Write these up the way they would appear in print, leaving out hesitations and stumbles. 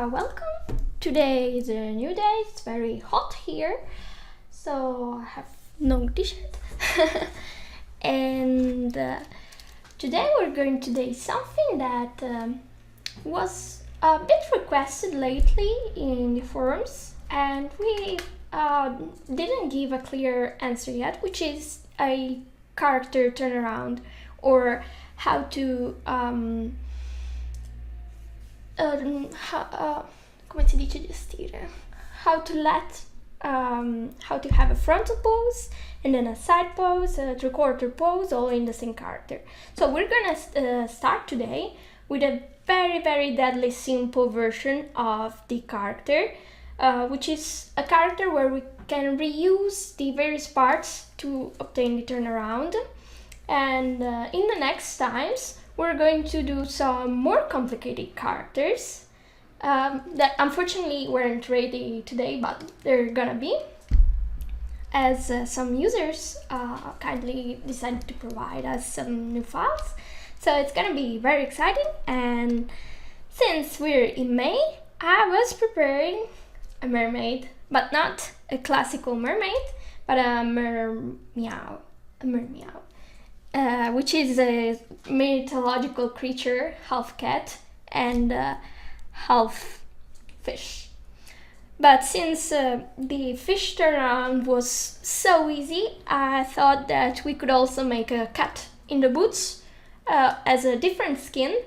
Welcome. Today is a new day. It's very hot here, so I have no t-shirt. And today we're going to do something that was a bit requested lately in the forums, and we didn't give a clear answer yet, which is a character turnaround, or how to come si dice gestire? How to have a frontal pose and then a side pose, a three-quarter pose, all in the same character. So we're gonna start today with a very deadly simple version of the character, which is a character where we can reuse the various parts to obtain the turnaround. And in the next times, we're going to do some more complicated characters that unfortunately weren't ready today, but they're gonna be, as some users kindly decided to provide us some new files. So it's gonna be very exciting, and since we're in May, I was preparing a mermaid, but not a classical mermaid, but a Mermeow. Which is a mythological creature, half cat and half fish. But since the fish turnaround was so easy, I thought that we could also make a cat in the boots as a different skin,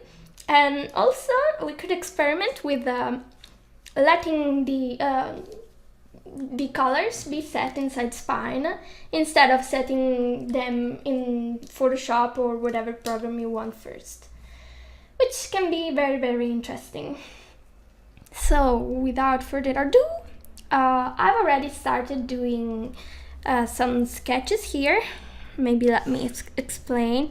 and also we could experiment with letting the colors be set inside Spine instead of setting them in Photoshop or whatever program you want first, which can be very interesting. So without further ado, I've already started doing some sketches here. Maybe let me explain.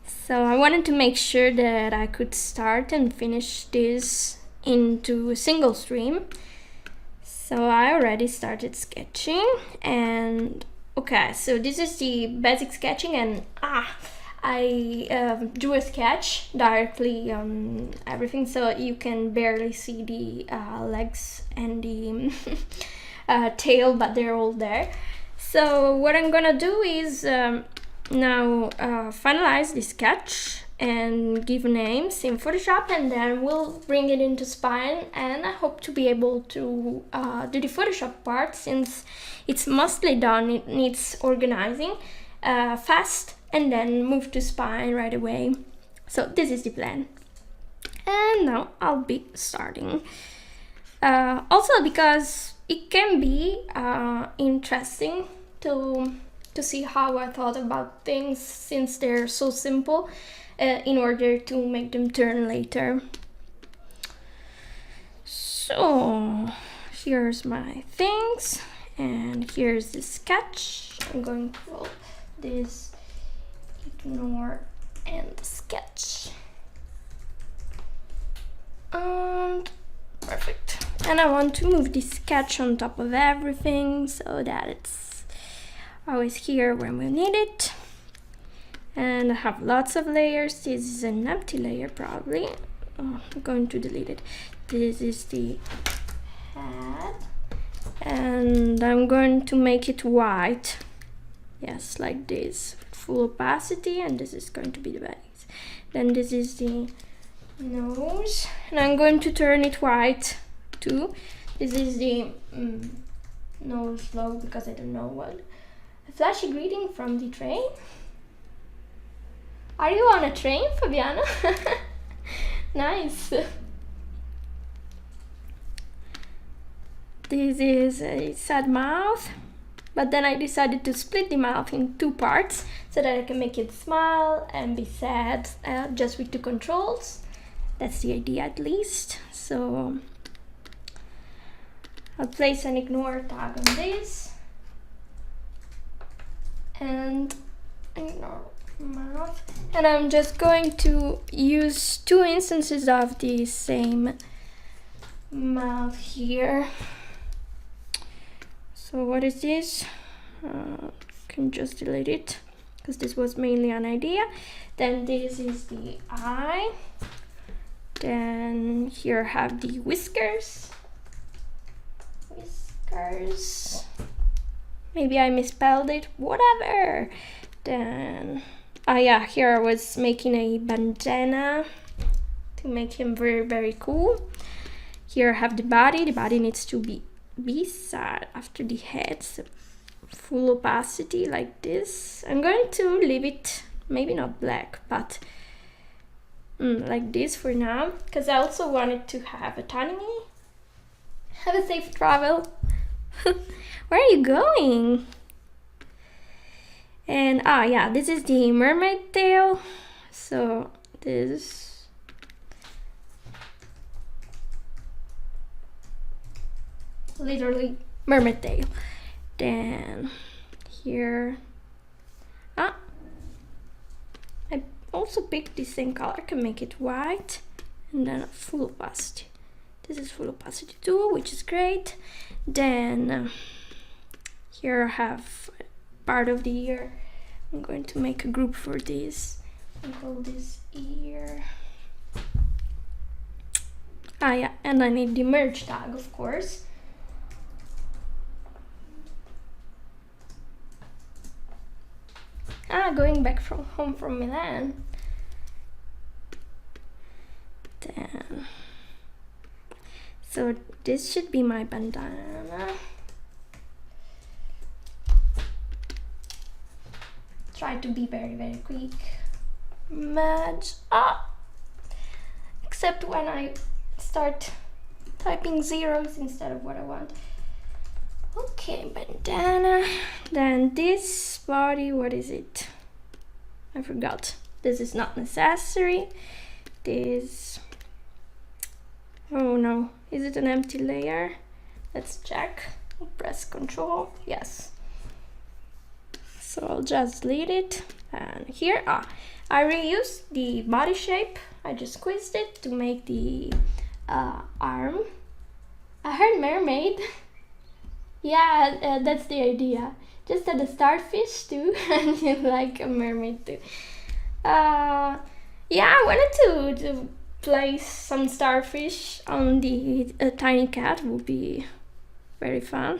So I wanted to make sure that I could start and finish this into a single stream. So I already started sketching, and okay, so this is the basic sketching, and I drew a sketch directly on everything, so you can barely see the legs and the tail, but they're all there. So what I'm gonna do is now finalize the sketch and give names in Photoshop, and then we'll bring it into Spine, and I hope to be able to do the Photoshop part, since it's mostly done. It needs organizing fast, and then move to Spine right away. So this is the plan, and now I'll be starting. Also because it can be interesting to see how I thought about things, since they're so simple, in order to make them turn later. So here's my things, and here's the sketch. I'm going to call this ignore and sketch. And perfect. And I want to move the sketch on top of everything so that it's always here when we need it. And I have lots of layers. This is an empty layer probably. I'm going to delete it. This is the head, and I'm going to make it white. Yes, like this, full opacity, and this is going to be the base. Then this is the nose, and I'm going to turn it white too. This is the nose logo, because I don't know what. A flashy greeting from the train. Are you on a train, Fabiana? Nice. This is a sad mouth, but then I decided to split the mouth in two parts so that I can make it smile and be sad just with two controls. That's the idea, at least. So I'll place an ignore tag on this, and ignore mouth, and I'm just going to use two instances of the same mouth here. So what is this? Can just delete it, because this was mainly an idea. Then this is the eye, Then here I have the whiskers. Maybe I misspelled it, whatever. Then, yeah, here I was making a bandana to make him very, very cool. Here I have the body. The body needs to be beside after the head, so full opacity like this. I'm going to leave it, maybe not black, but like this for now, because I also wanted to have autonomy. Have a safe travel. Where are you going? And yeah, this is the mermaid tail. So this literally mermaid tail. Then here, I also picked the same color. I can make it white, and then full opacity. This is full opacity too, which is great. Then here I have part of the ear. I'm going to make a group for this and call this ear. Yeah, and I need the merge tag, of course. Going back from home from Milan. Then, so this should be my bandana. Try to be very, very quick. Merge. Except when I start typing zeros instead of what I want. Okay, bandana. Then this body, what is it? I forgot. This is not necessary. This, oh no, is it an empty layer? Let's check. Press Control. Yes. So I'll just delete it. And here, I reused the body shape. I just squeezed it to make the arm. I heard mermaid. Yeah, that's the idea. Just add a starfish too, and you like a mermaid too. Yeah, I wanted to place some starfish on the tiny cat. Would be very fun.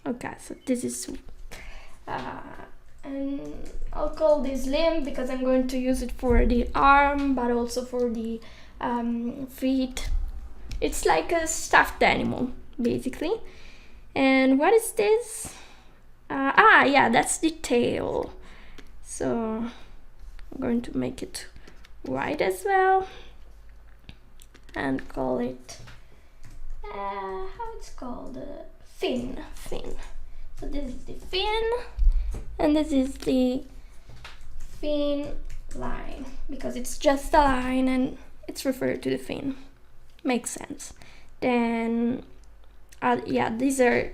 Okay, so this is and I'll call this limb because I'm going to use it for the arm, but also for the feet. It's like a stuffed animal, basically. And what is this? Yeah, that's the tail. So I'm going to make it white as well and call it how it's called, fin. So this is the fin, and this is the fin line because it's just a line and it's referred to the fin. Makes sense. Then yeah, these are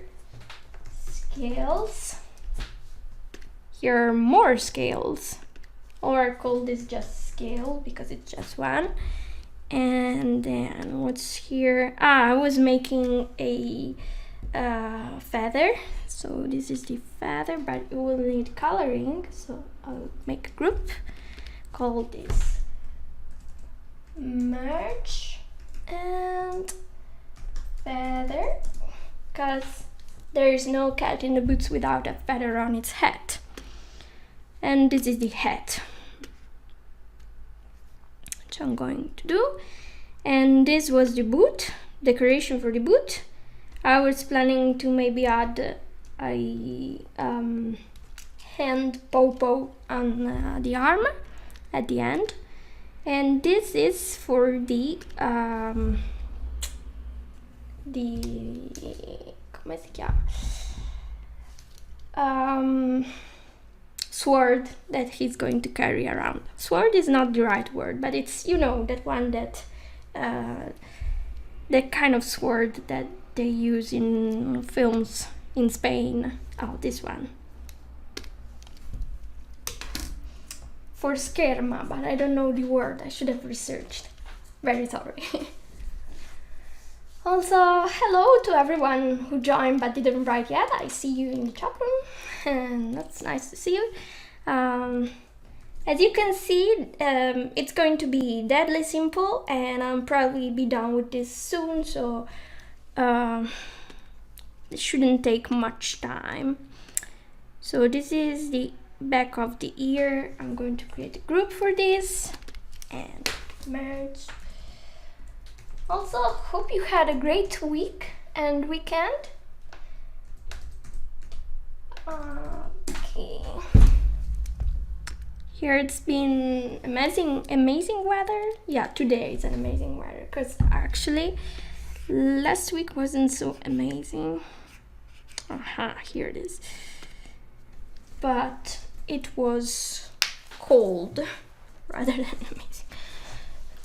scales. Here are more scales, or I call this just scale because it's just one. And then what's here? I was making a feather, so this is the feather, but it will need coloring, so I'll make a group, call this merge and feather, because there is no cat in the boots without a feather on its head. And this is the head, which I'm going to do. And this was the boot, decoration for the boot. I was planning to maybe add a hand popo on the arm at the end. And this is for the come si chiama? Sword that he's going to carry around. Sword is not the right word, but it's, you know, that one that that kind of sword that they use in films in Spain. Oh, this one. For scherma, but I don't know the word. I should have researched. Very sorry. Also, hello to everyone who joined but didn't write yet. I see you in the chat room, and that's nice to see you. As you can see, it's going to be deadly simple, and I'll probably be done with this soon, so it shouldn't take much time. So this is the back of the ear. I'm going to create a group for this and merge. Also, hope you had a great week and weekend. Okay. Here it's been amazing weather. Yeah, today is an amazing weather, because actually last week wasn't so amazing. Here it is. But it was cold rather than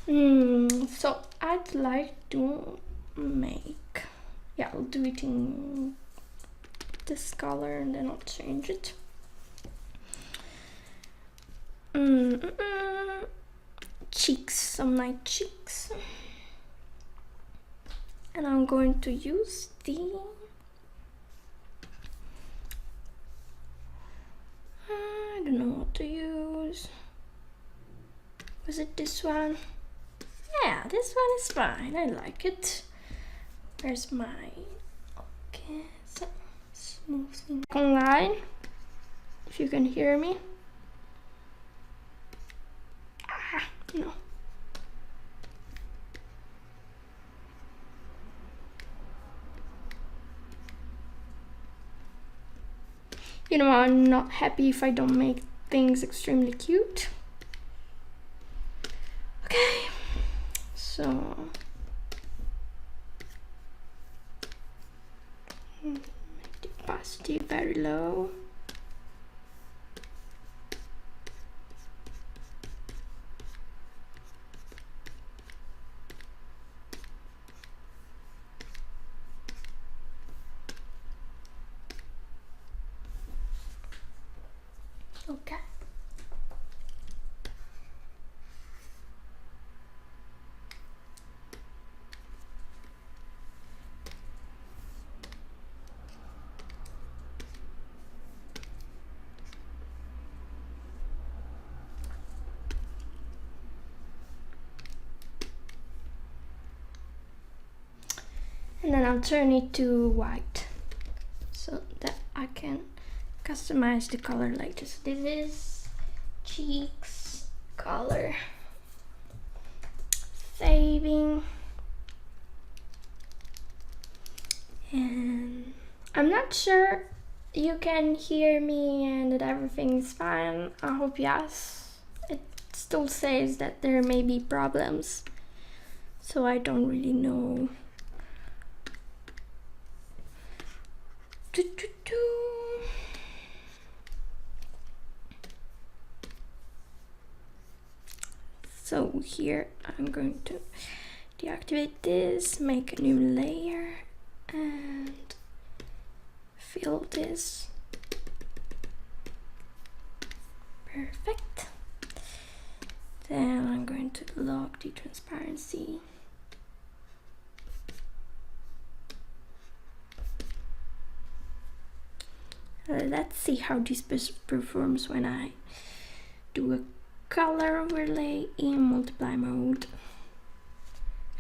amazing. So I'd like to make, I'll do it in this color and then I'll change it. Cheeks, some nice cheeks. And I'm going to use I don't know what to use. Was it this one? Yeah, this one is fine. I like it. Where's my... Okay, so smoothing online. If you can hear me. No. You know, I'm not happy if I don't make things extremely cute. Okay, so make the opacity very low. Okay. And then I'll turn it to white so that I can customize the color like this. This is cheeks color. Saving. And I'm not sure you can hear me and that everything's fine. I hope yes. It still says that there may be problems, so I don't really know. So here I'm going to deactivate this, make a new layer and fill this. Perfect. Then I'm going to lock the transparency. Let's see how this performs when I do a color overlay in multiply mode.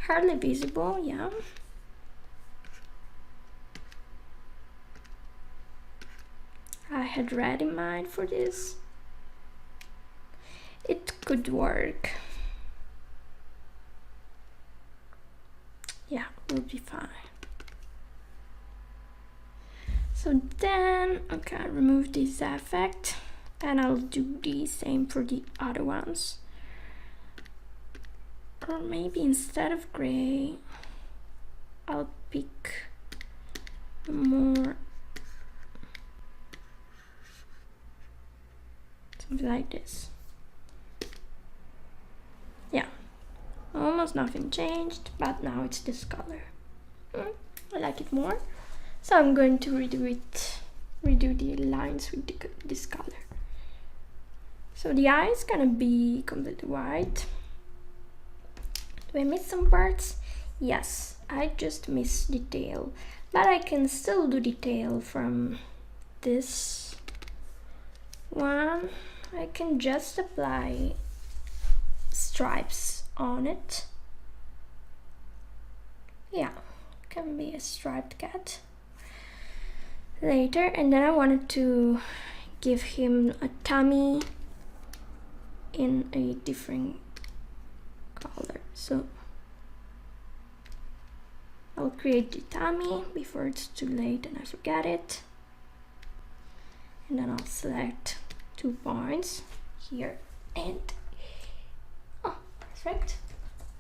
Hardly visible, yeah. I had red in mind for this. It could work. Yeah, we'll be fine. So then, okay, I'll remove this effect and I'll do the same for the other ones. Or maybe instead of gray, I'll pick more, something like this. Yeah, almost nothing changed, but now it's this color. I like it more. So I'm going to redo the lines with this color. So the eye is gonna be completely white. Do I miss some parts? Yes, I just missed the tail, but I can still do the tail from this one. I can just apply stripes on it. Yeah, can be a striped cat later. And then I wanted to give him a tummy in a different color, so I'll create the tummy before it's too late and I forget it. And then I'll select 2 points here and oh, perfect.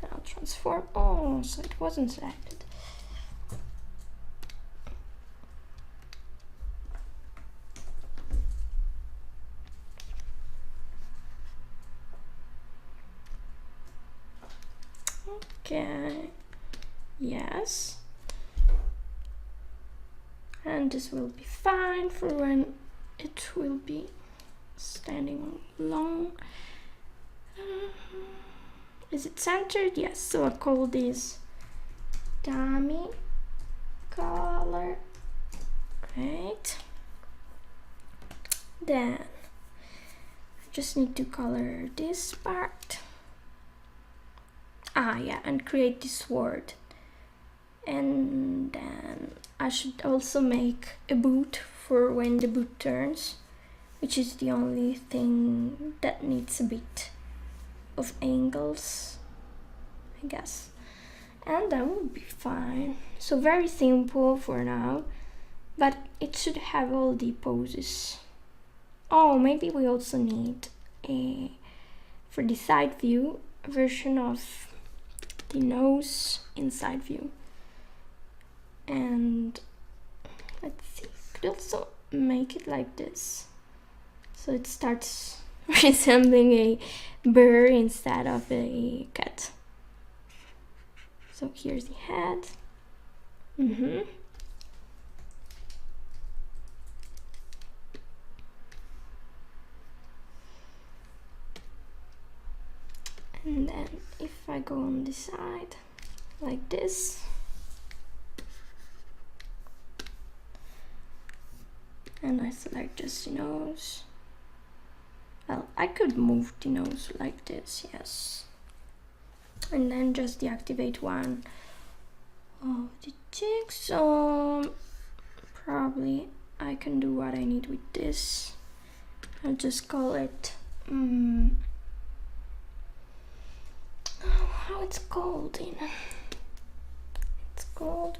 And I'll transform. Oh, so it wasn't selected. Okay, yes. And this will be fine for when it will be standing long. Is it centered? Yes, so I call this dummy color. Great. Then I just need to color this part. Ah, yeah, and create this sword. And then I should also make a boot for when the boot turns, which is the only thing that needs a bit of angles, I guess. And that will be fine. So very simple for now, but it should have all the poses. Oh, maybe we also need for the side view, a version of the nose in side view. And let's see, could also make it like this, so it starts resembling a bird instead of a cat. So here's the head. And then if I go on the side like this, and I select just the nose. Well, I could move the nose like this, yes. And then just deactivate one of the ticks. So probably I can do what I need with this. I'll just call it how it's called in it's called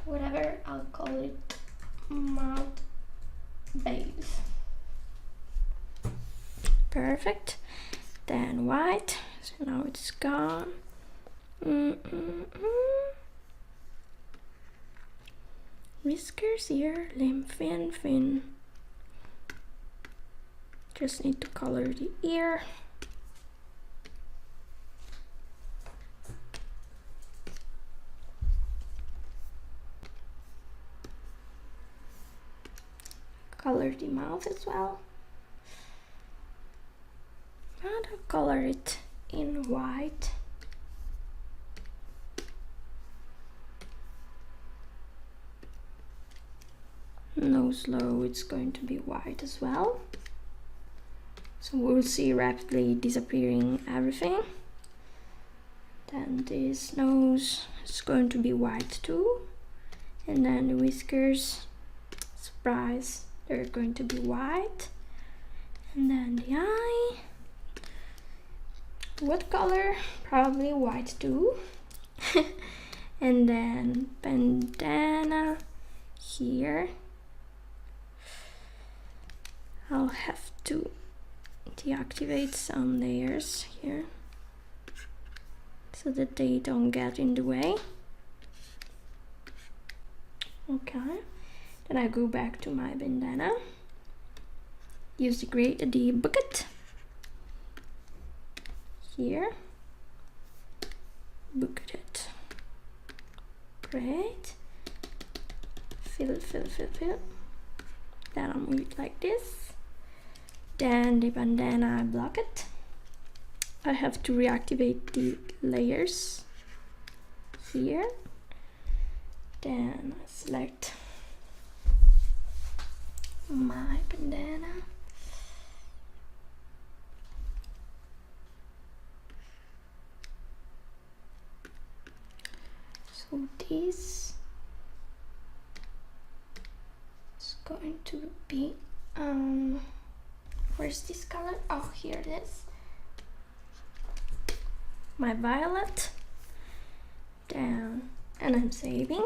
whatever, I'll call it mouth base. Perfect. Then white, so now it's gone. Whiskers, ear, limb, fin. Just need to color the ear. Color the mouth as well. And I'll color it in white. Nose low, it's going to be white as well. So we'll see rapidly disappearing everything. Then this nose is going to be white too. And then the whiskers, surprise, they're going to be white. And then the eye. What color? Probably white too. And then bandana here. I'll have to deactivate some layers here so that they don't get in the way. Okay, then I go back to my bandana, use the bucket here, bucket it, great, fill, then I'll move it like this. Then the bandana, I block it. I have to reactivate the layers here. Then I select my bandana. So this is going to be where's this color? Oh, here it is. My violet. Down, and I'm saving.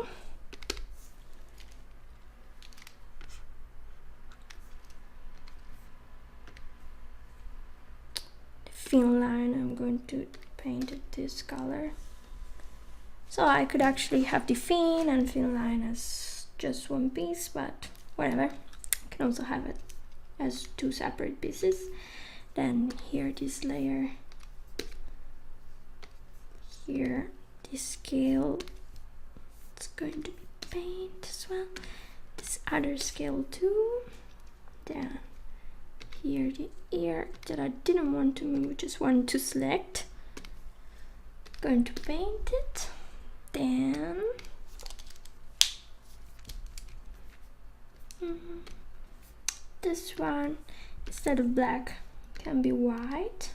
The thin line, I'm going to paint it this color. So I could actually have the thin and thin line as just one piece, but whatever. I can also have it as two separate pieces. Then here this layer, here this scale, it's going to be paint as well. This other scale too. Then here the ear that I didn't want to move, just want to select. Going to paint it. Then this one, instead of black, can be white.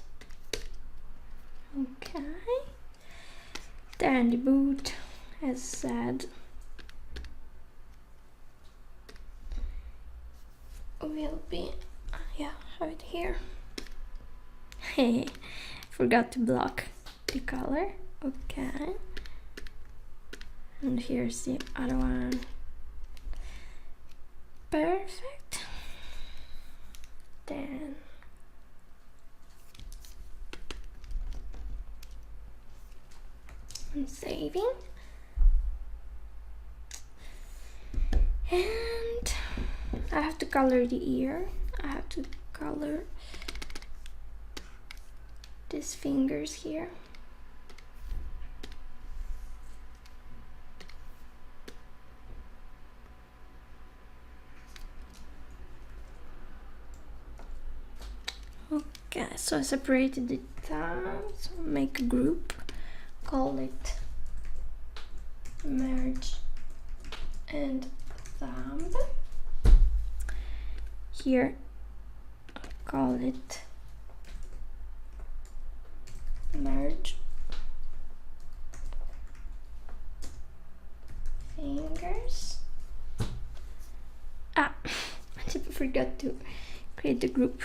Okay. Then the boot, as said, will be, yeah, have it here. Hey, forgot to block the color. Okay. And here's the other one. Perfect. Then I'm saving. And I have to color the ear. I have to color these fingers here. Okay, so I separated the thumbs, make a group, call it merge and thumb. Here, call it merge fingers. I forgot to create the group.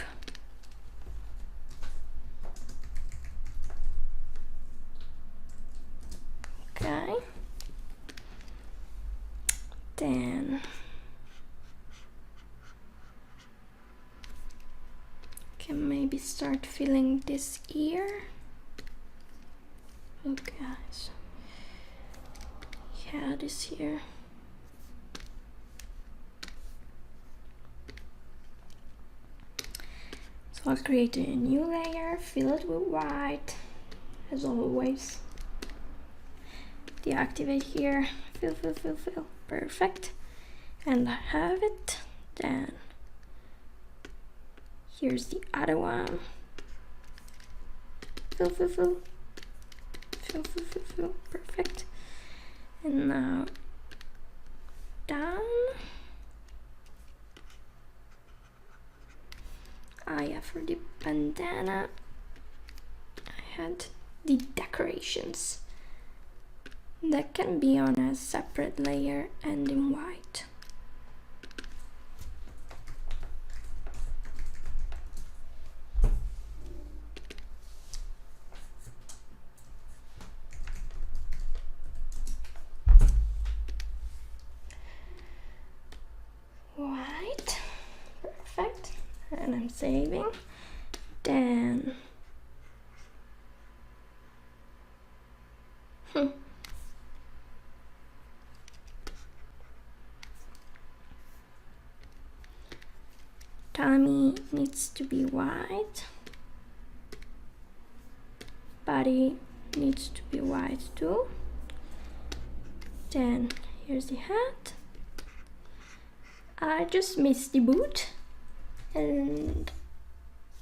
Okay. Then can maybe start filling this ear. Okay, so yeah, this here. So I'll create a new layer, fill it with white, as always. Deactivate here, fill, perfect. And I have it. Then here's the other one. Fill, perfect. And now down. Ah yeah, for the bandana, I had the decorations. That can be on a separate layer and in white. White, perfect. And I'm saving. Then tummy needs to be white. Body needs to be white too. Then here's the hat. I just missed the boot. And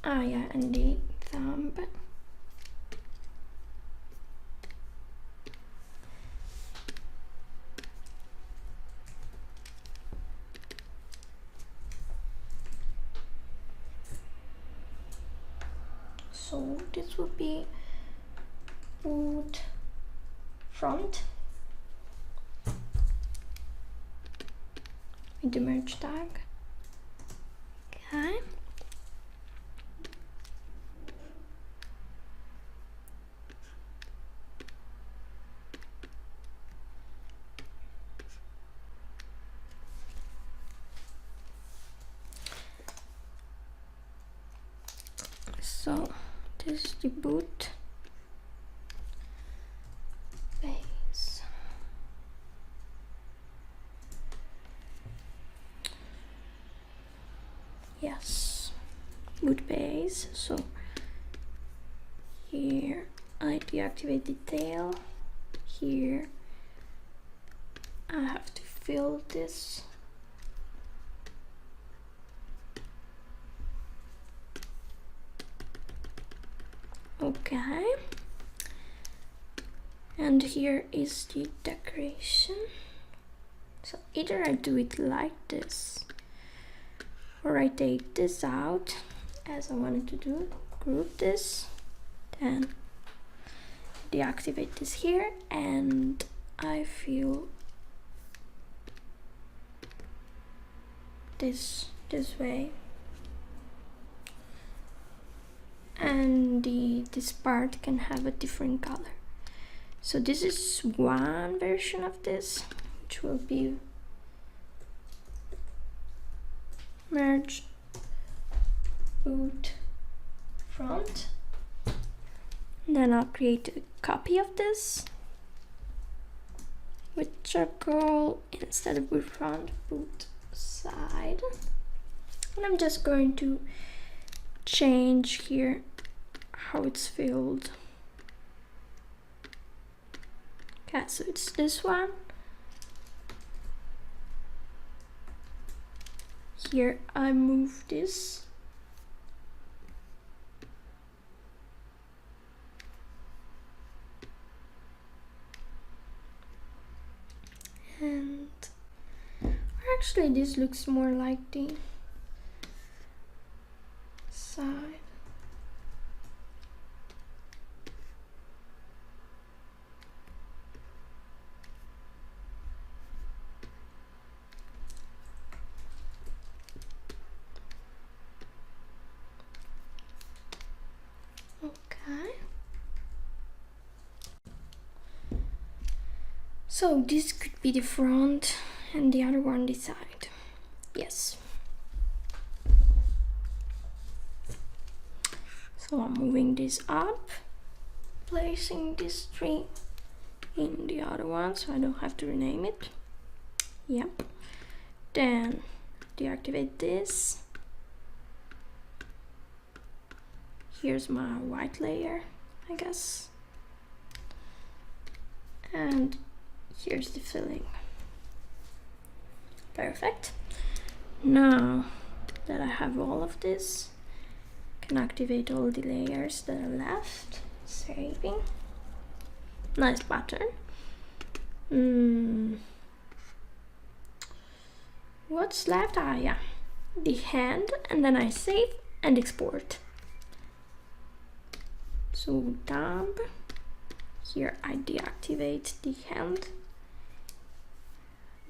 ah yeah, and the thumb. So this would be boot front with the merge tag. Okay. So this is the boot base. Yes, boot base. So here I deactivate the tail. Here I have to fill this. Okay, and here is the decoration. So either I do it like this, or I take this out as I wanted to do, group this, then deactivate this here, and I feel this way. And this part can have a different color. So this is one version of this, which will be merge boot front. Then I'll create a copy of this with circle instead of boot front, boot side. And I'm just going to change here how it's filled. Okay, so it's this one. Here I move this. And actually this looks more like the side. Okay. So this could be the front and the other one the side. Yes. So I'm moving this up, placing this tree in the other one so I don't have to rename it. Yep. Then deactivate this. Here's my white layer, I guess. And here's the filling. Perfect. Now that I have all of this, I can activate all the layers that are left. Saving. Nice pattern. What's left? Ah, yeah. The hand, and then I save and export. So dump. Here I deactivate the hand.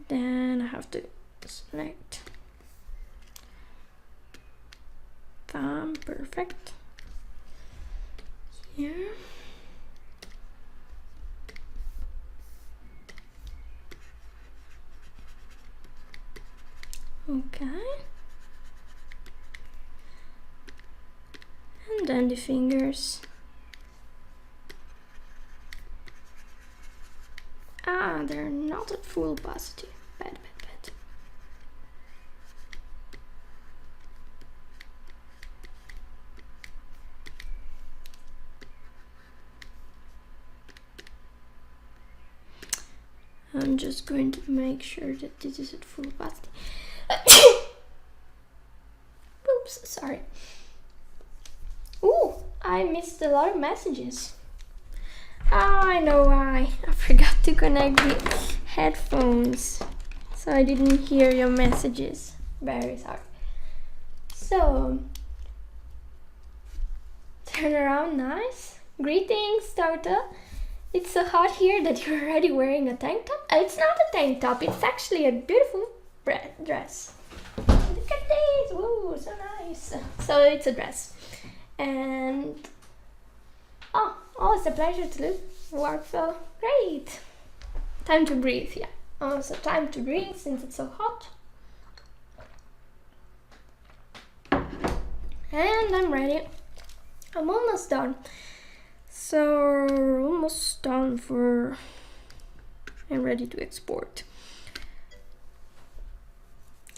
Then I have to select thumb. Perfect. Here. Okay. And then the fingers. Ah, they're not at full opacity. Bad. I'm just going to make sure that this is at full opacity. Oops, sorry. Ooh, I missed a lot of messages. I know why. I forgot to connect the headphones, so I didn't hear your messages. Very sorry. So, Turn around, nice. Greetings, Tota. It's so hot here that you're already wearing a tank top? It's not a tank top, it's actually a beautiful dress. Look at this, woo, so nice. So it's a dress. And, oh, it's a pleasure to live. Workflow, great. Time to breathe, yeah. Also time to drink since it's so hot. And I'm ready. I'm almost done. So almost done for. I'm ready to export.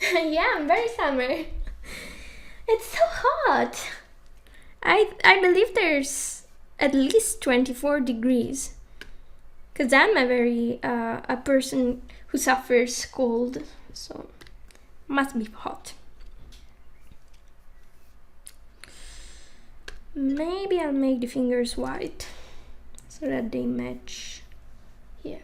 Yeah, I'm very summer. It's so hot. I believe there's at least 24 degrees. Cause I'm a person who suffers cold, so must be hot. Maybe I'll make the fingers white so that they match here.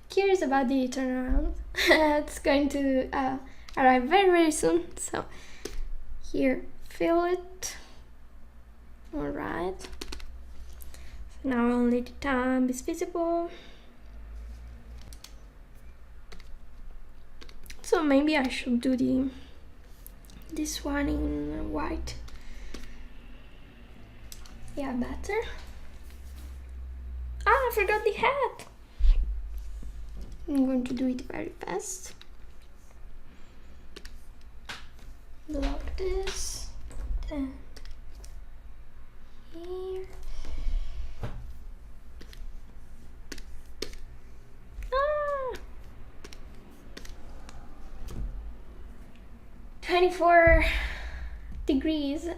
Curious about the turnaround. It's going to arrive very soon. So here, fill it. All right. So now only the tab is visible. So maybe I should do this one in white. Yeah, better. I forgot the hat. I'm going to do it very fast. Lock this. Then here. 24 degrees.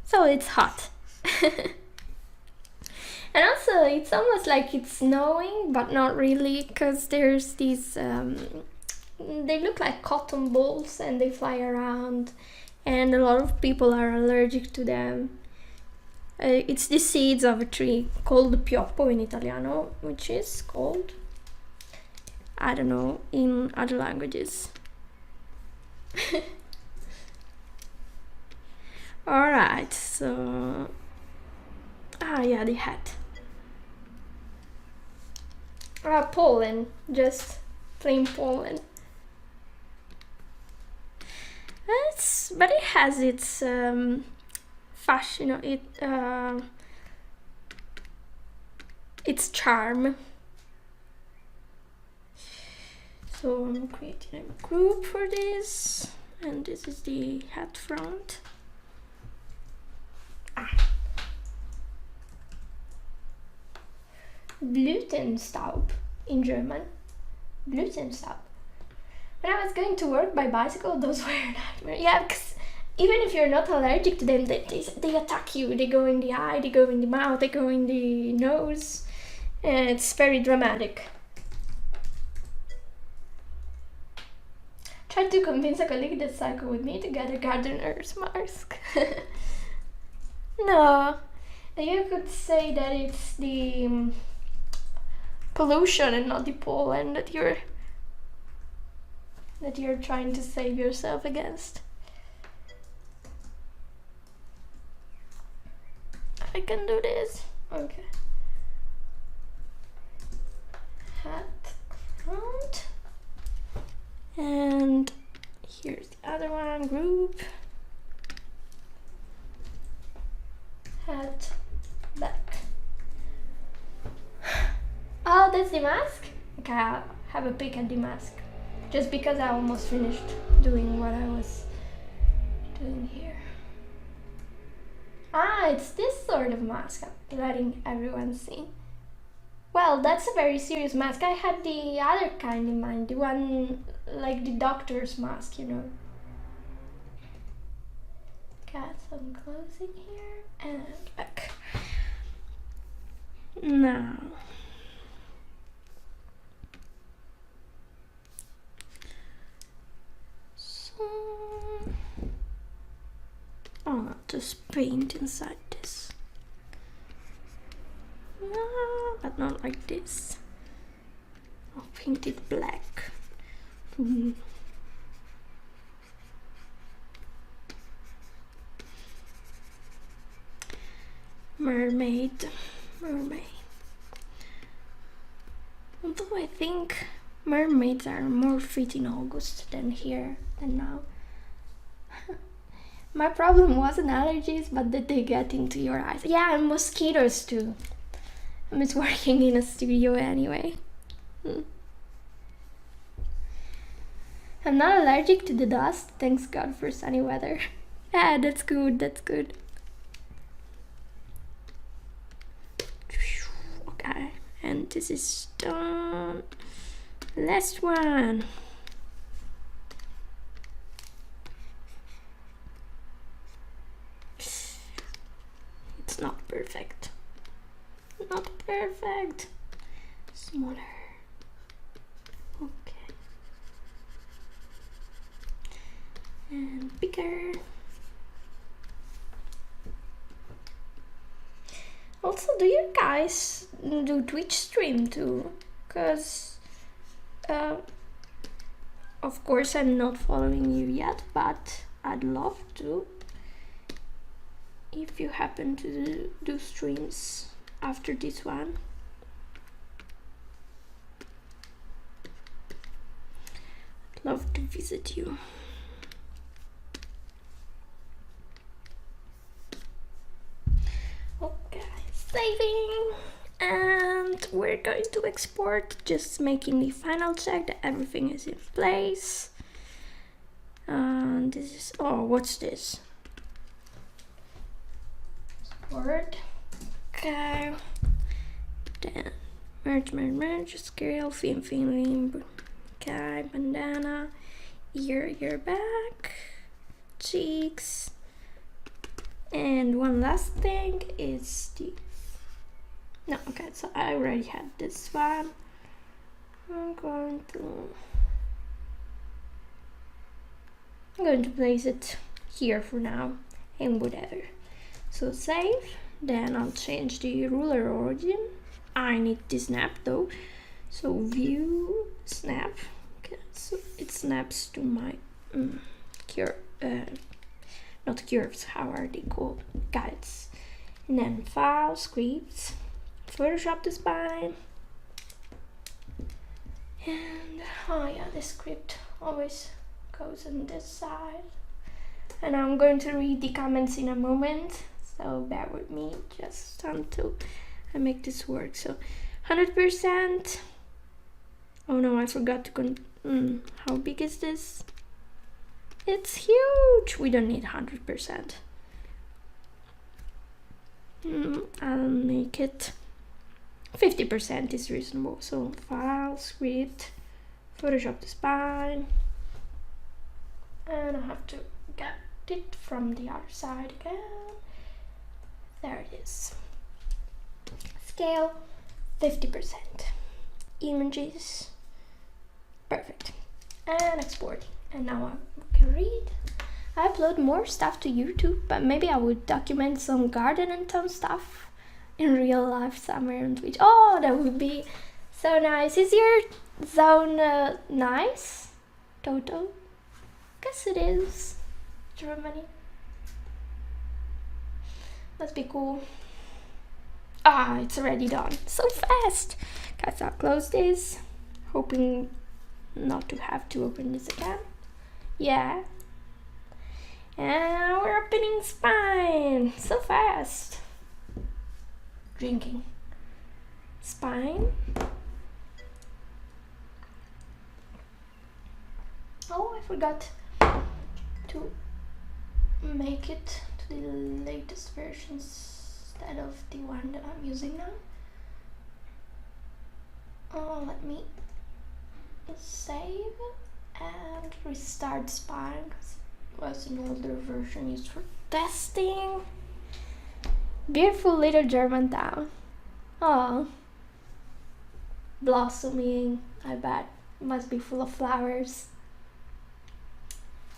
So it's hot. And also it's almost like it's snowing, but not really, because there's these they look like cotton balls and they fly around, and a lot of people are allergic to them. It's the seeds of a tree called pioppo in Italiano, which is called, I don't know, in other languages. Alright, so yeah, the hat. Pollen, just plain pollen. But it has its fashion, its charm. So I'm creating a group for this, and this is the hat front. Blütenstaub in German. Blütenstaub. When I was going to work by bicycle, those were a nightmare. Yeah, because even if you're not allergic to them, they attack you. They go in the eye, they go in the mouth, they go in the nose. And it's very dramatic. Tried to convince a colleague that cycled with me to get a gardener's mask. No, you could say that it's the pollution and not the pollen that you're trying to save yourself against. I can do this. Okay. Hat front. And here's the other one, group. Hat back. Oh, that's the mask? Okay, I'll have a pick at the mask. Just because I almost finished doing what I was doing here. It's this sort of mask I'm letting everyone see. Well, that's a very serious mask. I had the other kind in mind, the one like the doctor's mask, you know. Got some closing here and back. Now, so I'll just paint inside this. No, but not like this. I'll paint it black. Mermaid. Mermay. Although I think mermaids are more fit in August than here than now. My problem wasn't allergies, but that they get into your eyes. Yeah, and mosquitoes too. I miss working in a studio anyway. I'm not allergic to the dust, thanks God for sunny weather. Yeah, that's good, that's good. Okay, and this is done. Last one. It's not perfect. Not perfect. Smaller. Okay. And bigger. Also, do you guys do Twitch stream too? Because, of course, I'm not following you yet, but I'd love to. If you happen to do streams after this one. I'd love to visit you. Okay, saving, and we're going to export, just making the final check that everything is in place. And this is, oh, what's this? Word. Okay. Then merge, scale, fin, okay, bandana, ear back, cheeks. And one last thing is the, no, okay, so I already had this one. I'm going to place it here for now and whatever. So save, then I'll change the ruler origin. I need the snap though. So view, snap. Okay, so it snaps to my not curves, how are they called? Guides. And then file, scripts, Photoshop the spine. And oh yeah, the script always goes on this side. And I'm going to read the comments in a moment, so bear with me just until I make this work. So 100%. Oh no, I forgot to how big is this? It's huge. We don't need 100%. I'll make it 50% is reasonable. So file, script, Photoshop the spine, and I have to get it from the other side again. There it is. Scale 50%. Images. Perfect. And export. And now I can read. I upload more stuff to YouTube, but maybe I would document some garden and town stuff in real life somewhere on Twitch. Oh, that would be so nice. Is your zone nice? Toto? Guess it is. Germany. Must be cool. Ah, it's already done. So fast. Guys, I'll close this. Hoping not to have to open this again. Yeah. And we're opening Spine. So fast. Drinking. Spine. Oh, I forgot to make it to the latest versions instead of the one that I'm using now. Oh, let me save and restart Spine because it was an older version used for testing. Beautiful little German town. Oh, blossoming, I bet. Must be full of flowers.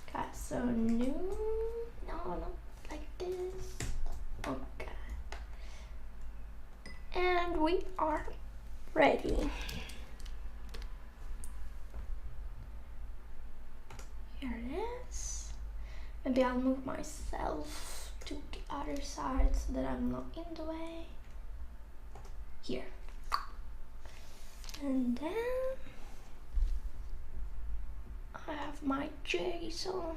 Okay, so new. No, not like this. Okay. And we are ready. Here it is. Maybe I'll move myself to the other side so that I'm not in the way. Here. And then I have my JSON.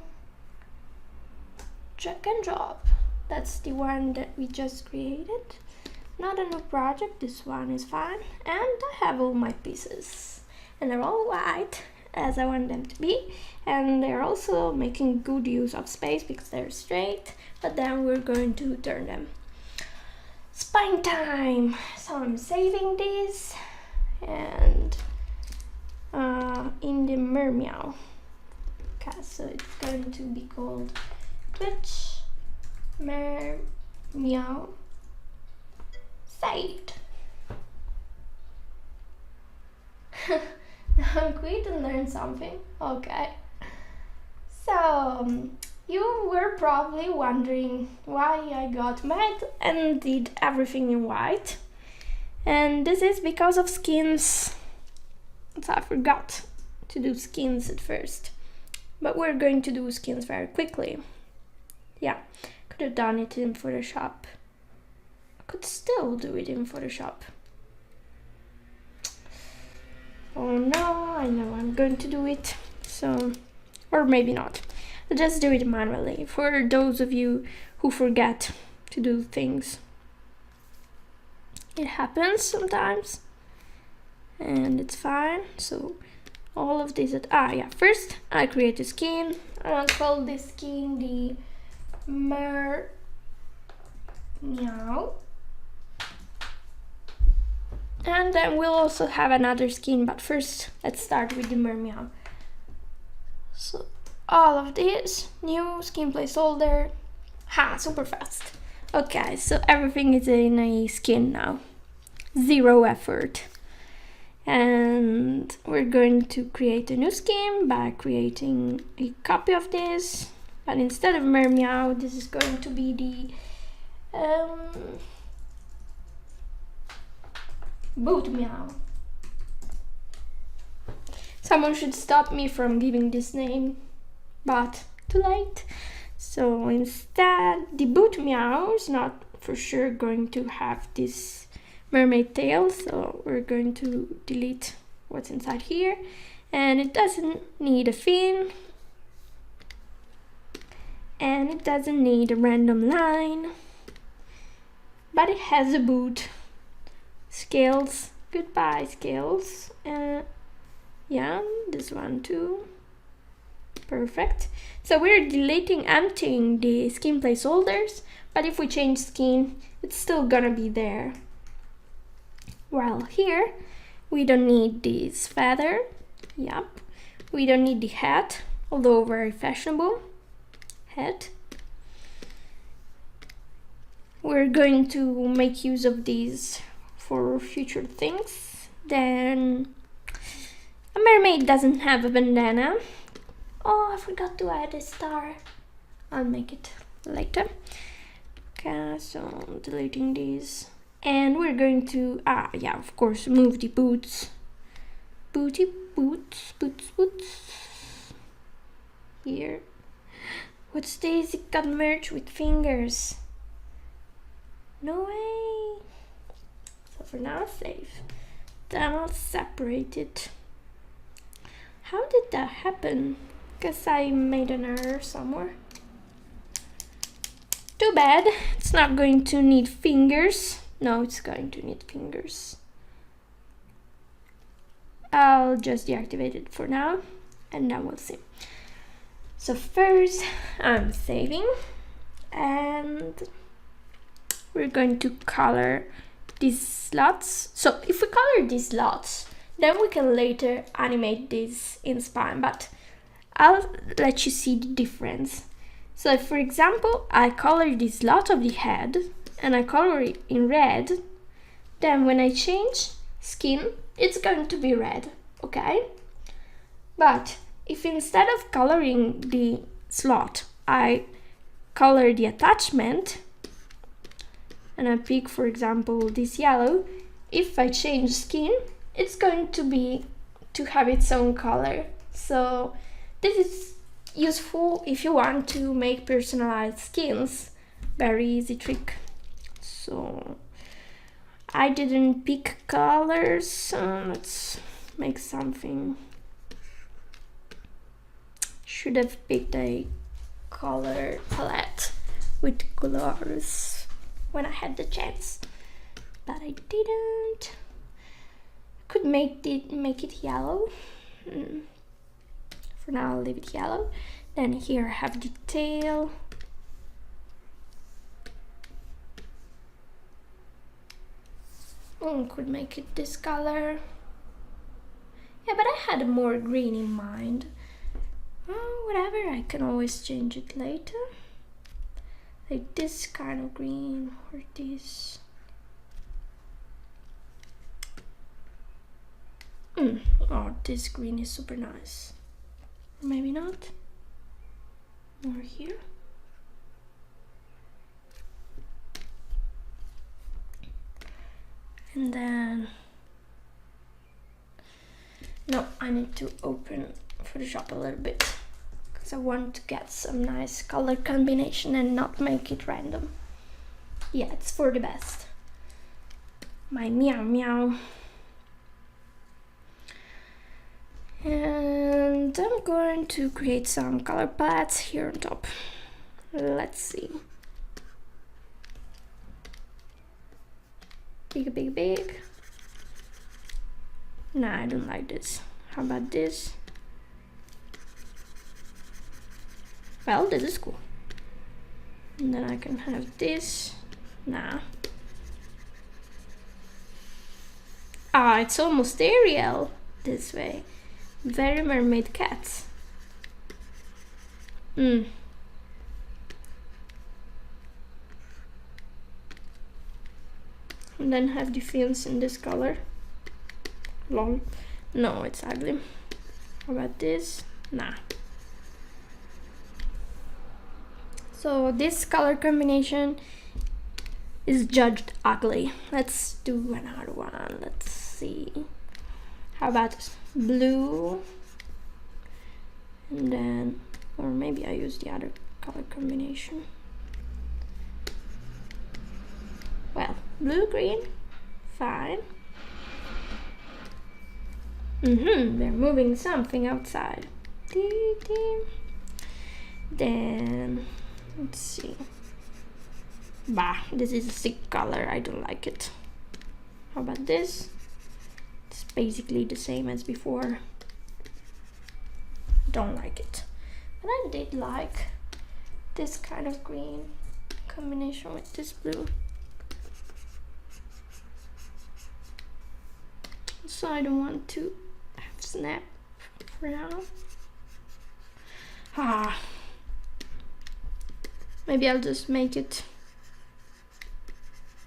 Drag and drop. That's the one that we just created. Not a new project, this one is fine. And I have all my pieces. And they're all white, as I want them to be. And they're also making good use of space because they're straight. But then we're going to turn them. Spine time! So I'm saving this. And in the Mermeow. Okay, so it's going to be called Twitch Mermeow saved. Now quit and learn something. Okay. So you were probably wondering why I got mad and did everything in white. And this is because of skins. So I forgot to do skins at first. But we're going to do skins very quickly. Yeah, could have done it in Photoshop. I could still do it in Photoshop. Oh no, I know I'm going to do it. So, or maybe not. I'll just do it manually for those of you who forget to do things. It happens sometimes and it's fine. So all of this first I create a skin and I'll call this skin the Mermeow. And then we'll also have another skin, but first let's start with the Mermeow. So all of this, new skin placeholder, super fast. Okay, so everything is in a skin now, 0 effort. And we're going to create a new skin by creating a copy of this, but instead of Mermeow, this is going to be the Bootmeow. Someone should stop me from giving this name, but too late. So instead, the Bootmeow is not for sure going to have this mermaid tail, so we're going to delete what's inside here. And it doesn't need a fin, and it doesn't need a random line, but it has a boot. Scales, goodbye scales. Yeah, this one too. Perfect. So we're emptying the skin placeholders, but if we change skin, it's still gonna be there. While here, we don't need this feather. Yep. We don't need the hat, although very fashionable hat. We're going to make use of these for future things. Then a mermaid doesn't have a bandana. Oh, I forgot to add a star. I'll make it later. Okay, so deleting these. And we're going to, of course, move the boots. Boots. Here. What's this? It got merged with fingers. No way. So for now, it's safe. Then I'll separate it. How did that happen? Guess I made an error somewhere. Too bad. It's not going to need fingers. No, it's going to need fingers. I'll just deactivate it for now, and then we'll see. So first, I'm saving, and we're going to color these slots. So if we color these slots, then we can later animate this in Spine, but I'll let you see the difference. So if, for example, I color this slot of the head, and I color it in red, then when I change skin, it's going to be red, okay? But if instead of coloring the slot, I color the attachment, and I pick, for example, this yellow, if I change skin, it's going to have its own color. So this is useful if you want to make personalized skins Very easy trick. So I didn't pick colors, so let's make something. Should have picked a color palette with colors when I had the chance, but I didn't. Could make it yellow. For now I'll leave it yellow. Then here I have the tail. Could make it this color. Yeah, but I had more green in mind. Whatever, I can always change it later. Like this kind of green or this. Oh, this green is super nice. Or maybe not. Or here. And then, no, I need to open Photoshop a little bit because I want to get some nice color combination and not make it random. Yeah, it's for the best. My meow meow. And I'm going to create some color palettes here on top. Let's see. Big. Nah, I don't like this. How about this? Well, this is cool. And then I can have this. Nah. Ah, it's almost Ariel this way. Very mermaid cats. And then have the fins in this color. Lol. No, it's ugly. How about this? Nah. So this color combination is judged ugly. Let's do another one. Let's see. How about blue? And then, or maybe I use the other color combination. Well, blue, green, fine. They're moving something outside. Then, let's see. Bah, this is a sick color, I don't like it. How about this? It's basically the same as before. Don't like it. But I did like this kind of green combination with this blue. So I don't want to have snap for now. Maybe I'll just make it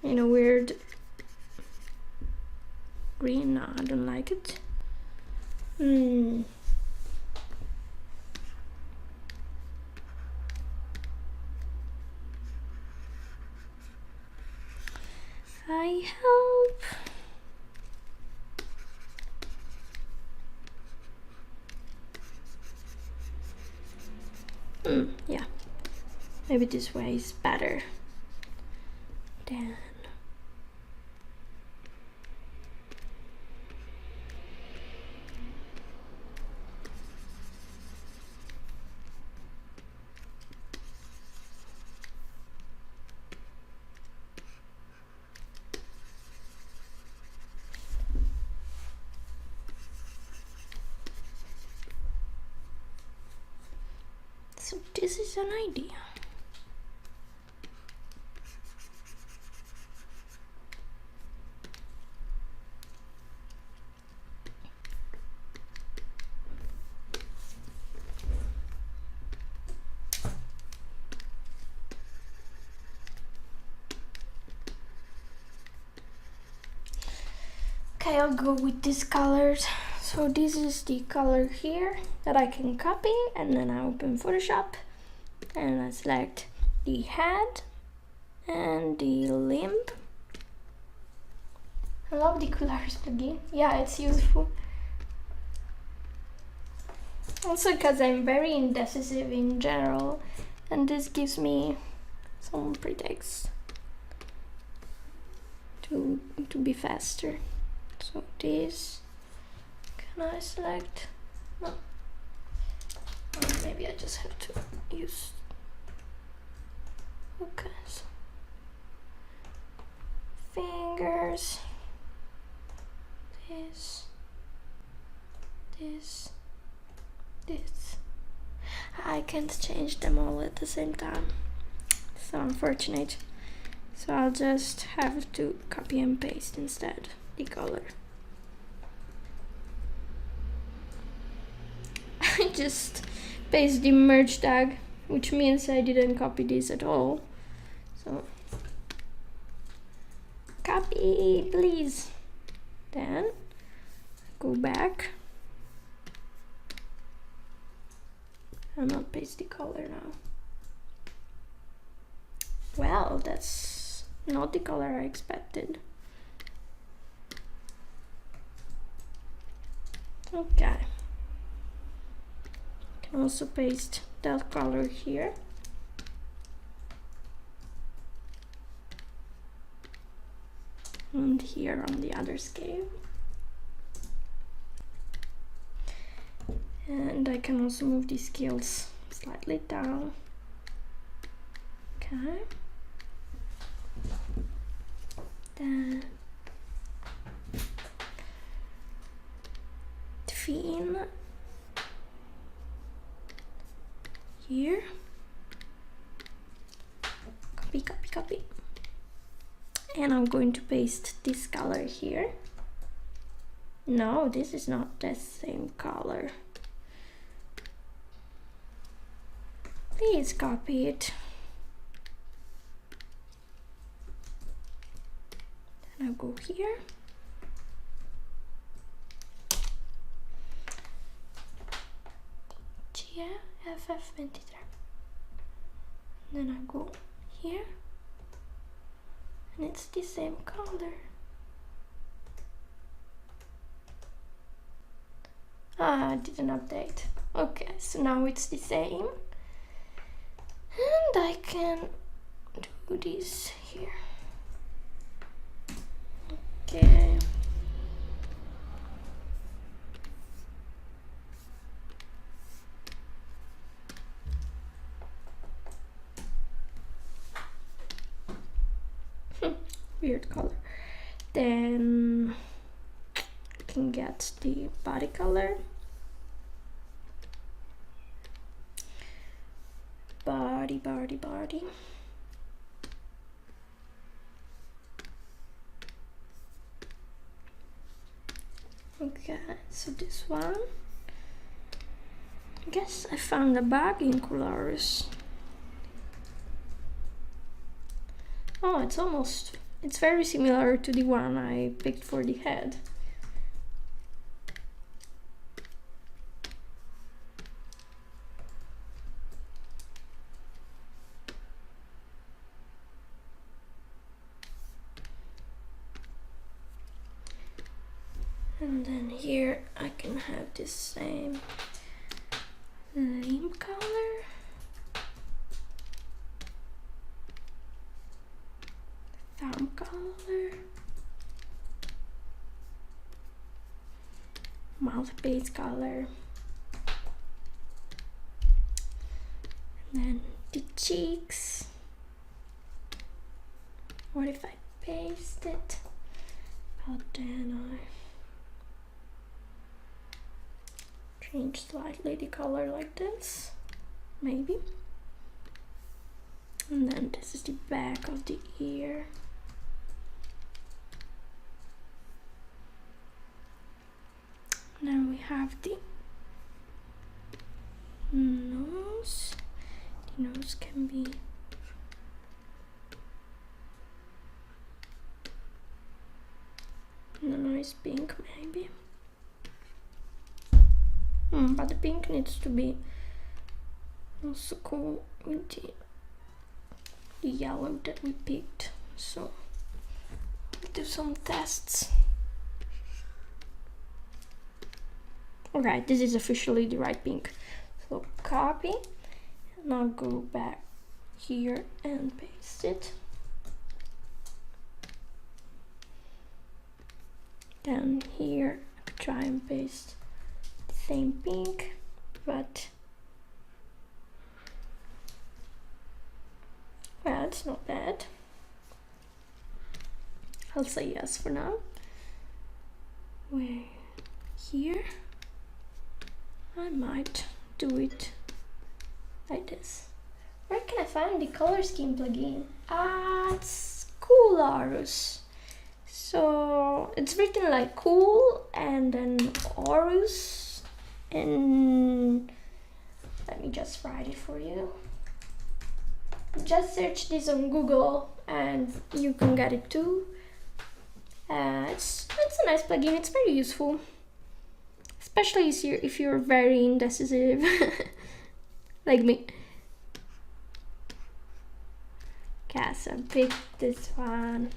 in a weird green. No, I don't like it. I hope. Yeah, maybe this way is better. Then so this is an idea. Okay, I'll go with these colors. So this is the color here that I can copy, and then I open Photoshop and I select the head and the limb. I love the colors plugin. Yeah, it's useful. Also because I'm very indecisive in general, and this gives me some pretext to be faster. So this, can I select? No. Or maybe I just have to use. Okay, so fingers. This. I can't change them all at the same time. So unfortunate. So I'll just have to copy and paste instead the color. I just paste the merge tag, which means I didn't copy this at all. So copy, please. Then go back. And I'll paste the color now. Well, that's not the color I expected. Okay. Can also paste that color here. And here on the other scale. And I can also move these scales slightly down. Okay. Then thin here. Copy, copy, copy. And I'm going to paste this color here. No, this is not the same color. Please copy it. Then I'll go here. FF23. Then I go here. And it's the same color. Ah, I didn't update. Okay, so now it's the same. And I can do this here. Okay. Weird color. Then I can get the body color. Body. Okay, so this one. I guess I found a bug in colors. Oh, it's very similar to the one I picked for the head. And then here I can have this same limb color. Thumb color. Mouth base color. And then the cheeks. What if I paste it? But then I change slightly the color like this, maybe. And then this is the back of the ear. And then we have the nose. The nose can be a nice pink, maybe. But the pink needs to be also cool with the yellow that we picked. So we'll do some tests. Alright, this is officially the right pink. So copy, and I'll go back here and paste it. Then here I could try and paste the same pink, but well, it's not bad. I'll say yes for now. Where here I might do it like this. Where can I find the color scheme plugin? It's Cool. So it's written like cool and then Horus, and let me just write it for you. Just search this on Google and you can get it too. It's a nice plugin, it's very useful. Especially if you're very indecisive, like me. Okay, so pick this one.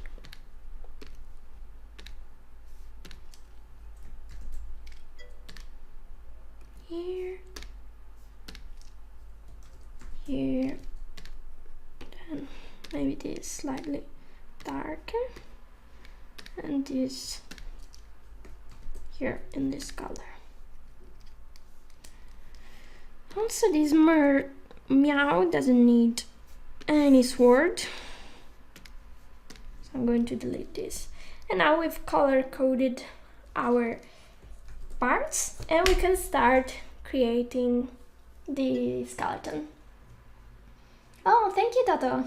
Here. Here. Then maybe this slightly darker. And this here in this color. Also, this Mermeow doesn't need any sword, so I'm going to delete this. And now we've color coded our parts, and we can start creating the skeleton. Oh, thank you, Tato.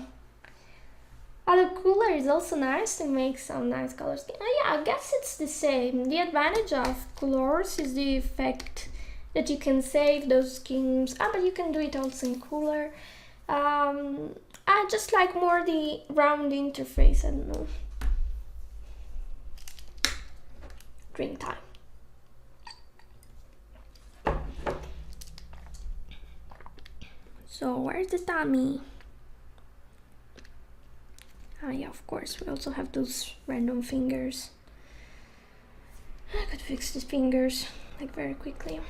Other cooler is also nice to make some nice color scheme. Oh yeah, I guess it's the same. The advantage of colors is the effect that you can save those schemes. But you can do it also in Cooler. I just like more the round interface. I don't know. Drink time. So where's the tummy? Ah yeah, of course, we also have those random fingers. I could fix these fingers like very quickly.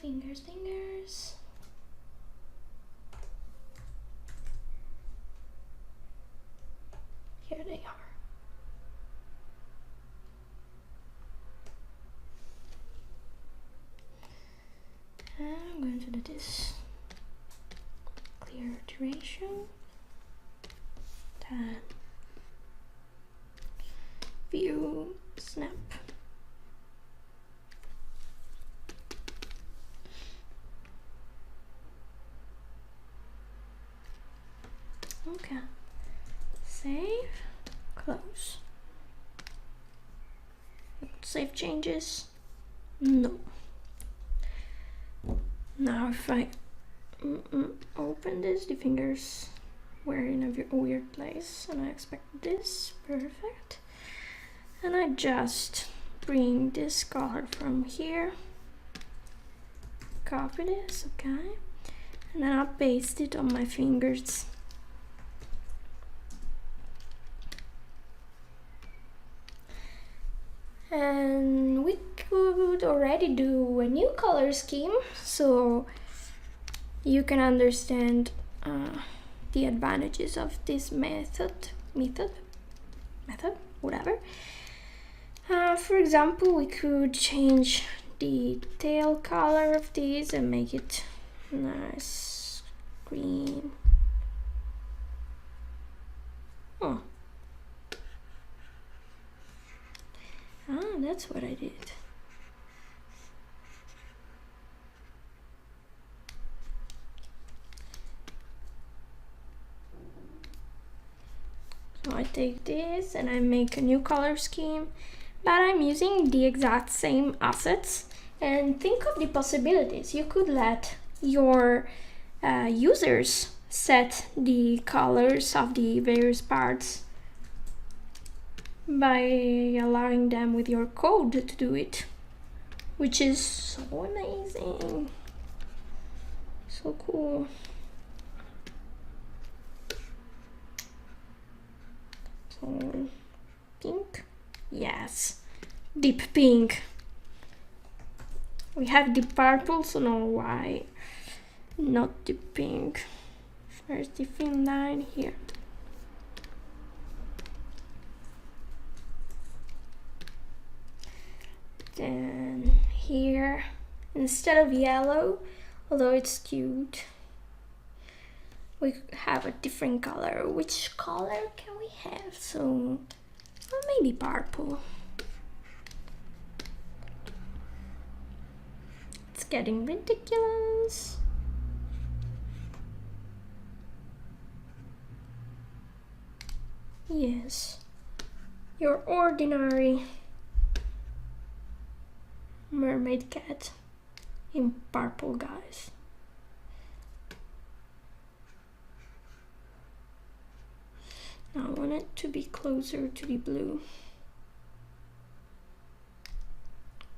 Fingers. Here they are. I'm going to do this. Clear duration. Then view snap. Okay. Save. Close. Save changes. No. Now if I open this, the fingers were in a weird place and I expect this. Perfect. And I just bring this color from here, copy this, okay, and then I'll paste it on my fingers. And we could already do a new color scheme, so you can understand the advantages of this method, whatever. For example, we could change the tail color of these and make it nice green. Oh. Ah, that's what I did. So I take this and I make a new color scheme, but I'm using the exact same assets. And think of the possibilities. You could let your users set the colors of the various parts by allowing them with your code to do it, which is so amazing, so cool. So pink, yes, deep pink. We have the purple, so now why not the pink? There's the thin line here. Then here, instead of yellow, although it's cute, we have a different color. Which color can we have? So, well, maybe purple. It's getting ridiculous. Yes, your ordinary mermaid cat in purple, guys. Now I want it to be closer to the blue.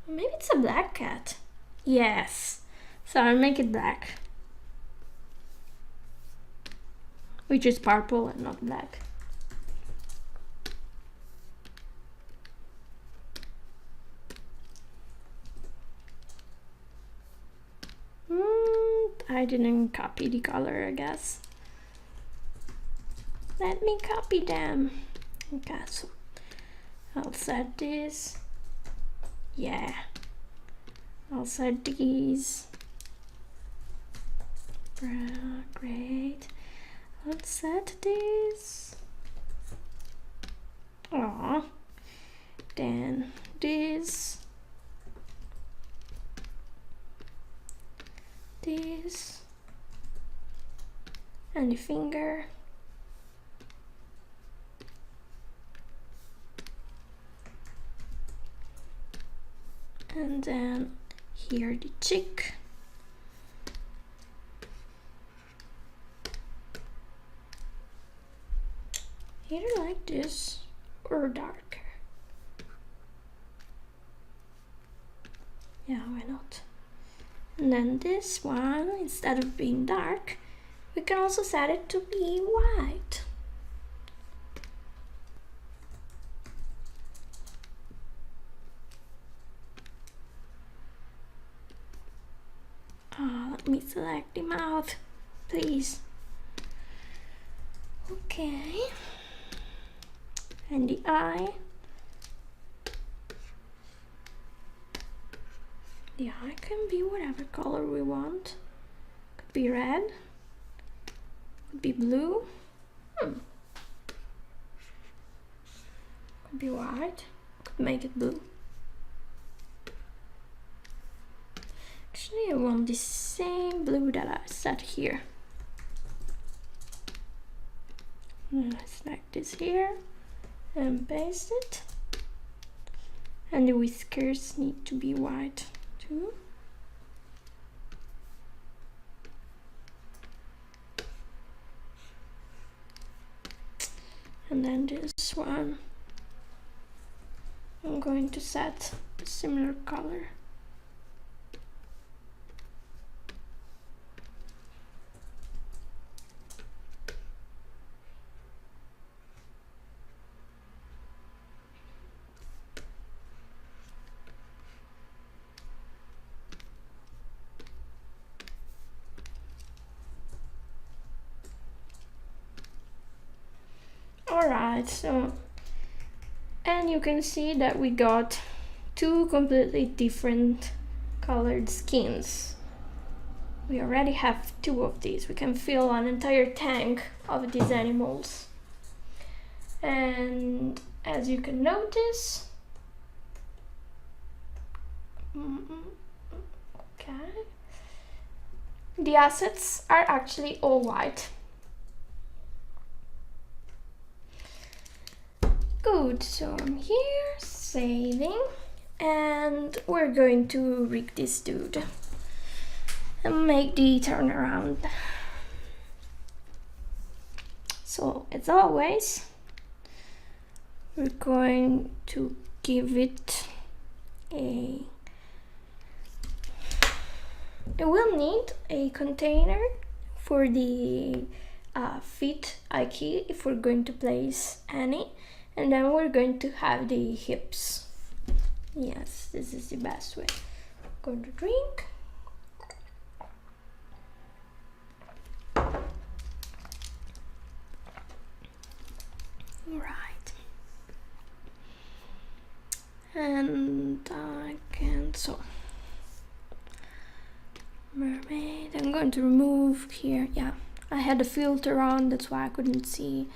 Maybe it's a black cat. Yes, so I'll make it black, which is purple and not black. I didn't copy the color, I guess. Let me copy them. Okay, so I'll set this. Yeah. I'll set these. Great. Let's set this. Aw. Then this. This. And the finger. And then here the cheek. Either like this or darker. Yeah, why not? And then this one, instead of being dark, we can also set it to be white. Let me select the mouth, please. Okay. And the eye. The eye can be whatever color we want. Could be red. Could be blue. Could be white. Could make it blue. Actually, I want the same blue that I set here. Select this here and paste it. And the whiskers need to be white too. And then this one, I'm going to set a similar color. Alright, so, and you can see that we got two completely different colored skins. We already have two of these. We can fill an entire tank of these animals. And as you can notice, okay, the assets are actually all white. Good, so I'm here saving, and we're going to rig this dude and make the turnaround. So as always, we're going to give it a, we'll need a container for the feet key if we're going to place any. And then we're going to have the hips. Yes, this is the best way. going to drink. Right. And I can, so mermaid, I'm going to remove here, yeah, I had a filter on, that's why I couldn't see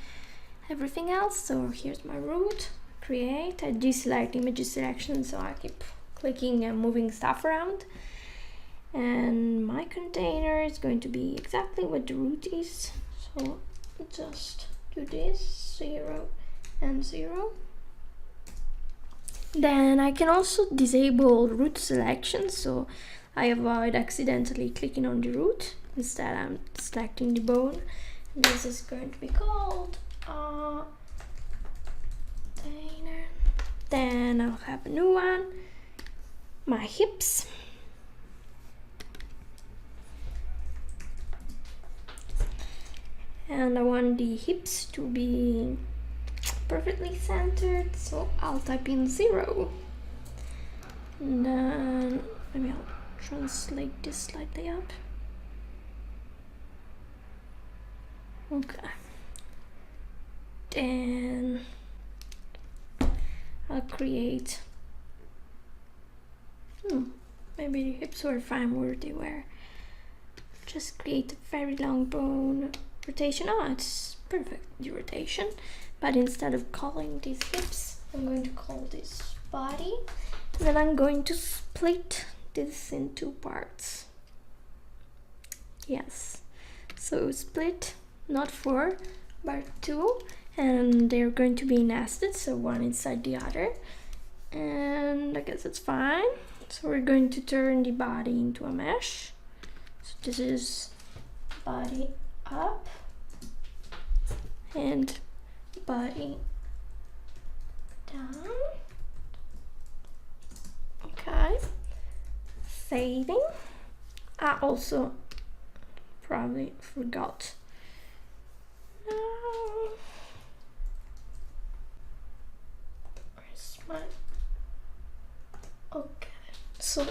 everything else. So here's my root, create, I deselect images selection, so I keep clicking and moving stuff around. And my container is going to be exactly what the root is, so just do this, 0 and 0. Then I can also disable root selection, so I avoid accidentally clicking on the root. Instead I'm selecting the bone. This is going to be called container. Then I'll have a new one, my hips. And I want the hips to be perfectly centered, so I'll type in 0. And then maybe I'll translate this slightly up. Okay. Then I'll create. Maybe the hips were fine where they were. Just create a very long bone rotation. Oh, it's perfect, the rotation. But instead of calling these hips, I'm going to call this body. And then I'm going to split this in 2 parts. Yes. So split, not 4, but 2. And they're going to be nested, so one inside the other. And I guess it's fine. So we're going to turn the body into a mesh. So this is body up and body down. Okay, saving. I also probably forgot. Where's my, okay, so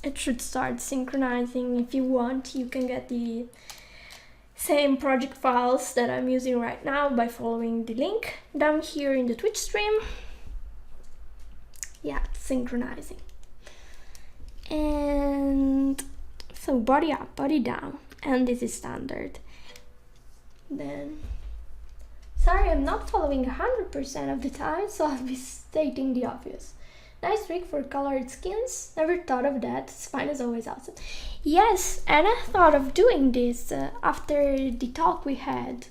it should start synchronizing. If you want, you can get the same project files that I'm using right now by following the link down here in the Twitch stream. Yeah, it's synchronizing. And so body up, body down, and this is standard. Then, sorry, I'm not following 100% of the time, so I'll be stating the obvious. Nice trick for colored skins. Never thought of that. Spine is always awesome. Yes, and I thought of doing this after the talk we had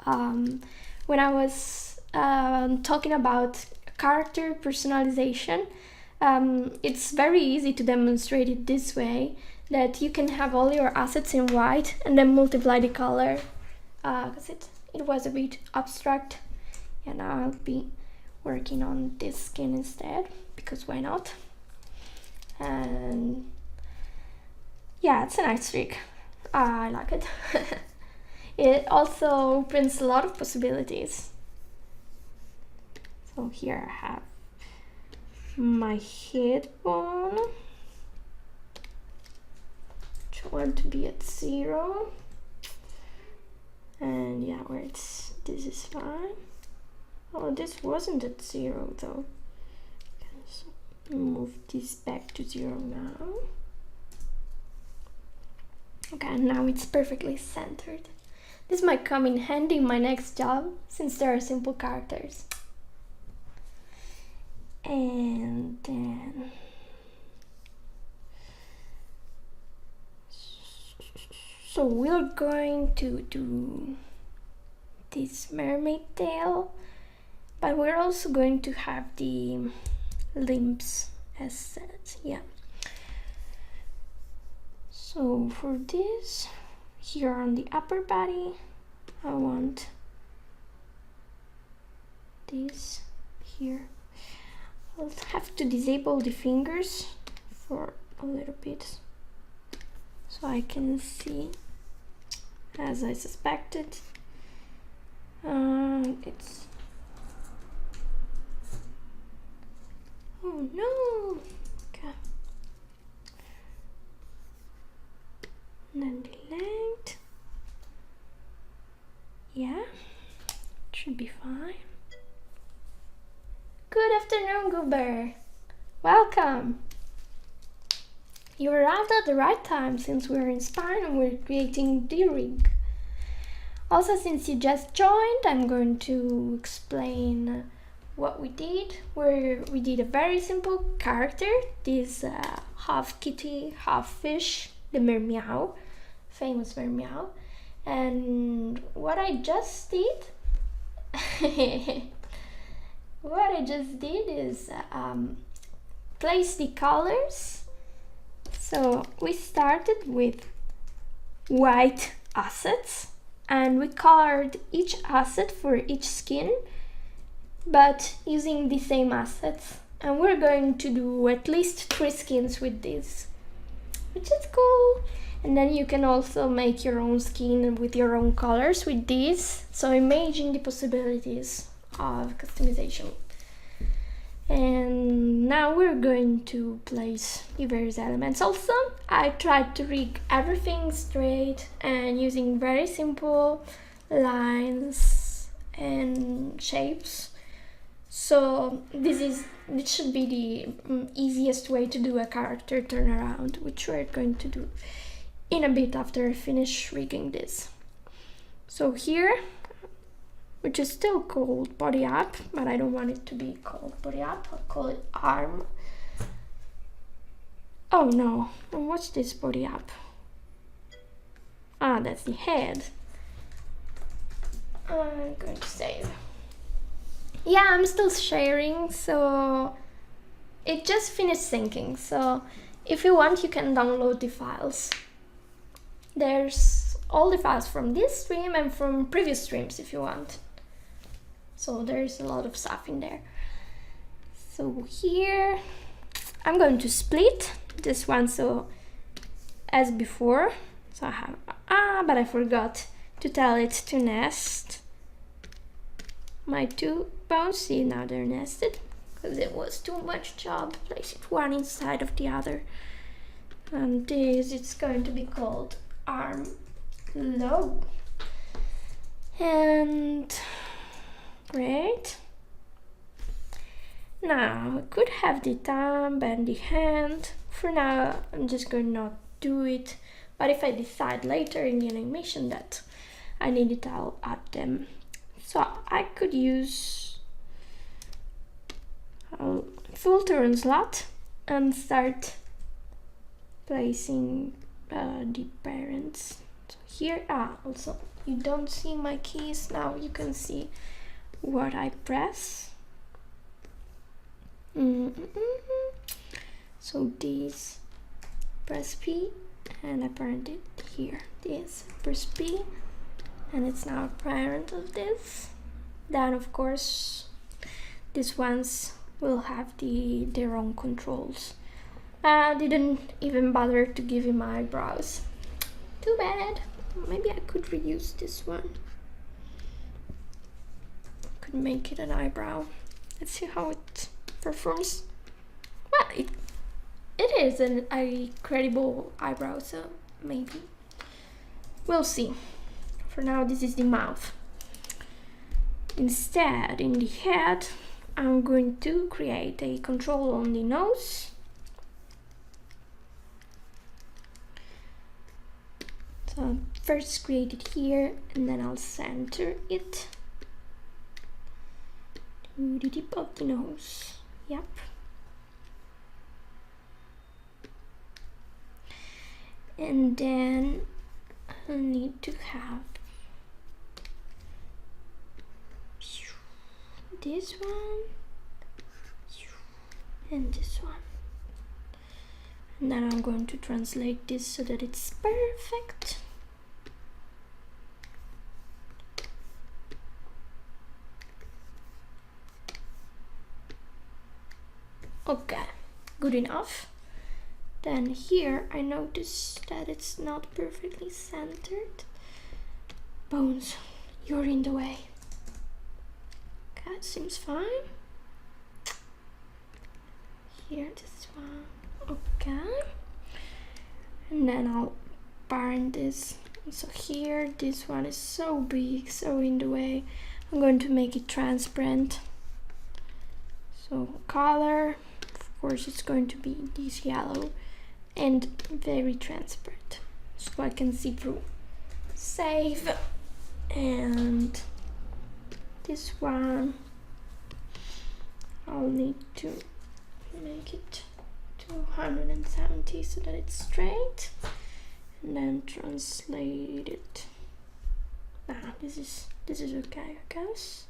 when I was talking about character personalization. It's very easy to demonstrate it this way, that you can have all your assets in white and then multiply the color, because it was a bit abstract. And now I'll be working on this skin instead, because why not? And yeah, it's a nice trick. I like it. It also opens a lot of possibilities. So here I have my head bone, which I want to be at 0. And yeah, where this is fine. Oh, this wasn't at 0 though. Okay, so move this back to 0 now. Okay, now it's perfectly centered. This might come in handy in my next job, since there are simple characters. And then so we're going to do this mermaid tail, but we're also going to have the limbs as set. Yeah. So for this, here on the upper body, I want this here. I'll have to disable the fingers for a little bit so I can see, as I suspected. It's, oh no, okay. and then the length. Yeah, should be fine. Good afternoon, Goober. Welcome. You arrived at the right time since we're in Spine and we're creating the rig. Also, since you just joined, I'm going to explain what we did. We did a very simple character, this half kitty, half fish, the Mermeow, famous Mermeow. And what I just did, is place the colors. So we started with white assets and we colored each asset for each skin, but using the same assets. And we're going to do at least 3 skins with this, which is cool. And then you can also make your own skin with your own colors with this. So imagine the possibilities of customization. And now we're going to place the various elements. Also, I tried to rig everything straight and using very simple lines and shapes. So this should be the easiest way to do a character turnaround, which we're going to do in a bit after I finish rigging this. So here, which is still called body up, but I don't want it to be called body up, I'll call it arm. Oh no, and what's this body up? Ah, that's the head. I'm going to save. Yeah, I'm still sharing, so it just finished syncing. So if you want, you can download the files. There's all the files from this stream and from previous streams if you want. So there's a lot of stuff in there. So here, I'm going to split this one, so as before. So I have, but I forgot to tell it to nest my 2 bones. See, now they're nested, because it was too much job. Place it one inside of the other. And this, it's going to be called arm low. And great. Now I could have the thumb and the hand. For now, I'm just going to not do it. But if I decide later in the animation that I need it, I'll add them. So I could use filter on slot and start placing the parents. So here, also you don't see my keys. Now you can see what I press. So this, press P, and I parent it here. This, press P, and it's now a parent of this. Then of course these ones will have their own controls. I didn't even bother to give him eyebrows. Too bad. Maybe I could reuse this one. Could make it an eyebrow. Let's see how it performs. Well, it is a credible eyebrow, so maybe. We'll see. For now, this is the mouth. Instead, in the head, I'm going to create a control on the nose. So first create it here, and then I'll center it to the tip of the nose. Yep. And then I need to have this one and this one. And then I'm going to translate this so that it's perfect. Okay, good enough. Then here I notice that it's not perfectly centered. Bones, you're in the way. Okay, seems fine. Here, this one. Okay. And then I'll parent this. So here, this one is so big, so in the way. I'm going to make it transparent. So color, of course, it's going to be this yellow and very transparent, so I can see through. Save, and this one, I'll need to make it 270 so that it's straight, and then translate it. This is okay, I guess.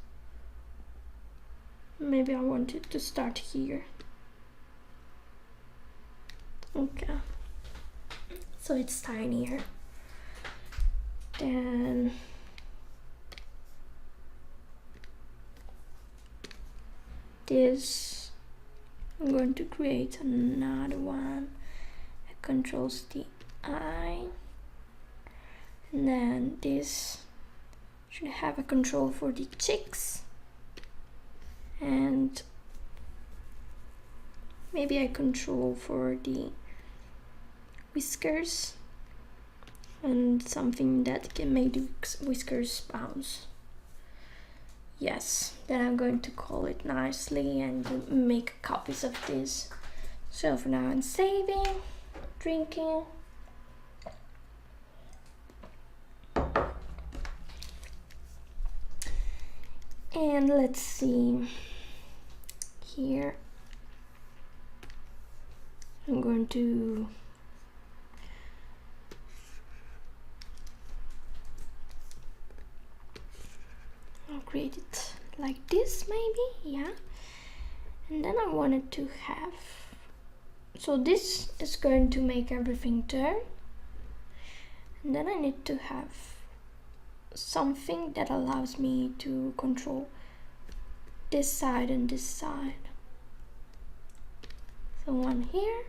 Maybe I want it to start here. Okay, so it's tinier. Then this, I'm going to create another one that controls the eye, and then this should have a control for the cheeks, and maybe I control for the whiskers and something that can make the whiskers bounce. Yes, then I'm going to call it nicely and make copies of this. So for now I'm saving, drinking. And let's see, here I'm going to create it like this, maybe, yeah. And then I wanted to have, so this is going to make everything turn, and then I need to have something that allows me to control this side and this side. So one here,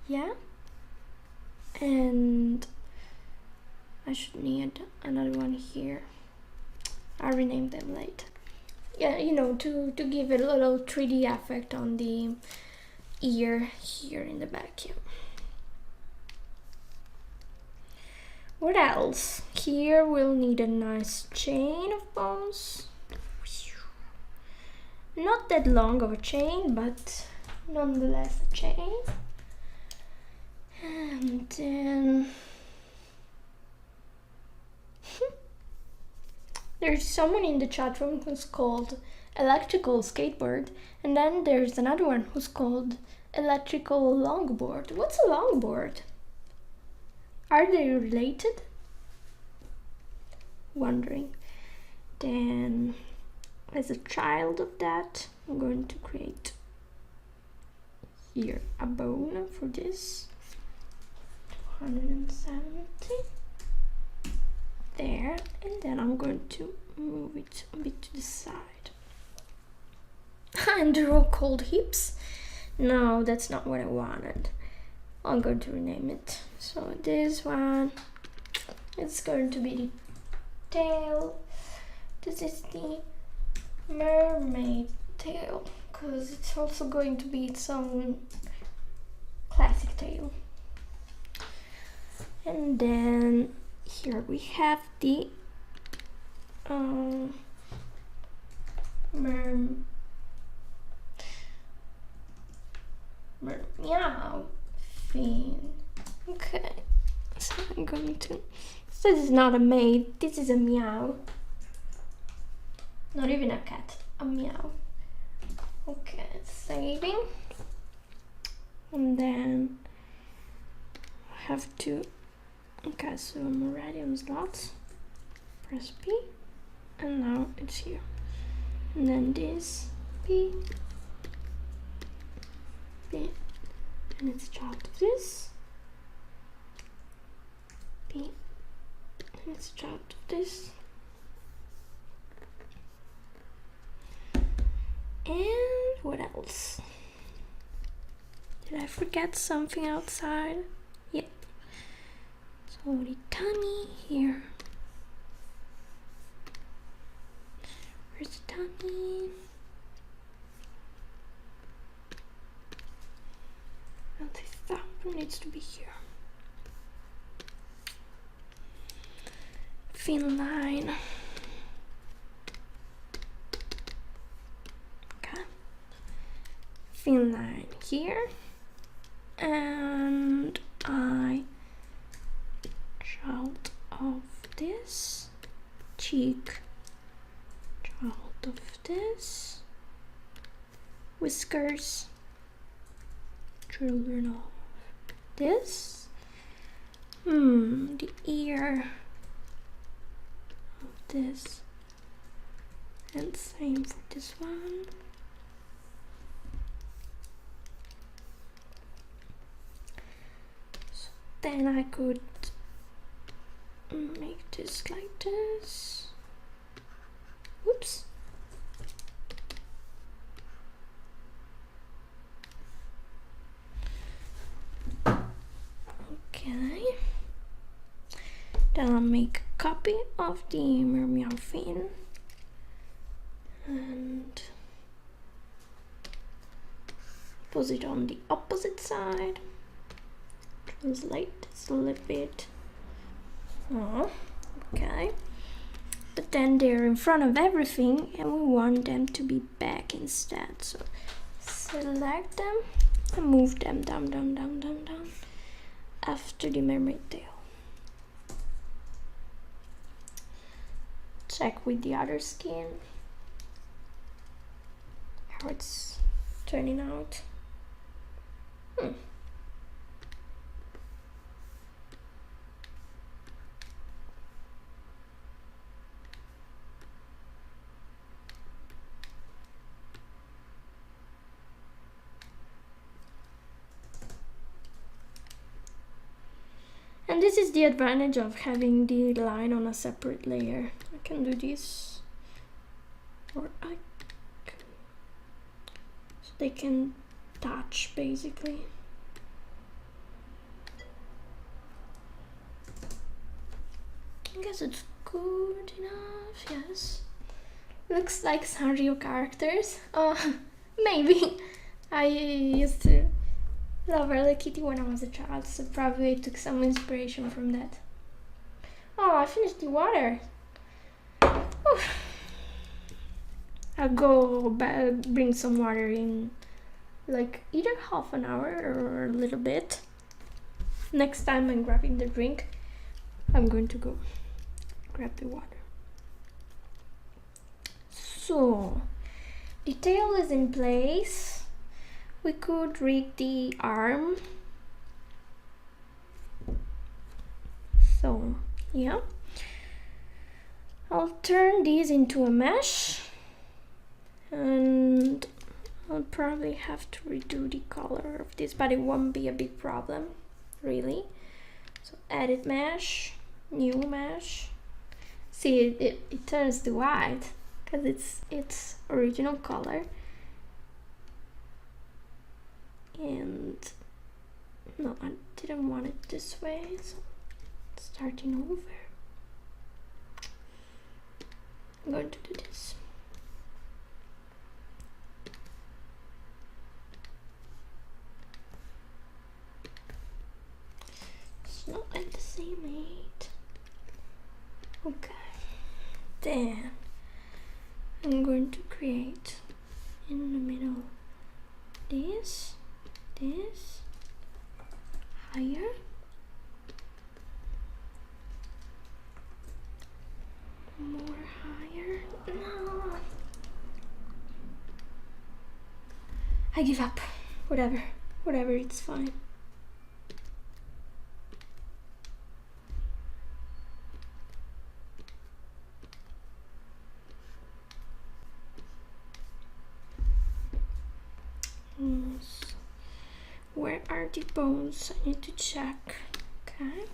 yeah, and I should need another one here. I'll rename them later. Yeah, you know, to give it a little 3D effect on the ear here in the back. Yeah. What else? Here we'll need a nice chain of bones. Not that long of a chain, but nonetheless a chain. And then there's someone in the chat room who's called Electrical Skateboard, and then there's another one who's called Electrical Longboard. What's a longboard? Are they related? Wondering. Then, as a child of that, I'm going to create here a bone for this. 270. There, and then I'm going to move it a bit to the side. And they're all called hips. No, that's not what I wanted. I'm going to rename it. So this one, it's going to be the tail. This is the mermaid tail, because it's also going to be its own classic tail. And then here we have the Mermeow fin. Okay, so I'm going to, so this is not a maid, this is a meow. Not even a cat, a meow. Okay, saving. And then I have to, okay, so I'm already on slots. Press P, and now it's here. And then this P, P, and it's a child of this. P, and it's a child of this. And what else? Did I forget something outside? Yep. So the tummy here. Where's the tummy? Well, the thumb needs to be here. thin line. Okay, thin line here, and I out of this cheek, out of this whiskers, children of this, the ear of this, and same for this one. So then I could make this like this. Whoops. Okay. Then I'll make a copy of the Mermeow fin and put it on the opposite side. Translate this a little bit. Oh, okay. But then they're in front of everything and we want them to be back instead. So select them and move them down, down, down, down, down after the mermaid tail. Check with the other skin how it's turning out. And this is the advantage of having the line on a separate layer. I can do this, or I can, so they can touch basically. I guess it's good enough, yes. Looks like Sanrio characters. Oh, maybe. I used to love Hello Kitty when I was a child, so probably I took some inspiration from that. Oh, I finished the water. Oh. I'll go bring some water in like either half an hour or a little bit. Next time I'm grabbing the drink, I'm going to go grab the water. So, the tail is in place. We could rig the arm. So, yeah. I'll turn these into a mesh. And I'll probably have to redo the color of this, but it won't be a big problem, really. So, edit mesh, new mesh. See, it turns to white because it's its original color. And no, I didn't want it this way, so starting over. I'm going to do this. It's not at the same height. Okay. Then I'm going to create in the middle this, higher, more higher. No, I give up. Whatever, it's fine. Where are the bones? I need to check. Okay.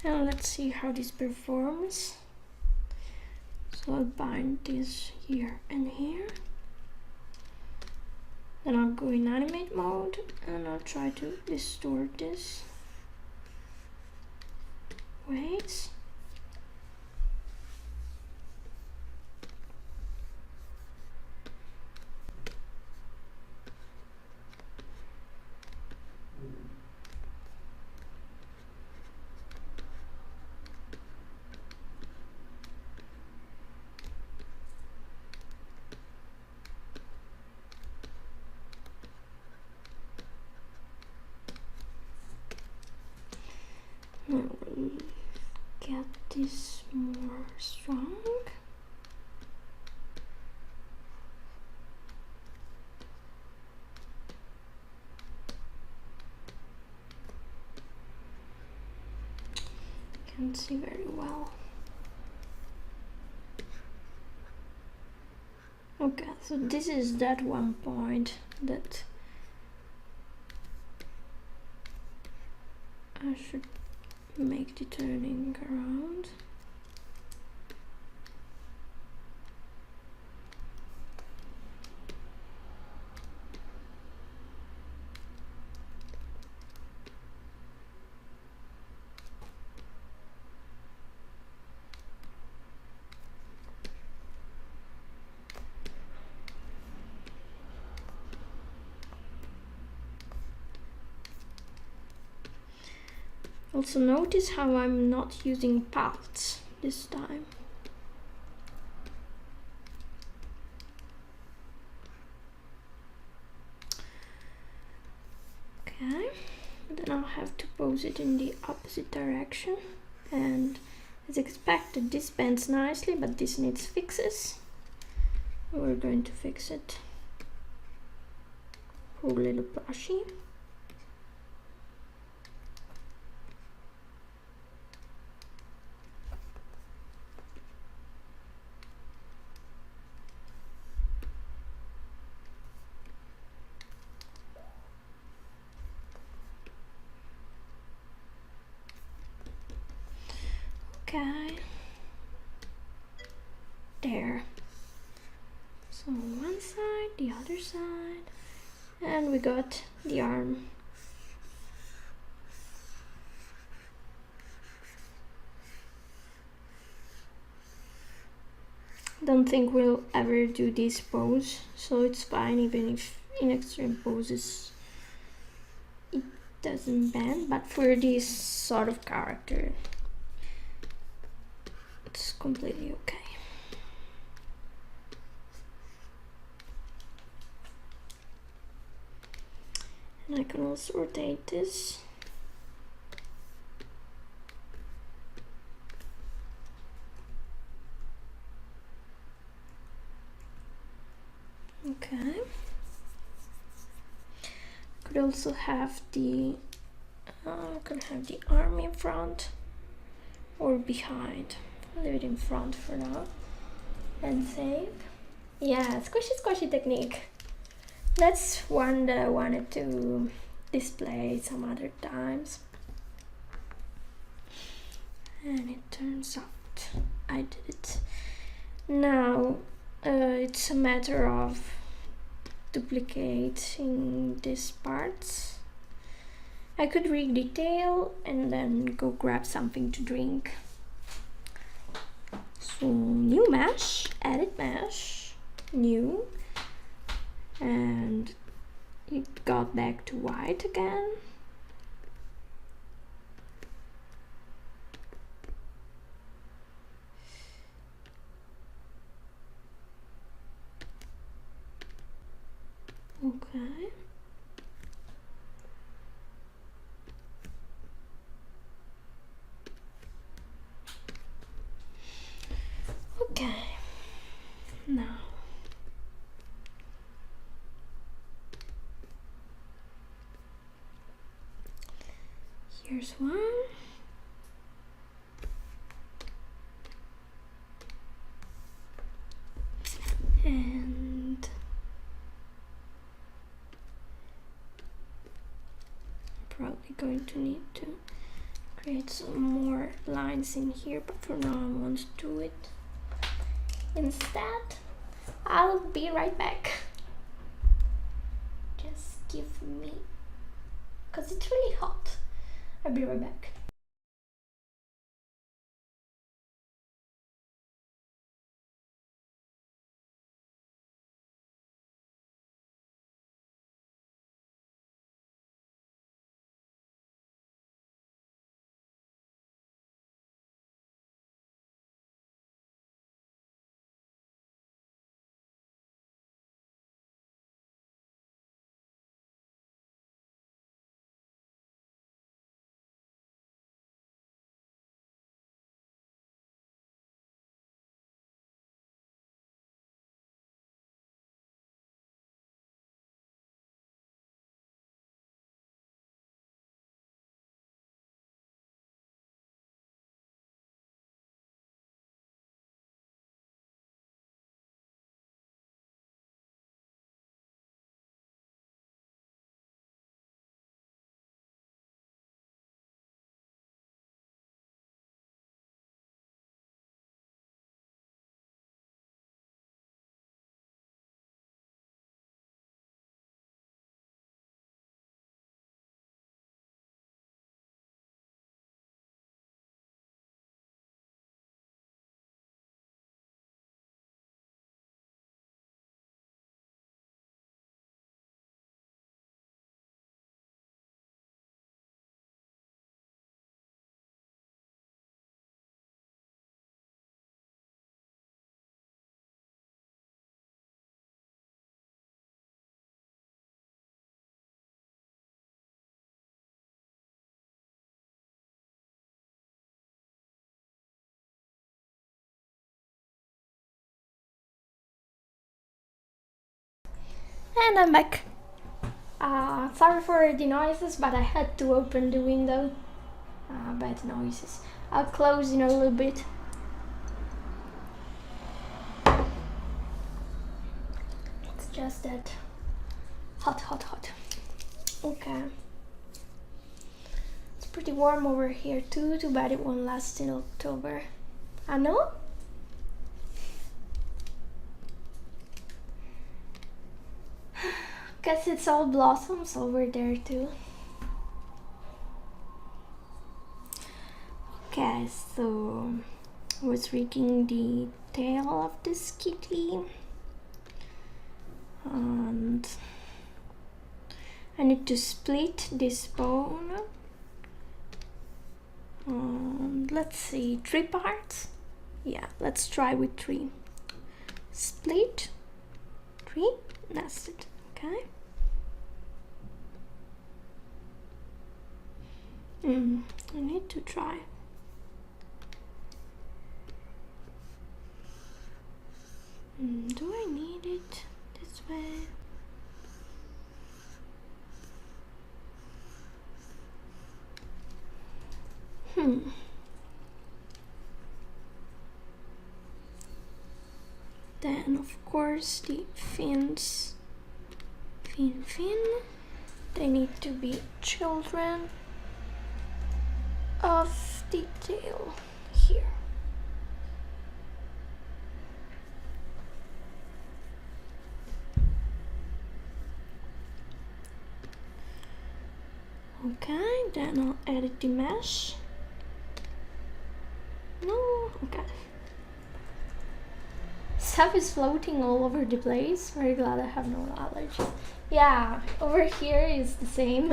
Now let's see how this performs. So So I'll bind this here and here. Then I'll go in animate mode and I'll try to distort this. Wait. Now we'll get this more strong. Can't see very well. Okay, so this is that one point that I should make the turning around. Also notice how I'm not using paths this time. Okay, then I'll have to pose it in the opposite direction, and as expected this bends nicely, but this needs fixes. We're going to fix it. Poor little plushie. Okay, there. So one side, the other side, and we got the arm. Don't think we'll ever do this pose, so it's fine even if in extreme poses it doesn't bend, but for this sort of character it's completely okay. And I can also rotate this. Okay. Could also have the arm in front or behind. I'll leave it in front for now and save. Yeah, squishy technique. That's one that I wanted to display some other times. And it turns out I did it. Now it's a matter of duplicating these parts. I could rig the tail and then go grab something to drink. So new mesh, edit mesh, new, and it got back to white again. Okay. Okay. Now here's one. And probably going to need to create some more lines in here, but for now I won't do it. instead. I'll be right back. Just give me, because it's really hot. I'll be right back. And I'm back. Sorry for the noises, but I had to open the window. Bad noises. I'll close in a little bit. It's just that hot. Okay. It's pretty warm over here too. Too bad it won't last in October. I know. Guess it's all blossoms over there too. Okay, so I was reading the tale of this kitty, and I need to split this bone. And let's see, 3 parts. Yeah, let's try with 3. Split, 3, nested. Okay. I need to try. Do I need it this way? Then of course the fins. Fin. They need to be children of the tail here. Okay, then I'll edit the mesh. No, okay. Stuff is floating all over the place. Very glad I have no allergies. Yeah, over here is the same.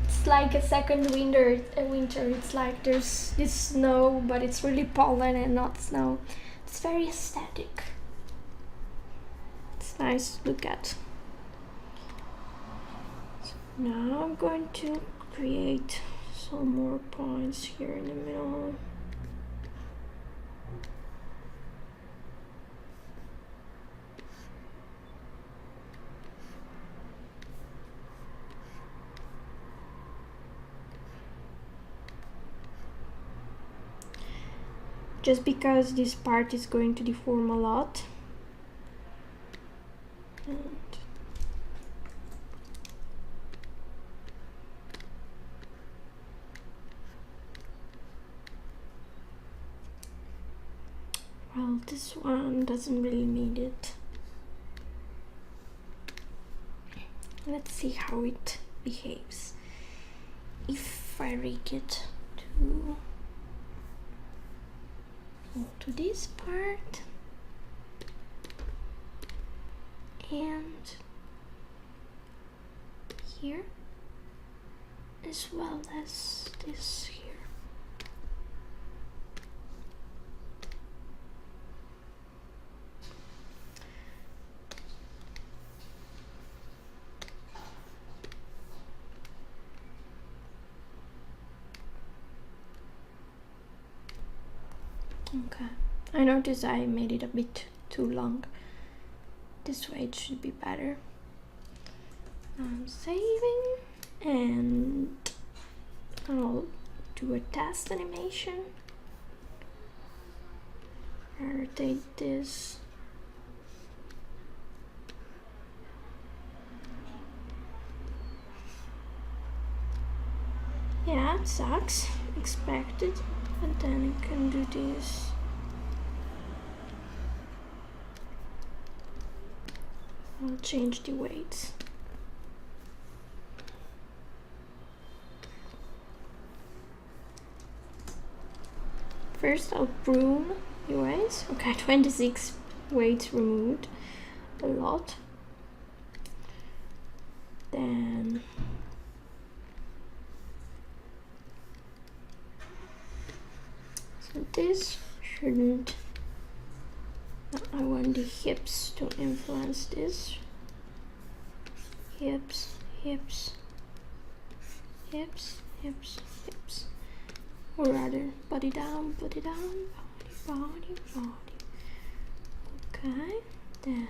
It's like a second winter. It's like there's this snow, but it's really pollen and not snow. It's very aesthetic. It's nice to look at. So now I'm going to create some more points here in the middle. Just because this part is going to deform a lot. And Well, this one doesn't really need it. Let's see how it behaves. If I rig it to this part and here, as well as this here. Okay, I noticed I made it a bit too long. This way it should be better. I'm saving and I'll do a test animation. Rotate this. Yeah, it sucks. Expected. And then I can do this. I'll change the weights. First I'll prune the weights. Okay, 26 weights removed. A lot. Then so this shouldn't, I want the hips to influence this. Hips, hips, hips, hips, hips. Or rather, body down, body down, body, body, body. Okay, then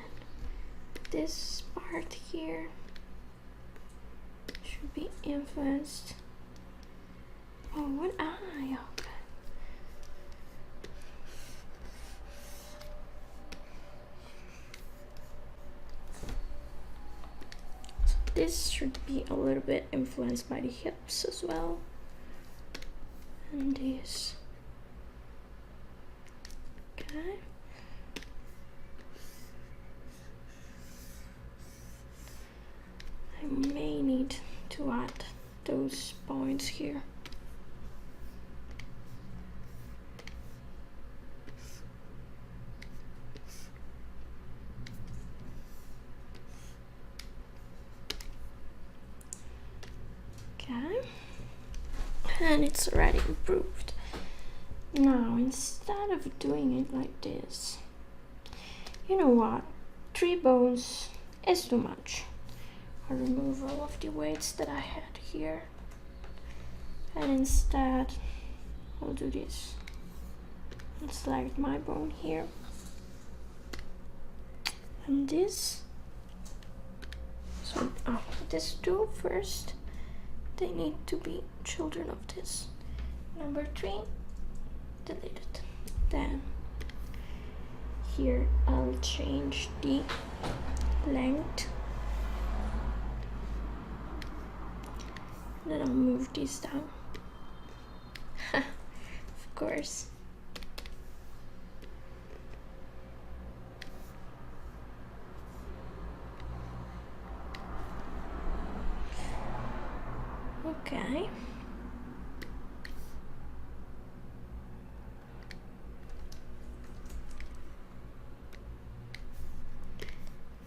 this part here should be influenced. Oh, one eye, okay. This should be a little bit influenced by the hips as well. And this. Okay. I may need to add those points here. Okay, and it's already improved. Now, instead of doing it like this, you know what? 3 bones is too much. I'll remove all of the weights that I had here, and instead I'll do this. I'll select my bone here, and this. So these 2 first, they need to be children of this. Number 3, delete it. Then here I'll change the length. Then I'll move this down. Of course. Okay.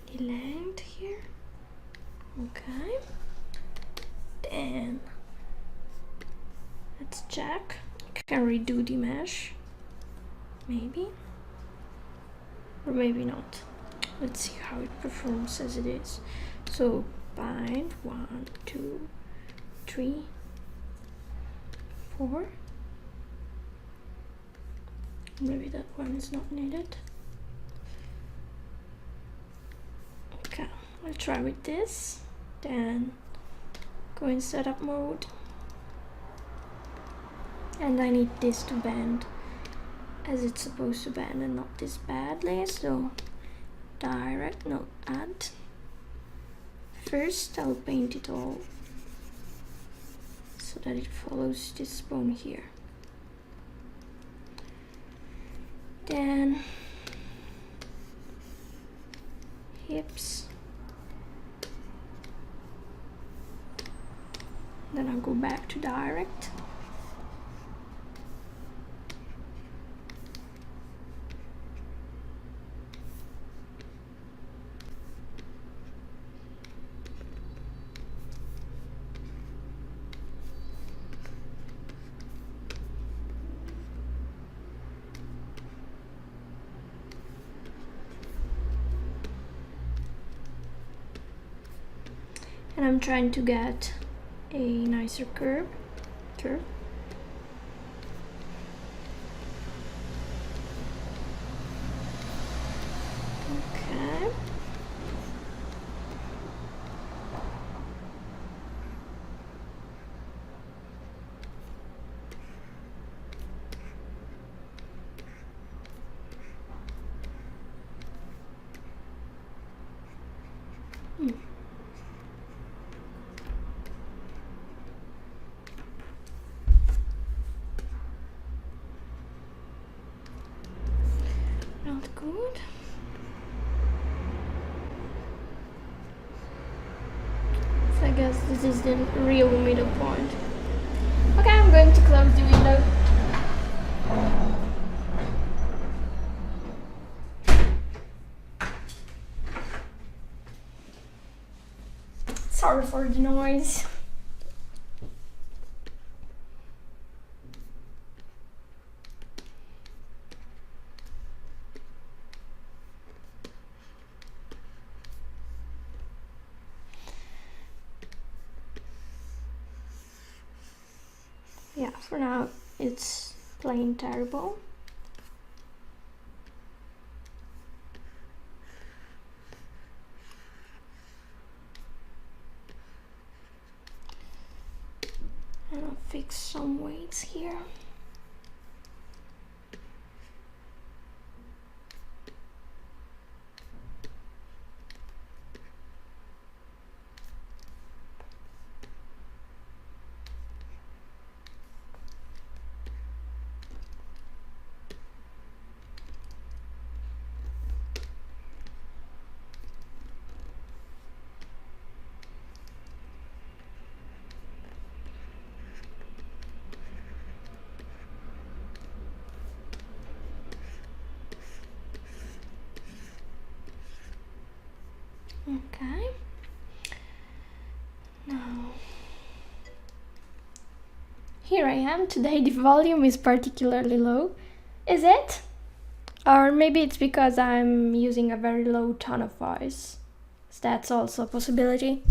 The length here. Okay. Then let's check. Can redo the mesh. Maybe. Or maybe not. Let's see how it performs as it is. So bind 1, 2, 3, 4. Maybe that one is not needed. Okay, I'll try with this. Then go in setup mode. And I need this to bend as it's supposed to bend and not this badly. So direct, no, add. First I'll paint it all so that it follows this bone here. Then hips. Then I'll go back to direct. And I'm trying to get a nicer curve. Okay. Not good. So I guess this is the real middle point. Okay, I'm going to close the window. Sorry for the noise. Yeah, for now it's plain terrible. And I'll fix some weights here. Okay. Now, here I am. Today the volume is particularly low. Is it? Or maybe it's because I'm using a very low tone of voice. So that's also a possibility.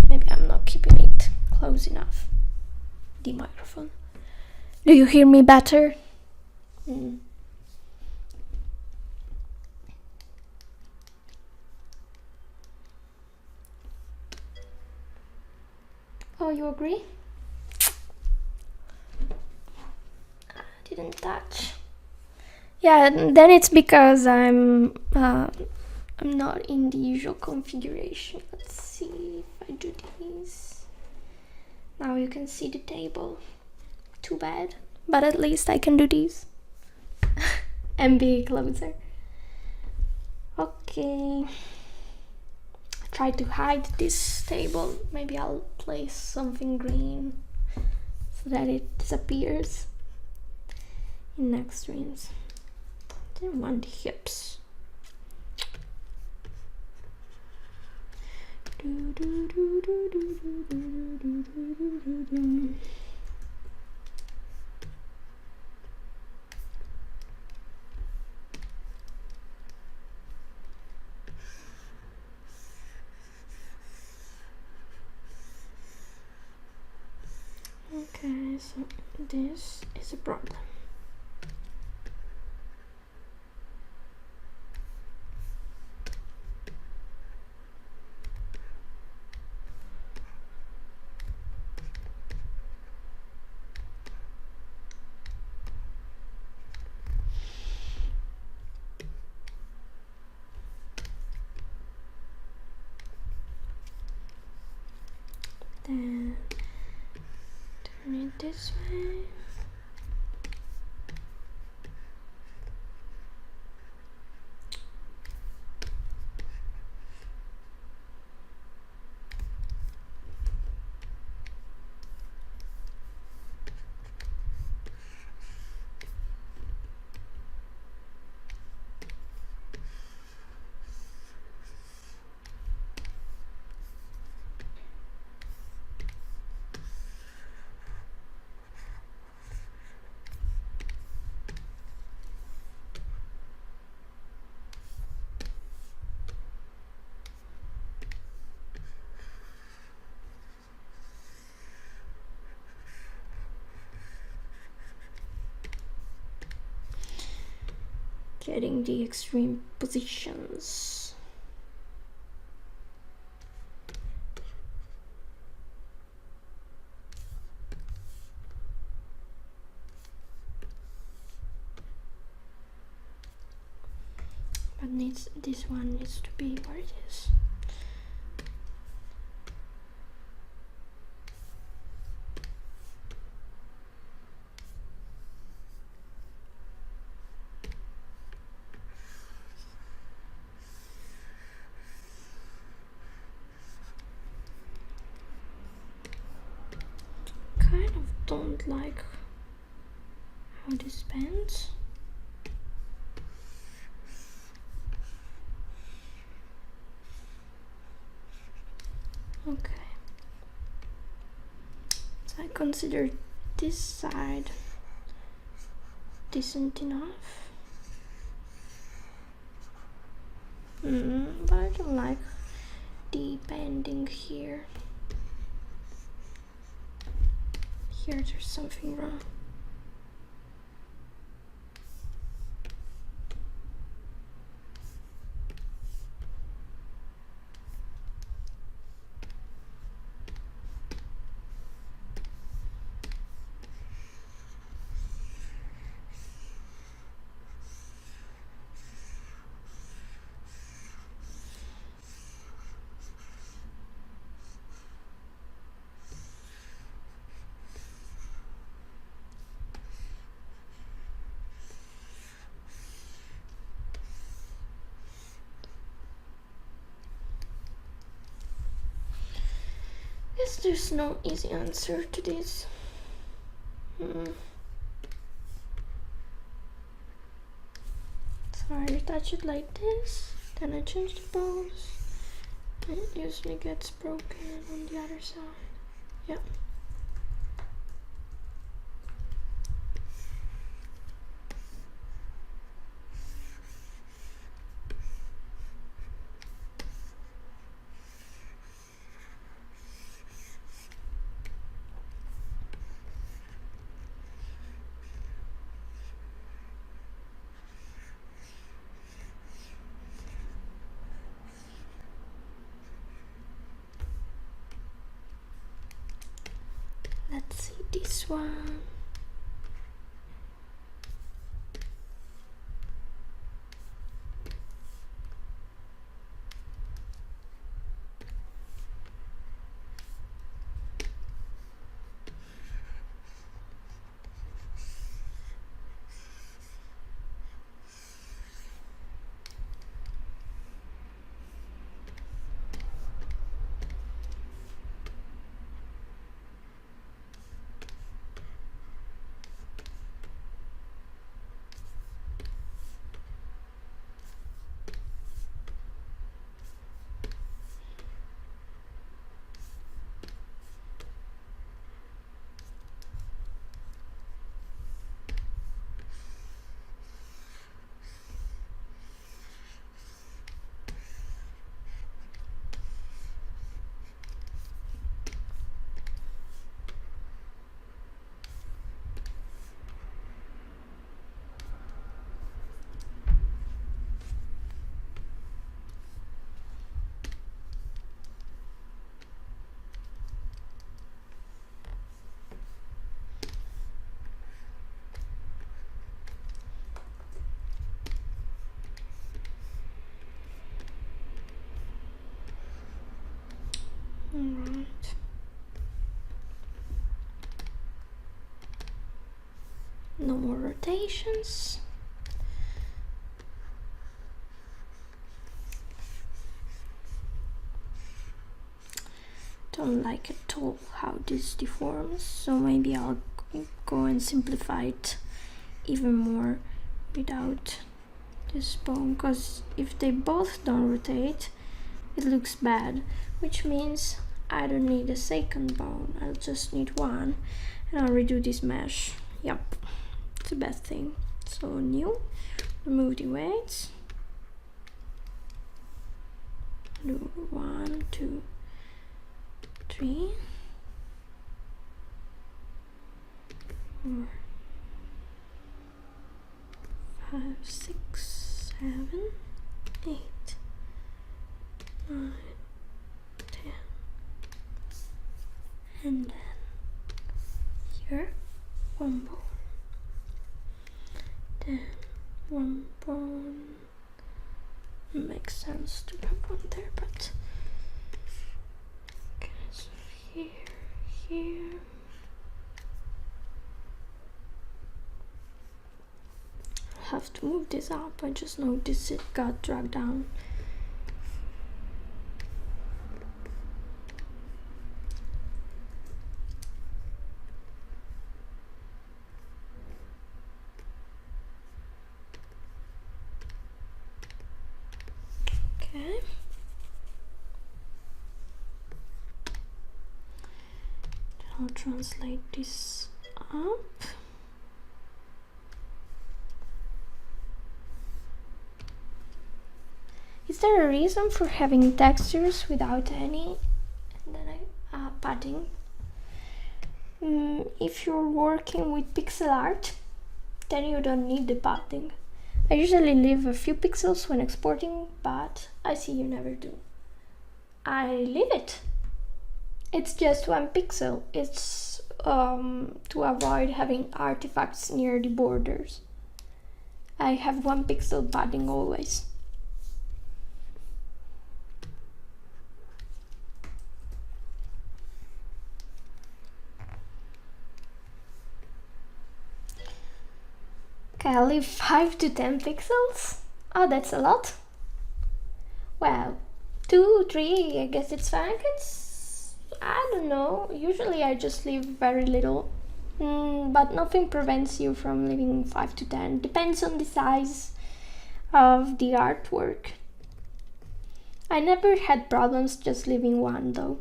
Maybe I'm not keeping it close enough. The microphone. Do you hear me better? Oh, you agree? Didn't touch. Yeah, then it's because I'm not in the usual configuration. Let's see if I do these. Now you can see the table. Too bad, but at least I can do these and be closer. Okay. Try to hide this table. Maybe I'll place something green so that it disappears in next streams. Didn't want the hips. Okay, so this is a problem. Then turn it this way. getting the extreme positions. But this one needs to be where it is. Kind of don't like how this bends. Okay. So I consider this side decent enough. But I don't like the bending here. Here there's something wrong. Guess there's no easy answer to this. So I touch it like this, then I change the pose, and it usually gets broken on the other side. Yeah. Let's see this one. Alright. No more rotations. Don't like at all how this deforms, so maybe I'll go and simplify it even more without this bone, because if they both don't rotate, it looks bad, which means I don't need a second bone, I'll just need one, and I'll redo this mesh. Yep, it's the best thing. So new, remove the weights, do 1, 2, 3, 4, 5, 6, 7, 8, 9, 10, and then here 1 bone, then 1 bone. Makes sense to have 1 there, but okay, so here. I have to move this up. I just noticed it got dragged down. Okay. I'll translate this up. Is there a reason for having textures without any and then padding? If you're working with pixel art, then you don't need the padding. I usually leave a few pixels when exporting, but I see you never do. I leave it. It's just 1 pixel. It's to avoid having artifacts near the borders. I have 1 pixel padding always. Okay, I'll leave 5 to 10 pixels. Oh, that's a lot. Well, 2, 3, I guess it's fine. I don't know. Usually I just leave very little. But nothing prevents you from leaving 5 to 10. Depends on the size of the artwork. I never had problems just leaving 1 though.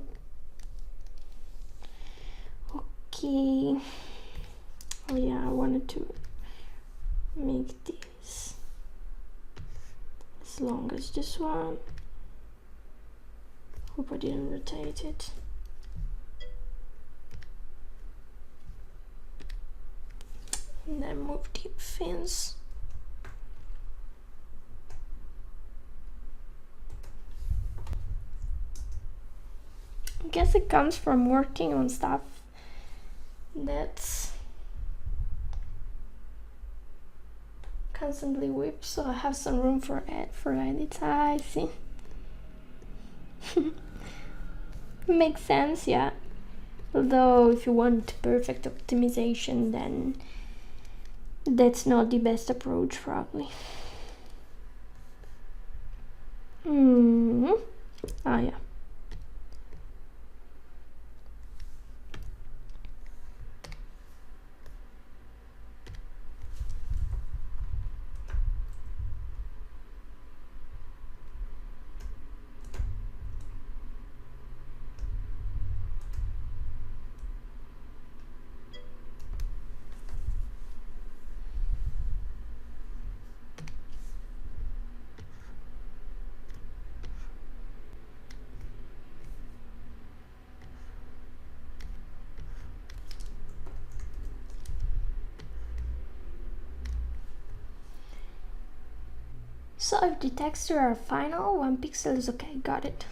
Okay. Oh yeah, I wanted to make this as long as this one. Hope I didn't rotate it. And then move the fins. I guess it comes from working on stuff that's constantly whipped, so I have some room for edits. I see. Makes sense, yeah. Although if you want perfect optimization, then that's not the best approach, probably. Oh yeah. So if the texture are final, 1 pixel is okay, got it.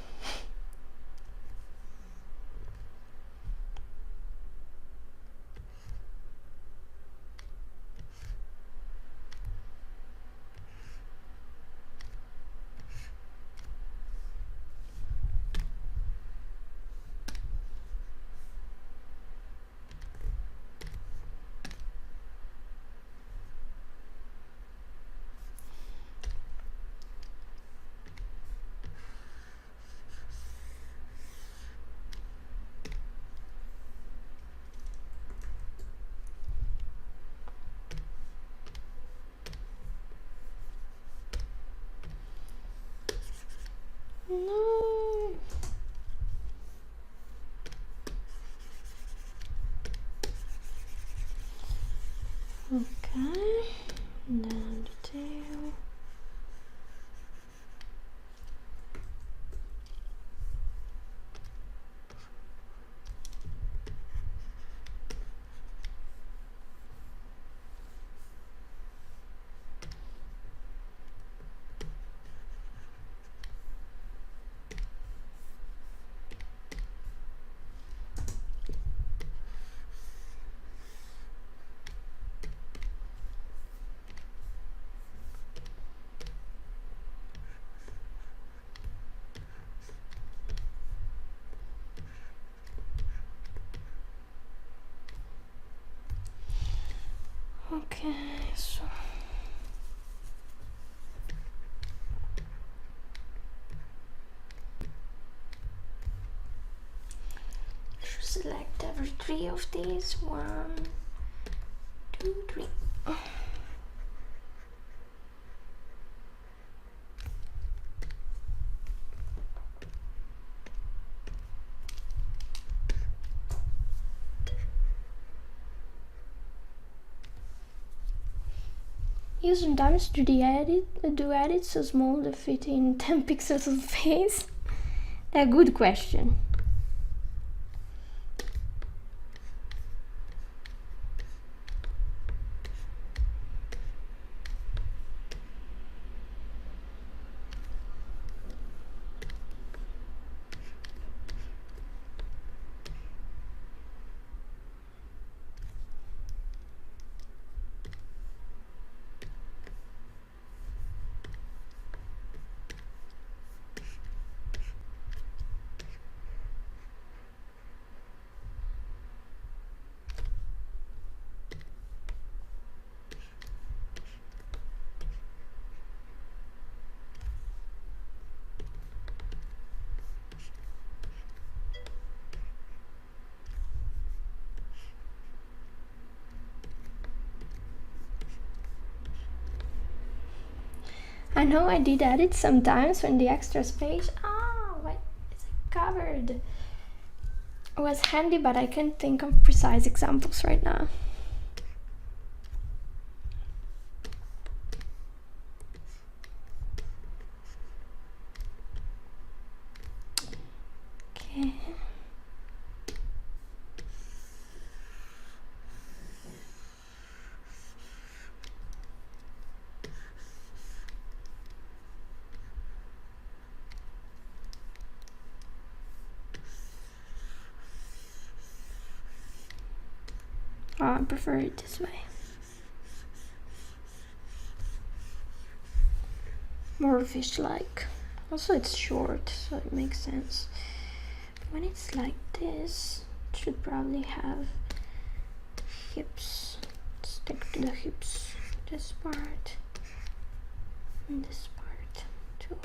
No. Okay, and then the tail. Okay, so I should select every 3 of these. 1, 2, 3. You sometimes do edit so small they fit in 10 pixels of space? A good question. I know I did edit sometimes when the extra space, why is it covered? It was handy, but I can't think of precise examples right now. Okay. I prefer it this way. More fish-like. Also, it's short, so it makes sense. But when it's like this, it should probably have hips. Stick to the hips. This part and this part too.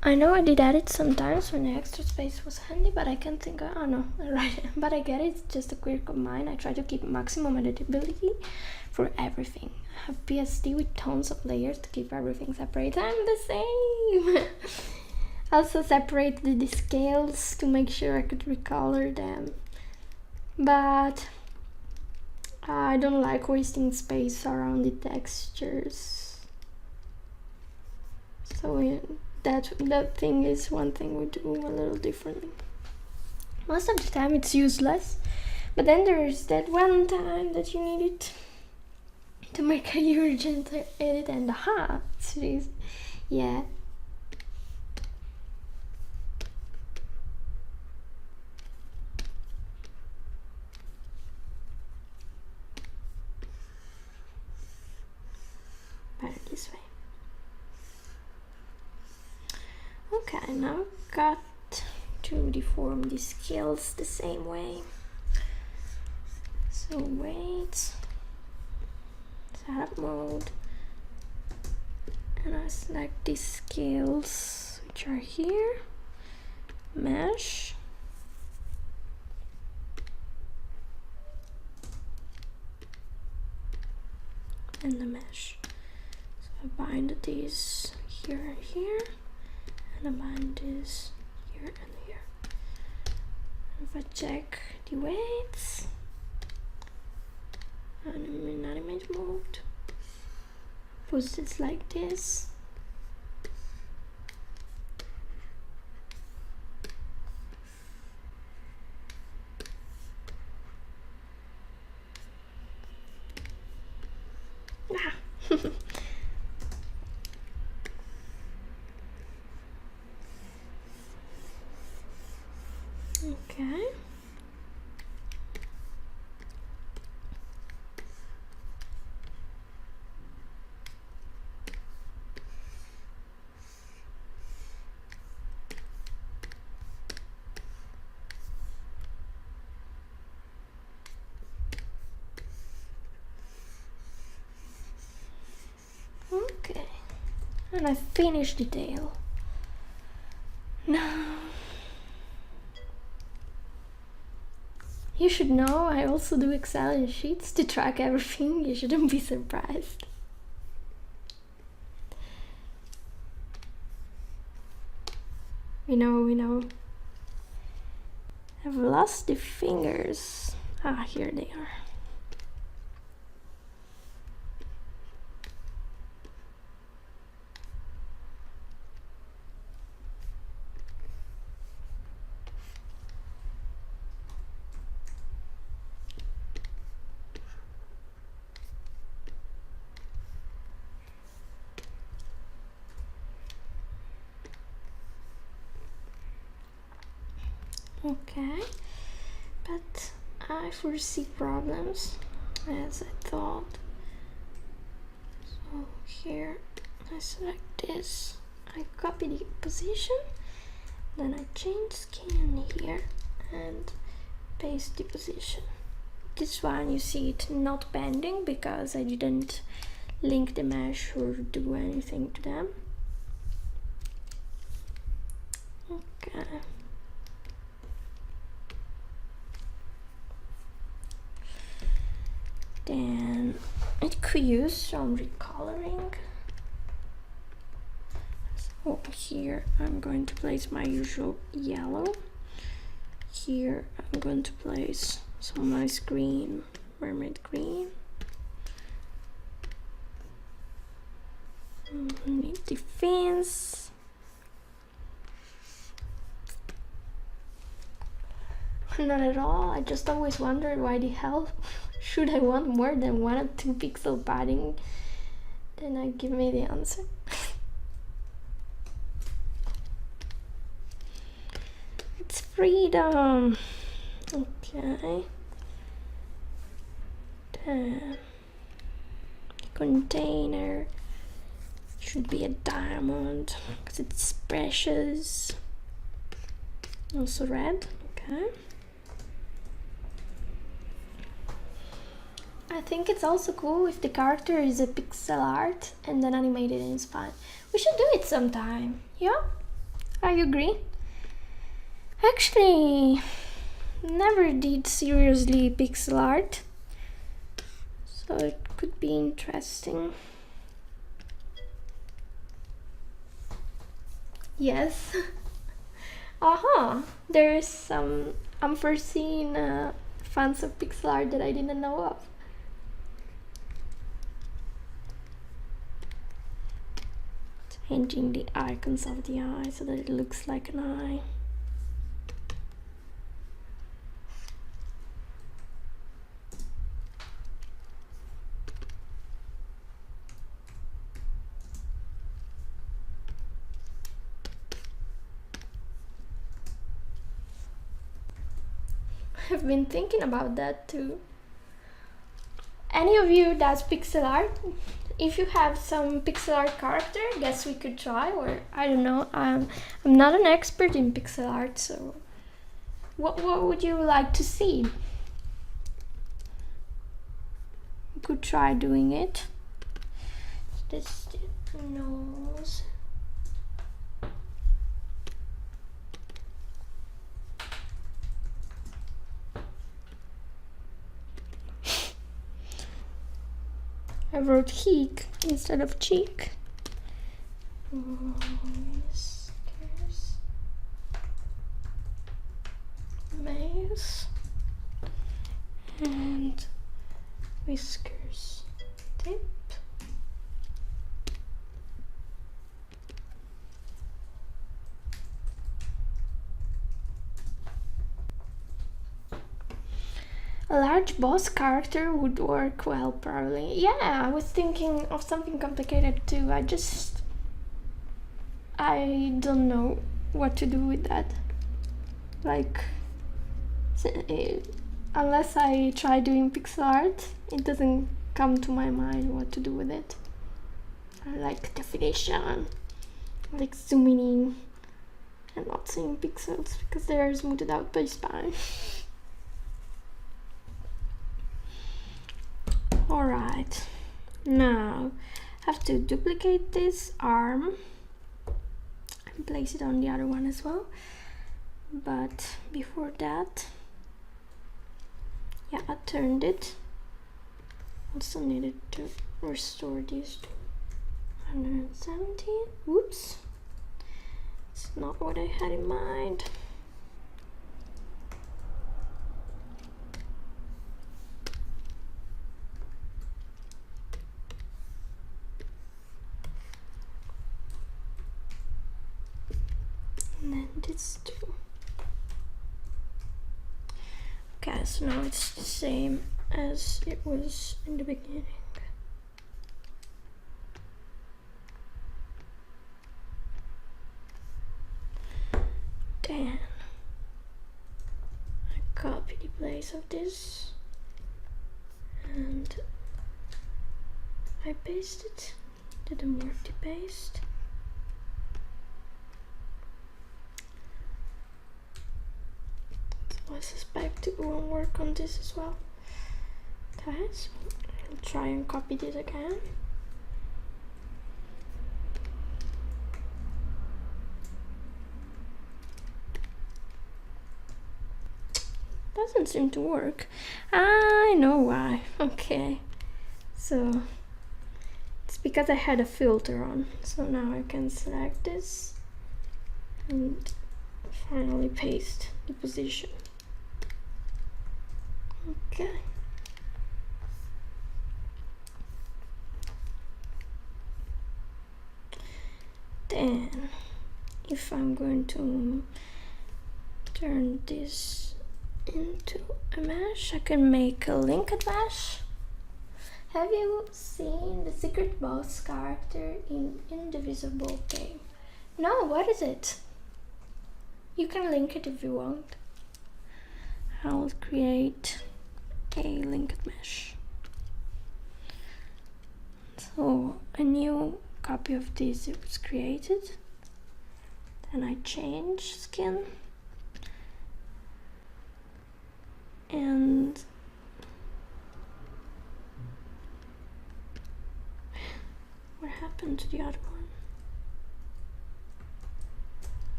I know I did edit sometimes when the extra space was handy, but I can't think of, oh no, right, but I get it, it's just a quirk of mine. I try to keep maximum editability for everything. I have PSD with tons of layers to keep everything separate. I'm the same! Also separated the scales to make sure I could recolor them. But I don't like wasting space around the textures. So that thing is one thing we do a little differently. Most of the time it's useless, but then there's that one time that you need it to make a urgent edit, and it's yeah. Better this way. Okay, now got to deform the scales the same way. So wait, setup mode, and I select these scales which are here, mesh, and the mesh. So I bind these here and here, and I bind this here and here. If I check the weights, and not image mode, put this like this. Ah. Okay. Okay, and I finished the tail. Now, you should know I also do Excel and sheets to track everything. You shouldn't be surprised. We know. I've lost the fingers. Ah, here they are. Okay, but I foresee problems as I thought. So here I select this, I copy the position, then I change scan here and paste the position. This one you see it not bending because I didn't link the mesh or do anything to them. Okay. Then it could use some recoloring. So here I'm going to place my usual yellow. Here I'm going to place some nice green, mermaid green. Need the fins. Not at all. I just always wondered why the hell should I want more than 1 or 2 pixel padding? Then I give me the answer. It's freedom. Okay. Then container should be a diamond because it's precious. Also red. Okay. I think it's also cool if the character is a pixel art and then animated in Spine. We should do it sometime. Yeah? I agree. Actually, never did seriously pixel art, so it could be interesting. Yes. There's some unforeseen fans of pixel art that I didn't know of. Changing the icons of the eye so that it looks like an eye. I've been thinking about that too. Any of you does pixel art? If you have some pixel art character, guess we could try, or I don't know. I'm not an expert in pixel art, so what would you like to see? We could try doing it. This nose. I wrote cheek instead of cheek. Whiskers. Maze. And whiskers. Tip. A large boss character would work well, probably. Yeah, I was thinking of something complicated too. I don't know what to do with that. Like, unless I try doing pixel art, it doesn't come to my mind what to do with it. I like definition, I like zooming in and not seeing pixels because they're smoothed out by Spine. Alright, now I have to duplicate this arm and place it on the other one as well. But before that, yeah, I turned it. Also needed to restore these to 170. Whoops, it's not what I had in mind. And then this too. Okay, so now it's the same as it was in the beginning. Then I copy the place of this and I paste it to the multi paste. So I suspect it won't work on this as well. Okay, so I'll try and copy this again. Doesn't seem to work. I know why. Okay, so it's because I had a filter on. So now I can select this and finally paste the position. Okay. Then, if I'm going to turn this into a mesh, I can make a linked mesh. Have you seen the secret boss character in Indivisible game? No, what is it? You can link it if you want. I'll create a linked mesh. So a new copy of this was created. Then I change skin. And what happened to the other one?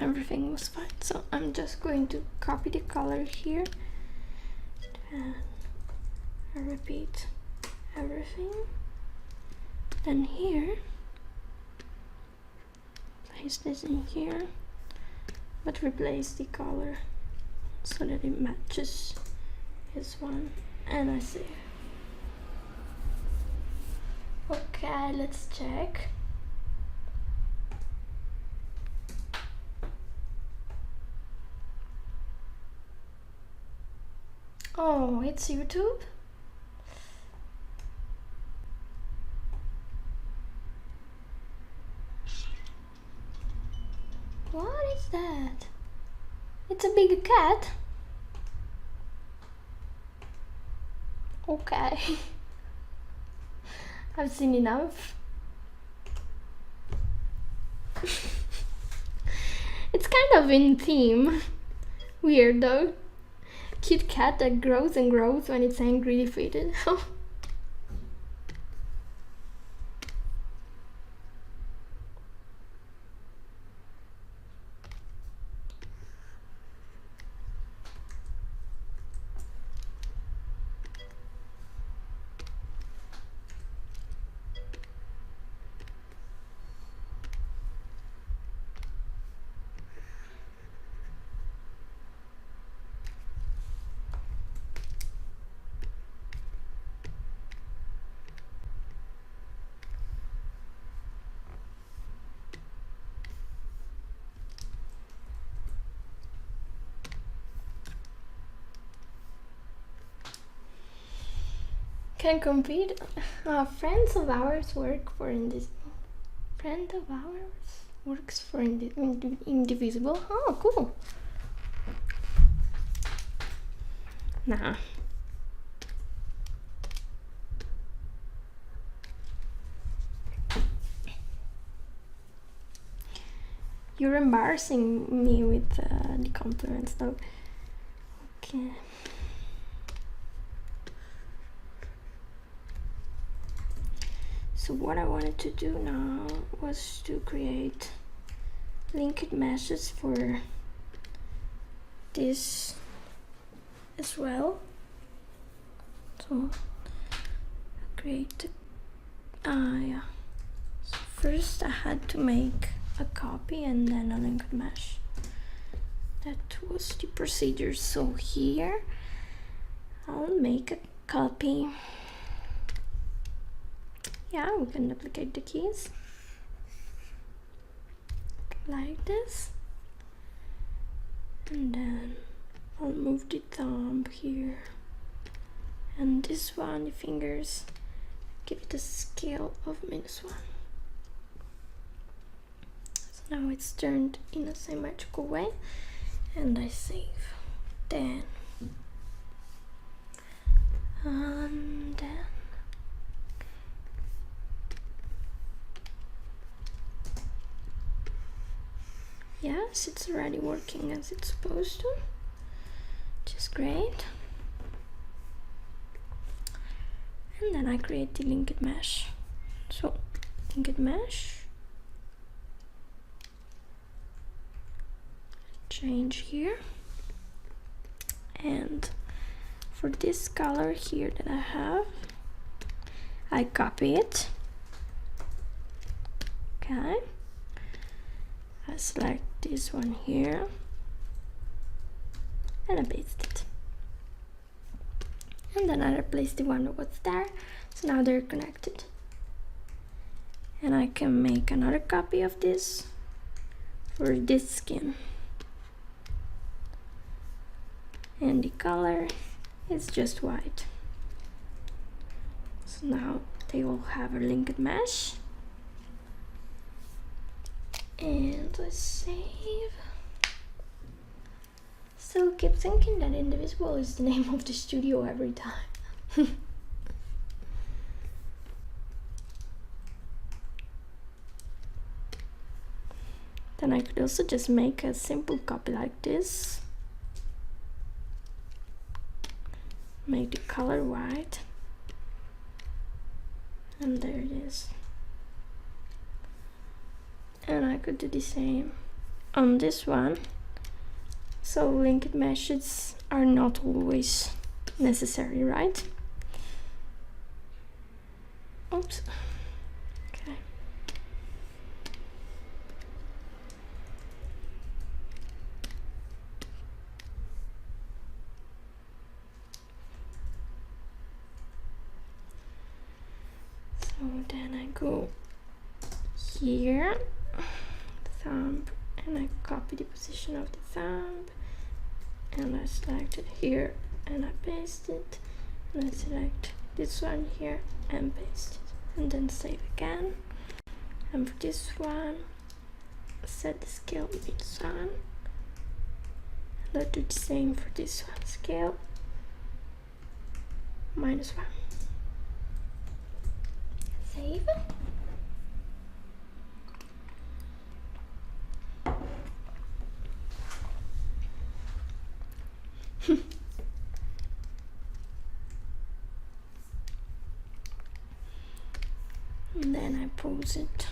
Everything was fine, so I'm just going to copy the color here and I repeat everything. Then here, place this in here, but replace the color so that it matches this one, and I save. Okay, let's check. Oh, it's YouTube? What is that? It's a big cat? Okay. I've seen enough. It's kind of in theme. Weird though. Cute cat that grows and grows when it's angry defeated. can compete. Friends of ours work for friend of ours works for Indivisible. Oh, cool. Nah. You're embarrassing me with the compliments though. Okay. So what I wanted to do now was to create linked meshes for this as well. So create yeah. So first I had to make a copy and then a linked mesh. That was the procedure. So here I'll make a copy. Yeah, we can duplicate the keys like this, and then I'll move the thumb here, and this one, the fingers, give it a scale of -1. So now it's turned in a symmetrical way, and I save. Then yes, it's already working as it's supposed to, which is great. And then I create the linked mesh. So linked mesh, change here, and for this color here that I have, I copy it. Okay, I select this one here and I paste it, and then I replace the one that was there, so now they're connected. And I can make another copy of this for this skin, and the color is just white. So now they all have a linked mesh, and I save. Still keep thinking that Indivisible is the name of the studio every time. Then I could also just make a simple copy like this, make the color white, and there it is. And I could do the same on this one. So linked meshes are not always necessary, right? Oops. Okay. So then I go here, thumb, and I copy the position of the thumb, and I select it here and I paste it, and I select this one here and paste it, and then save again. And for this one, set the scale -1, and I do the same for this one, scale -1. Save. And then I pause it.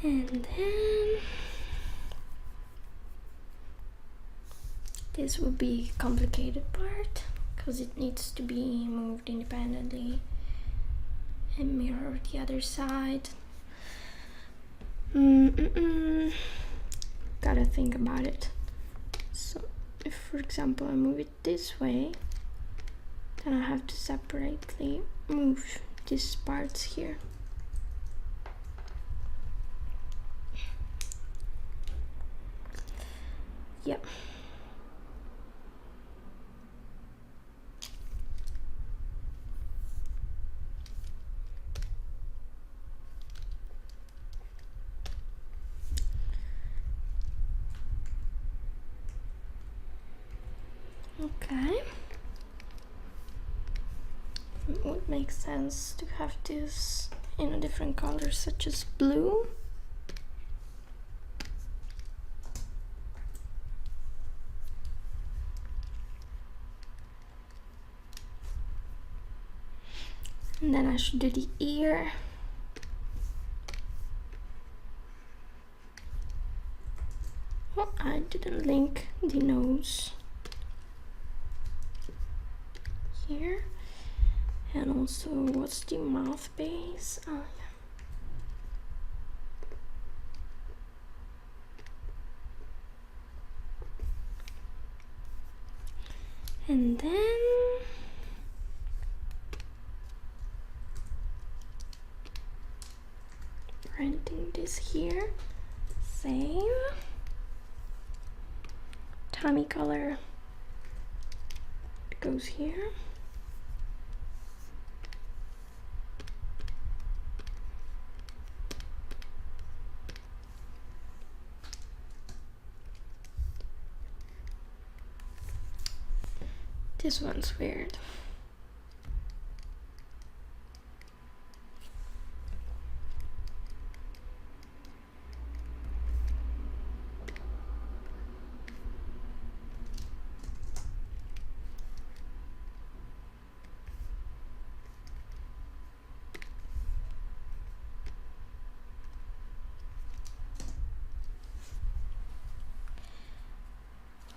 And then this will be a complicated part because it needs to be moved independently and mirror the other side. Gotta think about it. So if, for example, I move it this way, then I have to separately move these parts here. Yep. Okay. It would make sense to have this in a different color, such as blue. And then I should do the ear. Oh, I didn't link the nose here. And also, what's the mouth base? Oh, yeah. And then printing this here. Save. Tummy color goes here. This one's weird.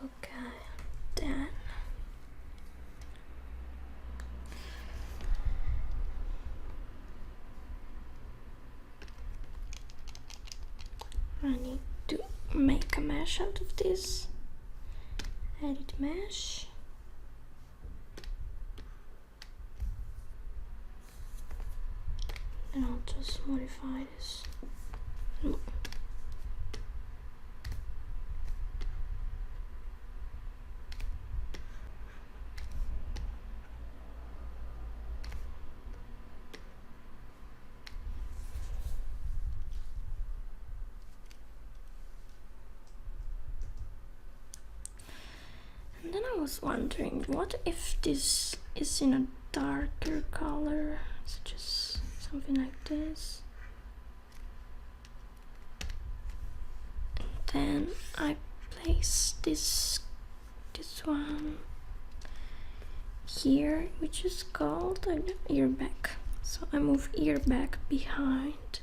Okay, then I need to make a mesh out of this. Edit mesh. And I'll just modify this. And then I was wondering, what if this is in a darker color, such as something like this? And then I place this one here, which is called an ear back. So I move ear back behind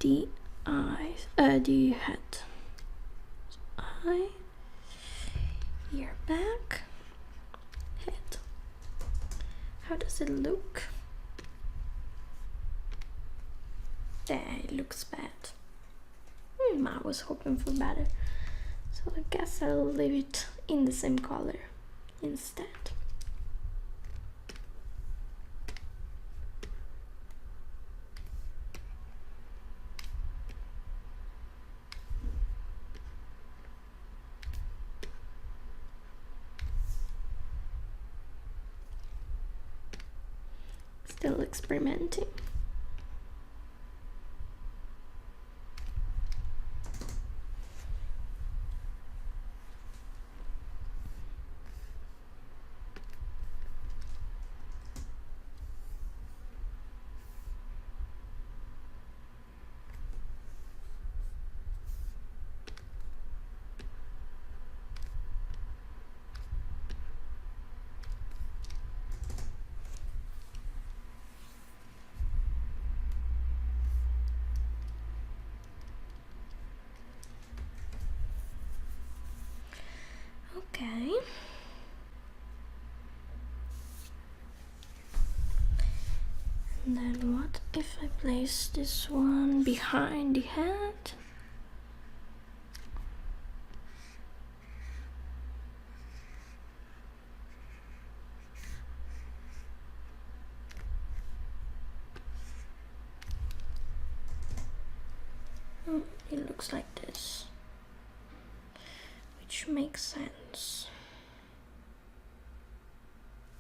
the eyes, the head. So eye, ear back, head. How does it look? There, it looks bad. I was hoping for better. So I guess I'll leave it in the same color instead. Still experimenting. Okay. And then what if I place this one behind the head? It looks like this, which makes sense.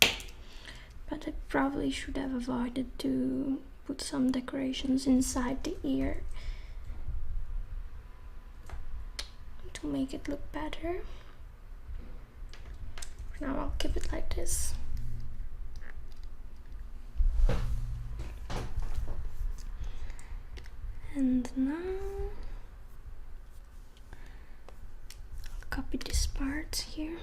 But I probably should have avoided to put some decorations inside the ear to make it look better. For now I'll keep it like this. And now I'll copy this part here.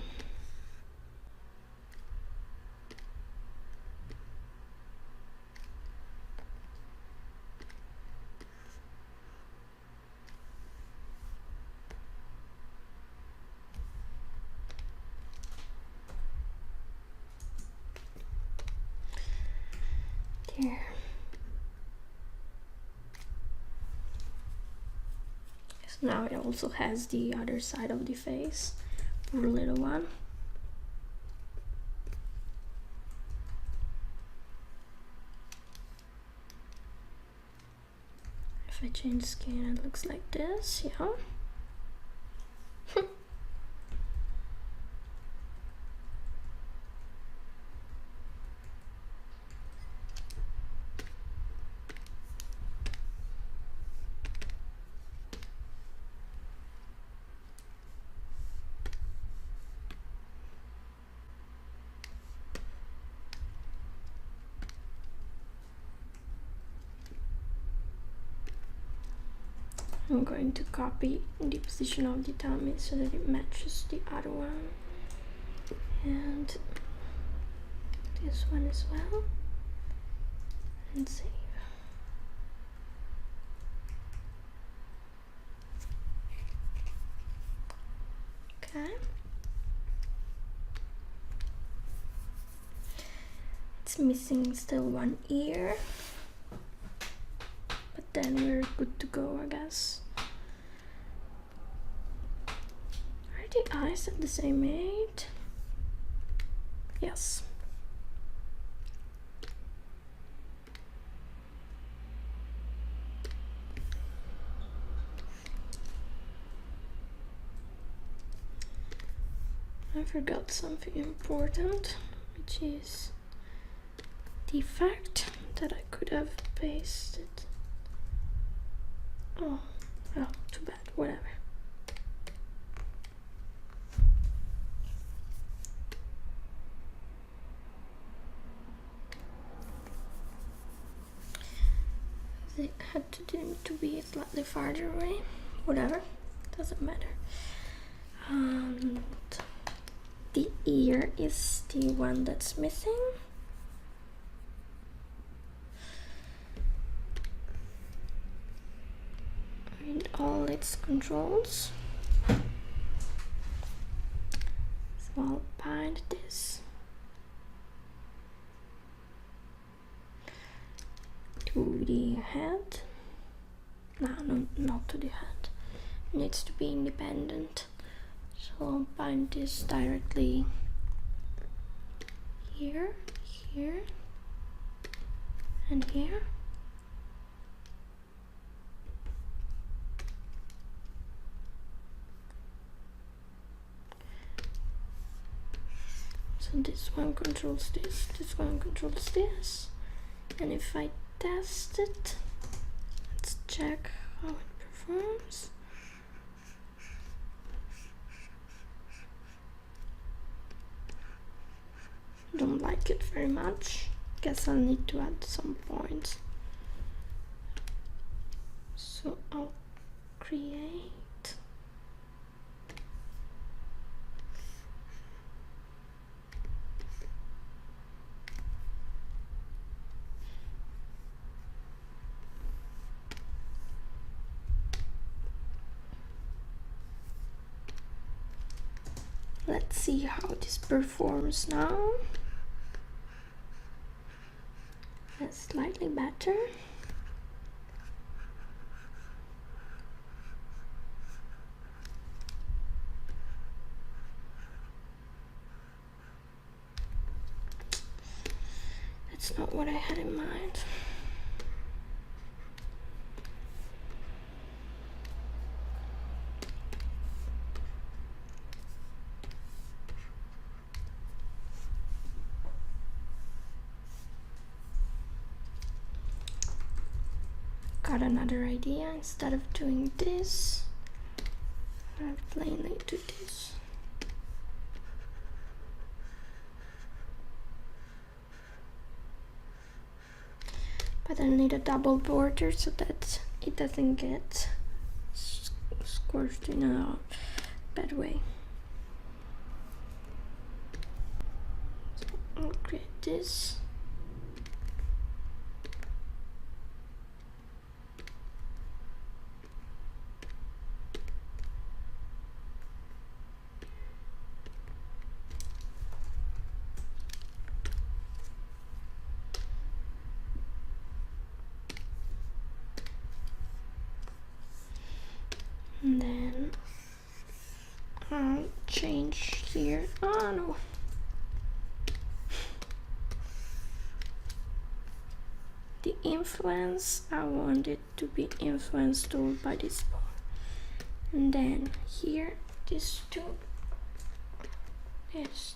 There. Now it also has the other side of the face, poor little one. If I change skin, it looks like this, yeah. I'm going to copy the position of the tummy so that it matches the other one, and this one as well, and save. Okay. It's missing still one ear, but then we're good to go, I guess. Are the eyes at the same age? Yes. I forgot something important, which is the fact that I could have pasted. Oh, too bad, whatever. They had to be slightly farther away, whatever, doesn't matter. And the ear is the one that's missing. And all its controls. So I'll bind this to the head. No, not to the head. It needs to be independent. So I'll bind this directly here, here, and here. So this one controls this one controls this. And if I test it, let's check how it performs. Don't like it very much. Guess I'll need to add some points. So I'll create let's see how this performs now. That's slightly better. That's not what I had in mind. got another idea. Instead of doing this, I'll plainly do this. But I need a double border so that it doesn't get squished in a bad way. So I'll create this. And then I'll change here. Oh no. The influence, I want it to be influenced all by this point. And then here, these two. This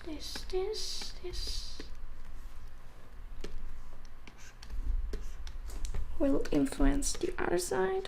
will influence the other side.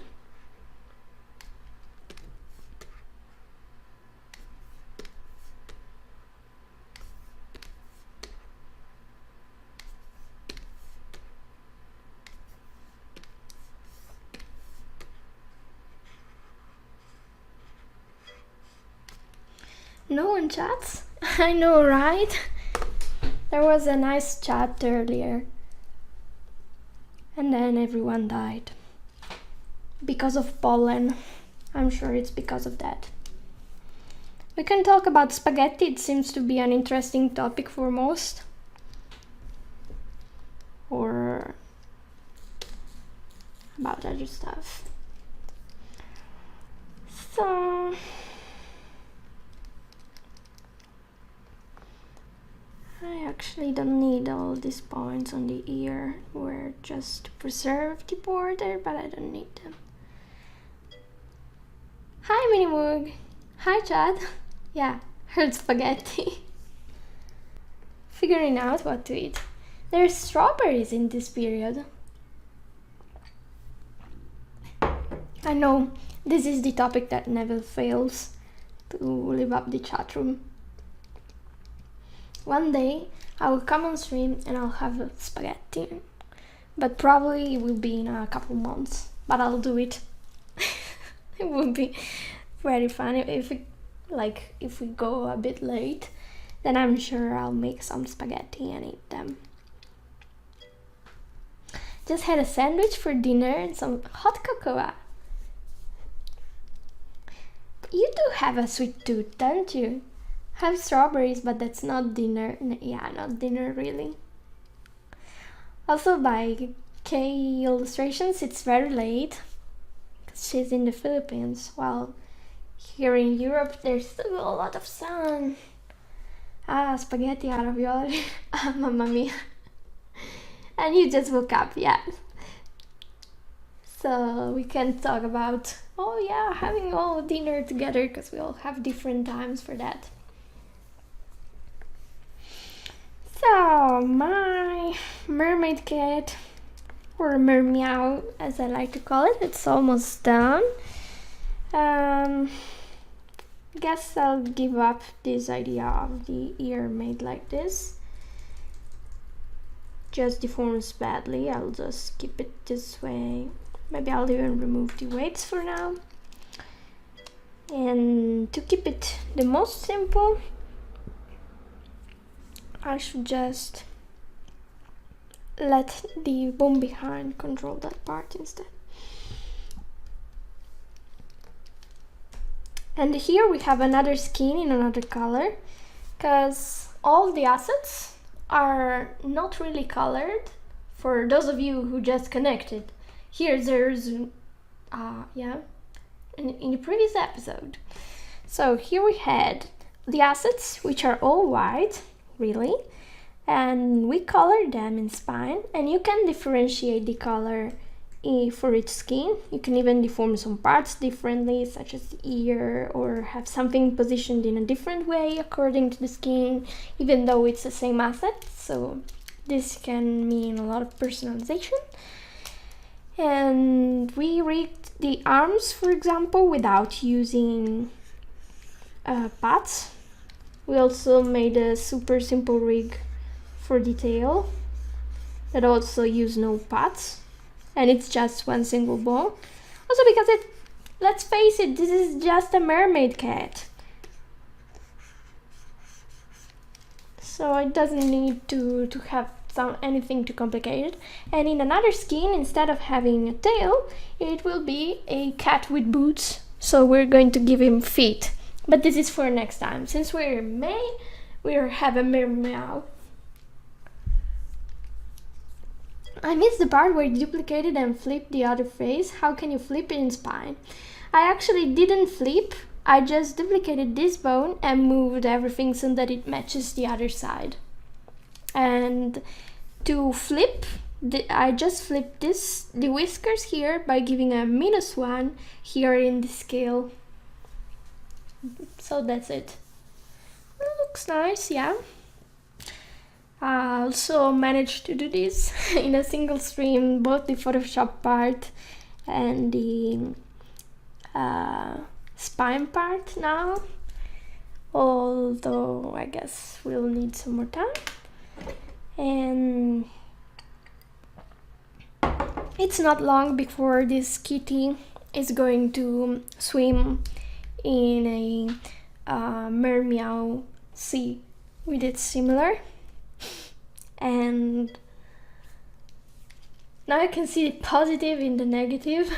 No one chats? I know, right? There was a nice chat earlier. And then everyone died. Because of pollen. I'm sure it's because of that. We can talk about spaghetti. It seems to be an interesting topic for most. Or about other stuff. So I actually don't need all these points on the ear. We're just to preserve the border, but I don't need them. Hi Minimoog! Hi Chad! Yeah, heard spaghetti. Figuring out what to eat. There's strawberries in this period. I know, this is the topic that never fails to live up the chat room. One day I will come on stream and I'll have spaghetti, but probably it will be in a couple months, but I'll do it. It would be very fun if we go a bit late, then I'm sure I'll make some spaghetti and eat them. Just had a sandwich for dinner and some hot cocoa. You do have a sweet tooth, don't you? Have strawberries, but that's not dinner. Yeah, not dinner really. Also by K Illustrations, it's very late because she's in the Philippines, while here in Europe there's still a lot of sun. Spaghetti ravioli. Mamma mia. And you just woke up, yeah. So we can talk about, oh yeah, having all dinner together, because we all have different times for that. So my mermaid kit, or Mermeow as I like to call it, it's almost done. Guess I'll give up this idea of the ear made like this. Just deforms badly. I'll just keep it this way. Maybe I'll even remove the weights for now. And to keep it the most simple, I should just let the bone behind control that part instead. And here we have another skin in another color, because all the assets are not really colored. For those of you who just connected, here there's in the previous episode. So here we had the assets, which are all white, really, and we colored them in Spine, and you can differentiate the color for each skin. You can even deform some parts differently, such as the ear, or have something positioned in a different way according to the skin, even though it's the same asset. So this can mean a lot of personalization. And we rigged the arms, for example, without using paths. We also made a super simple rig for the tail that also use no paths, and it's just one single bone. Also because let's face it, this is just a mermaid cat. So it doesn't need to have anything too complicated. And in another skin, instead of having a tail, it will be a cat with boots. So we're going to give him feet. But this is for next time. Since we're in May, we have a Mermeow. I missed the part where you duplicated and flipped the other face. How can you flip it in Spine? I actually didn't flip. I just duplicated this bone and moved everything so that it matches the other side. And to flip, I just flipped the whiskers here by giving a -1 here in the scale. So that's it. It looks nice, yeah. I also managed to do this in a single stream, both the Photoshop part and the spine part now. Although I guess we'll need some more time. And it's not long before this kitty is going to swim in a Mermeow sea. We did similar, and now I can see the positive in the negative.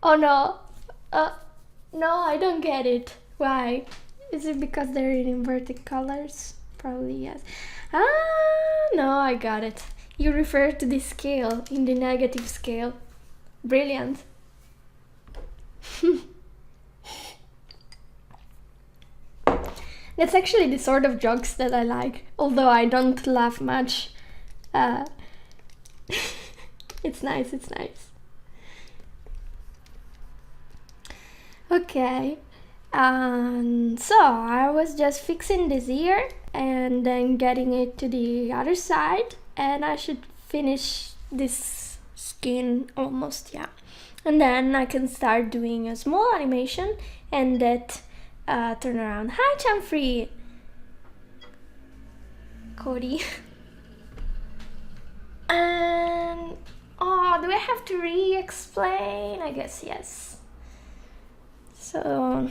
Oh no, no, I don't get it. Why? Is it because they're in inverted colors? Probably yes. No, I got it. You refer to the scale, in the negative scale. Brilliant. That's actually the sort of jokes that I like, although I don't laugh much. It's nice, it's nice. Okay, so I was just fixing this ear and then getting it to the other side, and I should finish this skin almost, yeah. And then I can start doing a small animation and that turn around. Hi, Chamfree! Cody. And oh, do I have to re-explain? I guess yes. So,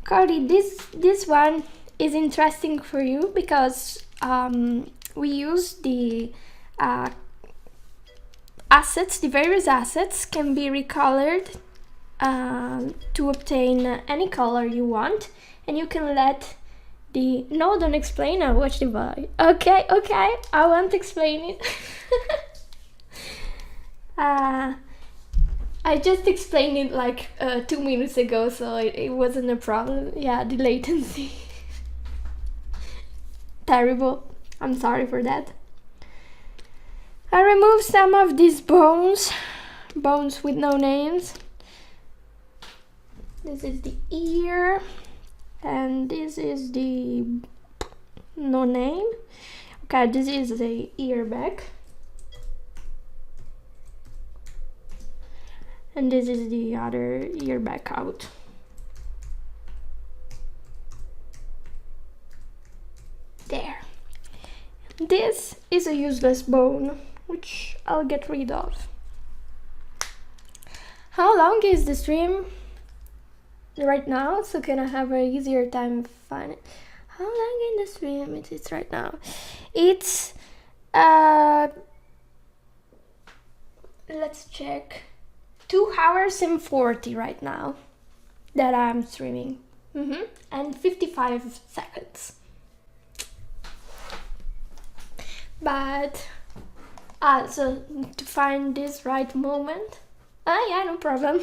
Cody, this one is interesting for you because we use the assets, the various assets can be recolored to obtain any color you want, and you can let the... No, don't explain, I watch the video. Okay, I won't explain it. I just explained it like 2 minutes ago, so it wasn't a problem. Yeah, the latency. Terrible. I'm sorry for that. I removed some of these bones with no names. This is the ear, and this is the no name. Okay, this is the ear back. And this is the other ear back out. There. This is a useless bone, which I'll get rid of. How long is the stream right now? So can I have an easier time finding it? How long in the stream it is right now? It's let's check. 2 hours and 40 right now that I'm streaming. And 55 seconds. But so to find this right moment. Yeah, no problem.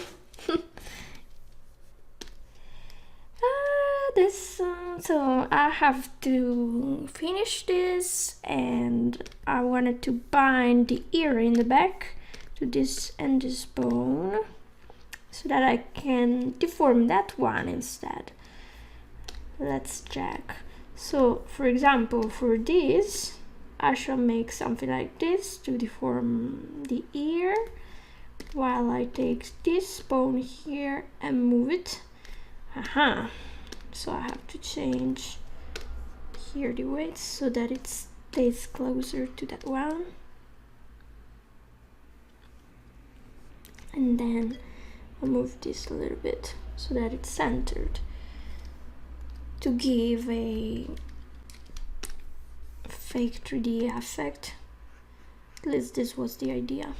So I have to finish this, and I wanted to bind the ear in the back to this and this bone so that I can deform that one instead. Let's check. So for example, for this I shall make something like this to deform the ear, while I take this bone here and move it. Aha! So I have to change here the weight so that it stays closer to that one. And then I'll move this a little bit so that it's centered to give a fake 3D effect. At least this was the idea.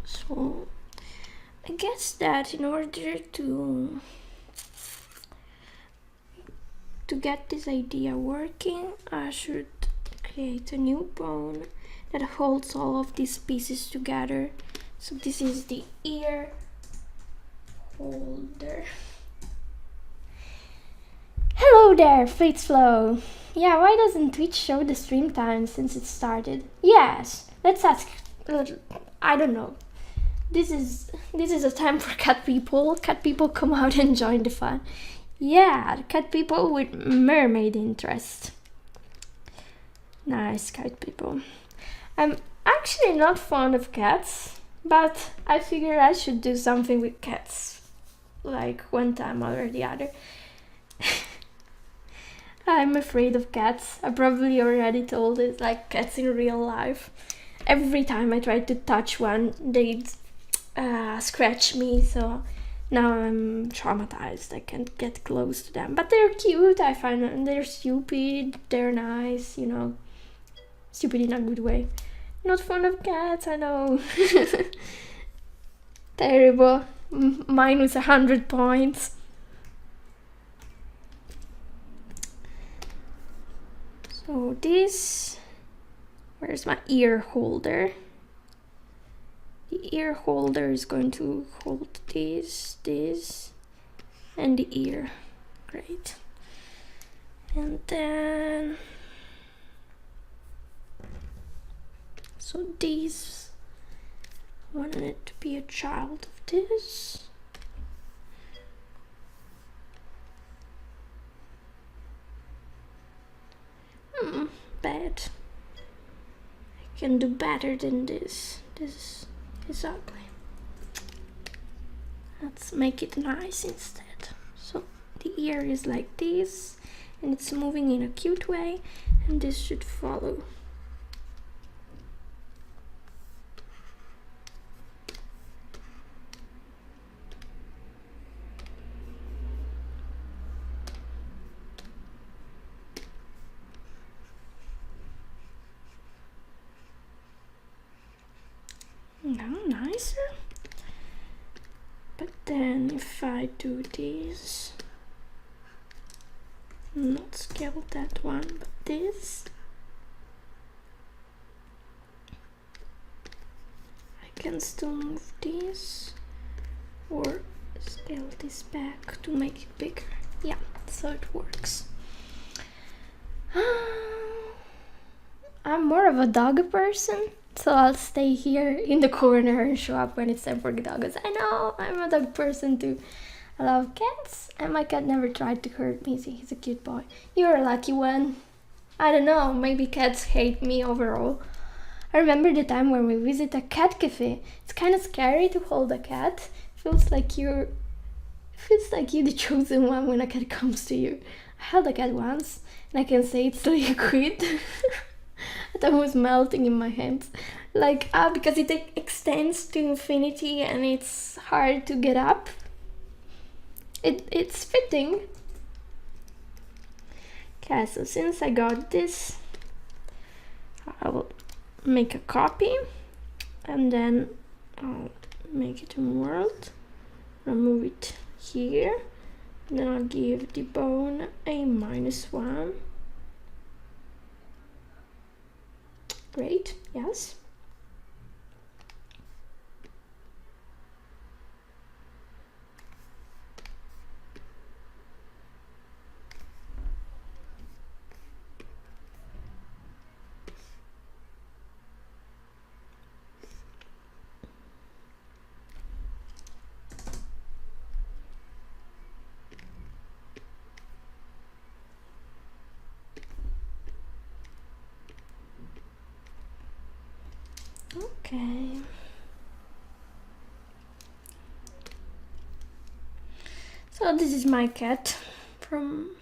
So I guess that in order to get this idea working, I should create a new bone that holds all of these pieces together. So this is the ear holder. Hello there, Fleetsflow. Yeah, why doesn't Twitch show the stream time since it started? Yes, let's ask. I don't know. This is a time for cat people. Cat people, come out and join the fun. Yeah, cat people with mermaid interest. Nice, cat people. I'm actually not fond of cats, but I figured I should do something with cats, like one time or the other. I'm afraid of cats. I probably already told it, like cats in real life. Every time I try to touch one, they scratch me, so now I'm traumatized. I can't get close to them. But they're cute, I find them. They're stupid, they're nice, you know. Stupid in a good way. Not fond of cats, I know. Terrible. Minus 100 points. So this, where's my ear holder? The ear holder is going to hold this, and the ear. Great. And then, so these, I wanted it to be a child of this. Bad. I can do better than this. This is ugly. Let's make it nice instead. So the ear is like this, and it's moving in a cute way, and this should follow. Now nicer. But then if I do this, not scale that one, but this, I can still move this or scale this back to make it bigger. Yeah, so it works. I'm more of a dog person, so I'll stay here in the corner and show up when it's time for the dogs. I know, I'm a dog person too. I love cats, and my cat never tried to hurt me. He's a cute boy. You're a lucky one. I don't know, maybe cats hate me overall. I remember the time when we visit a cat cafe. It's kind of scary to hold a cat. Feels like you're the chosen one when a cat comes to you. I held a cat once, and I can say it's liquid. That was melting in my hands. Like, because it extends to infinity and it's hard to get up. It's fitting. Okay, so since I got this, I'll make a copy, and then I'll make it in world. I'll move it here. Then I'll give the bone a -1. Great, yes. Okay. So this is my cat from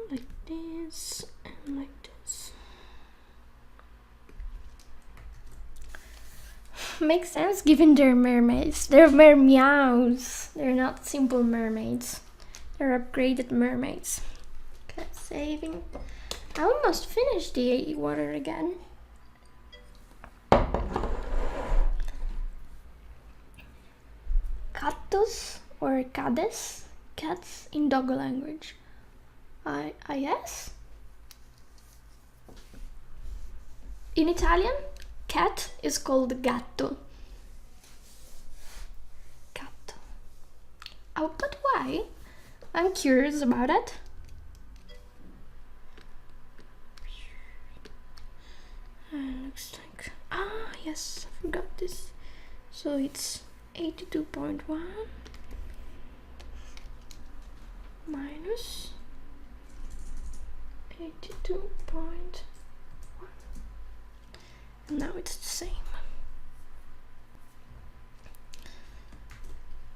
like this and like this. Makes sense given they're mermaids. They're mermeows. They're not simple mermaids. They're upgraded mermaids. Okay, saving. I almost finished the water again. Catus or cades, cats in dog language. I guess. In Italian, cat is called gatto. Gatto. Oh, but why? I'm curious about it. Looks like, yes, I forgot this. So it's 82.1 minus 82.1. And now it's the same.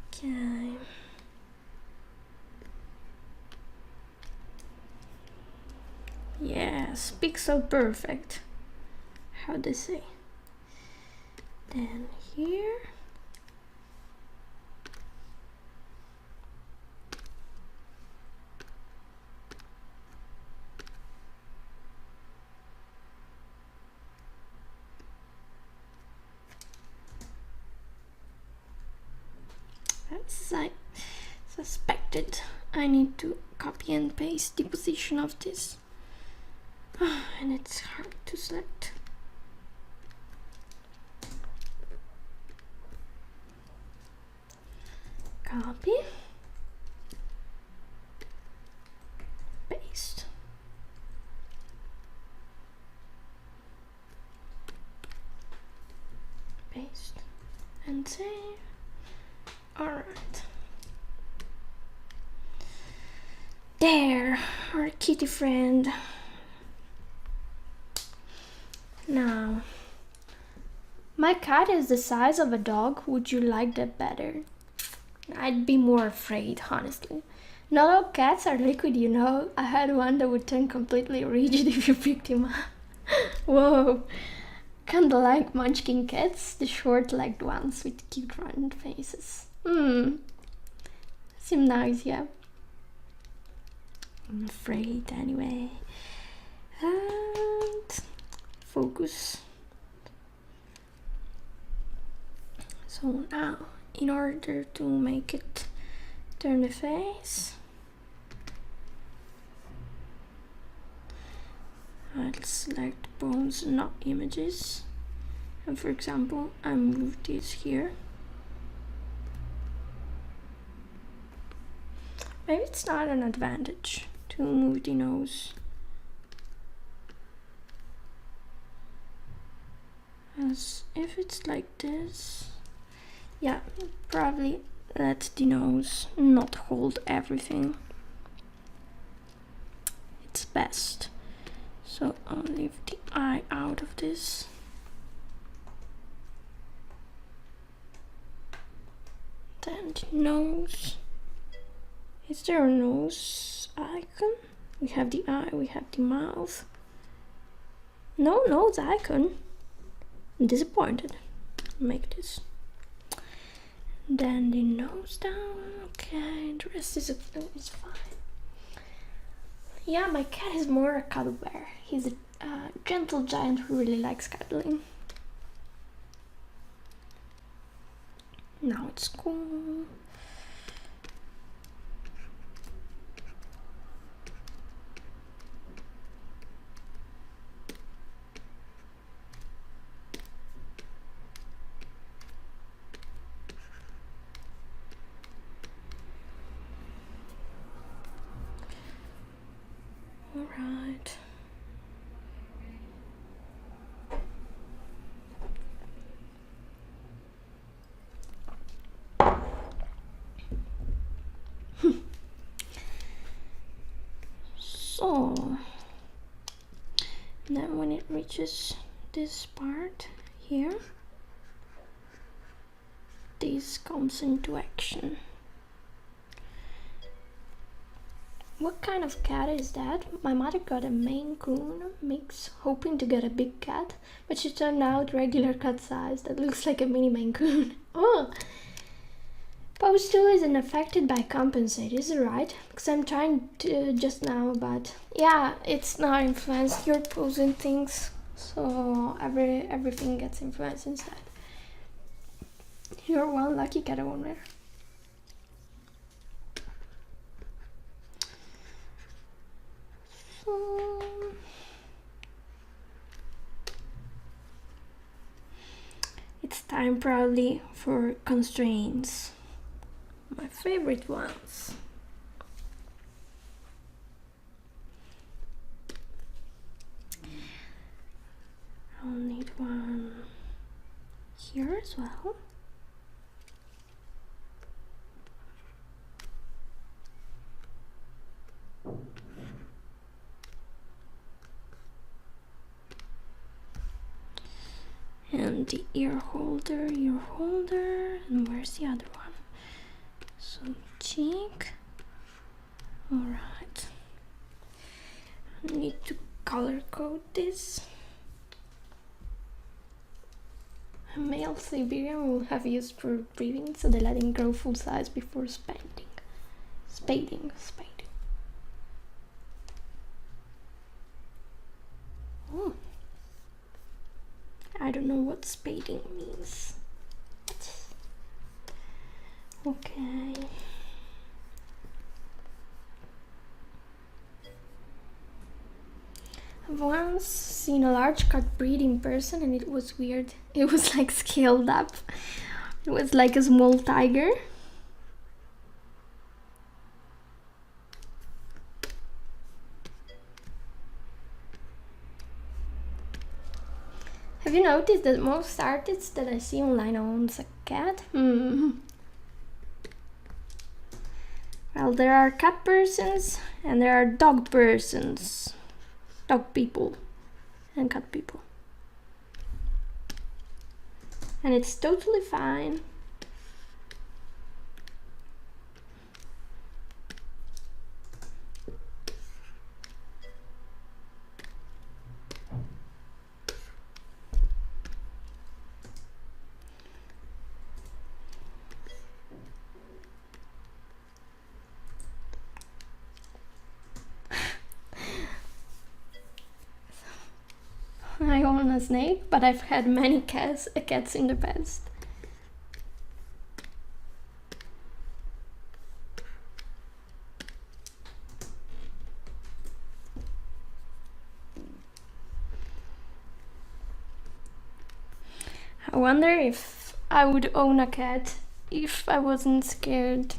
Okay. Yes, pixel perfect. How they say. Then here. As I suspected, I need to copy and paste the position of this. And it's hard to select. Copy. Paste. Paste. And save. Alright. There, our kitty friend. Now, my cat is the size of a dog. Would you like that better? I'd be more afraid, honestly. Not all cats are liquid, you know. I had one that would turn completely rigid if you picked him up. Whoa. Kinda like munchkin cats, the short-legged ones with cute round faces. Seem nice, yeah. I'm afraid anyway. And focus. So now, in order to make it turn the face, I'll select bones, not images. And for example, I move this here. Maybe it's not an advantage to move the nose. As if it's like this. Yeah, probably let the nose not hold everything. It's best. So I'll leave the eye out of this. Then the nose. Is there a nose icon? We have the eye, we have the mouth. No nose icon. I'm disappointed. Make this. Then the nose down. Okay, the rest is fine. Yeah, my cat is more a cuddle bear. He's a gentle giant who really likes cuddling. Now it's cool. All right. So And then when it reaches this part here, this comes into action. What kind of cat is that? My mother got a Maine Coon mix, hoping to get a big cat, but she turned out regular cat size that looks like a mini Maine Coon. Oh! Pose 2 isn't affected by compensate, is it right? Because I'm trying to just now, but yeah, it's not influenced. You're posing things, so everything gets influenced inside. You're one lucky cat owner. So it's time probably for constraints. My favorite ones. I'll need one here as well. And the ear holder, and where's the other one? So cheek. Alright. I need to color code this. A male Siberian will have used for breeding, so they let him grow full size before spading. Oh. I don't know what spading means. Okay. I've once seen a large cat breed in person and it was weird. It was like scaled up. It was like a small tiger. Have you noticed that most artists that I see online owns a cat? Well, there are cat persons and there are dog persons. Dog people and cat people. And it's totally fine. I own a snake, but I've had many cats in the past. I wonder if I would own a cat if I wasn't scared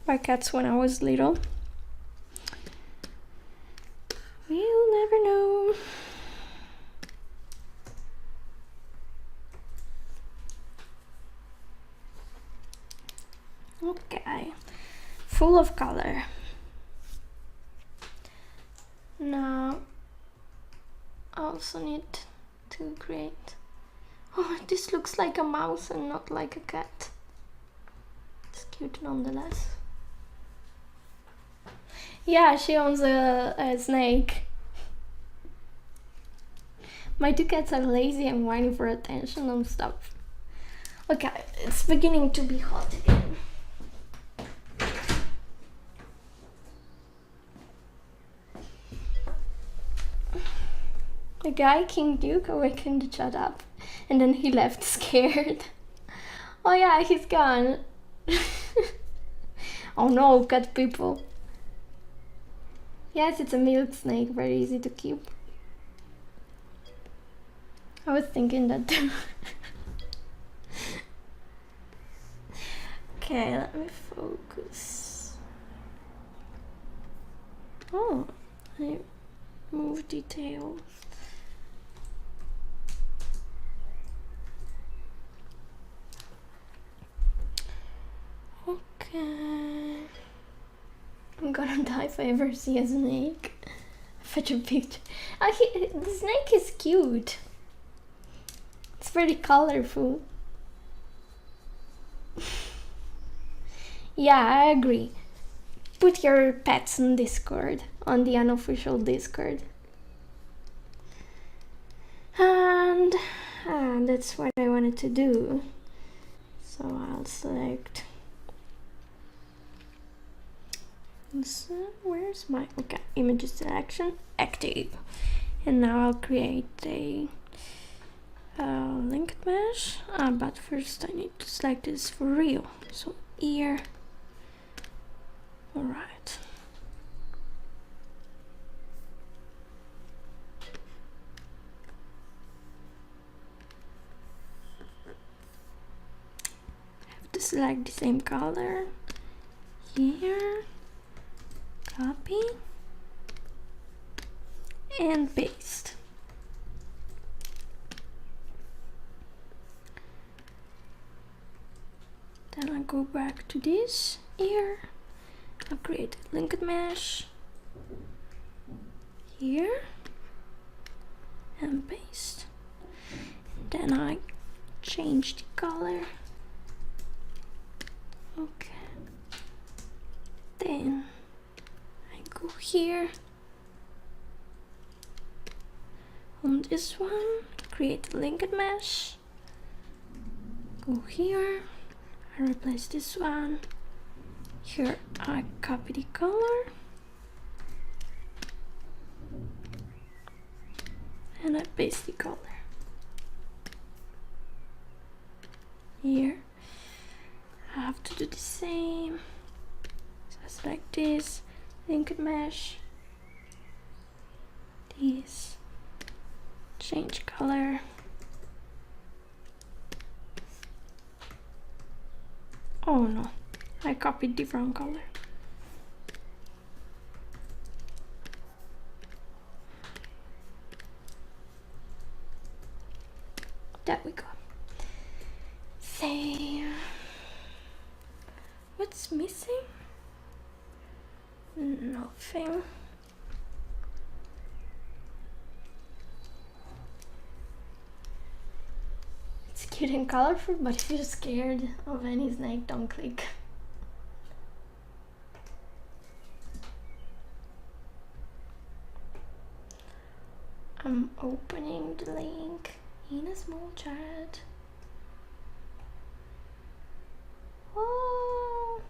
by cats when I was little. We'll never know. Okay, full of color. Now I also need to create. Oh, this looks like a mouse and not like a cat. It's cute nonetheless. Yeah, she owns a snake. My two cats are lazy and whining for attention and stuff. Okay, it's beginning to be hot again. The guy, King Duke, awakened to shut up, and then he left scared. Oh yeah, he's gone. Oh no, cat people. Yes, it's a milk snake, very easy to keep. I was thinking that too. Okay, let me focus. Oh, I move details. Okay. I'm gonna die if I ever see a snake. fetch a picture. The snake is cute. It's very colorful. Yeah, I agree. Put your pets on Discord, on the unofficial Discord. And that's what I wanted to do. So I'll select. So where's my image selection? Active. And now I'll create a linked mesh. But first I need to select this for real. So here. All right. Have to select the same color here. Copy and paste. Then I'll go back to this here. I'll create a linked mesh here and paste. Then I change the color. Okay. Then I go here on this one, create a linked mesh. Go here. I replace this one. Here I copy the color and I paste the color. Here I have to do the same. So I select this, linked mesh, this, change color. Oh no, I copied the wrong color. There we go. Save. What's missing? Nothing. It's cute and colorful, but if you're scared of any snake, don't click. I'm opening the link in a small chat. Oh.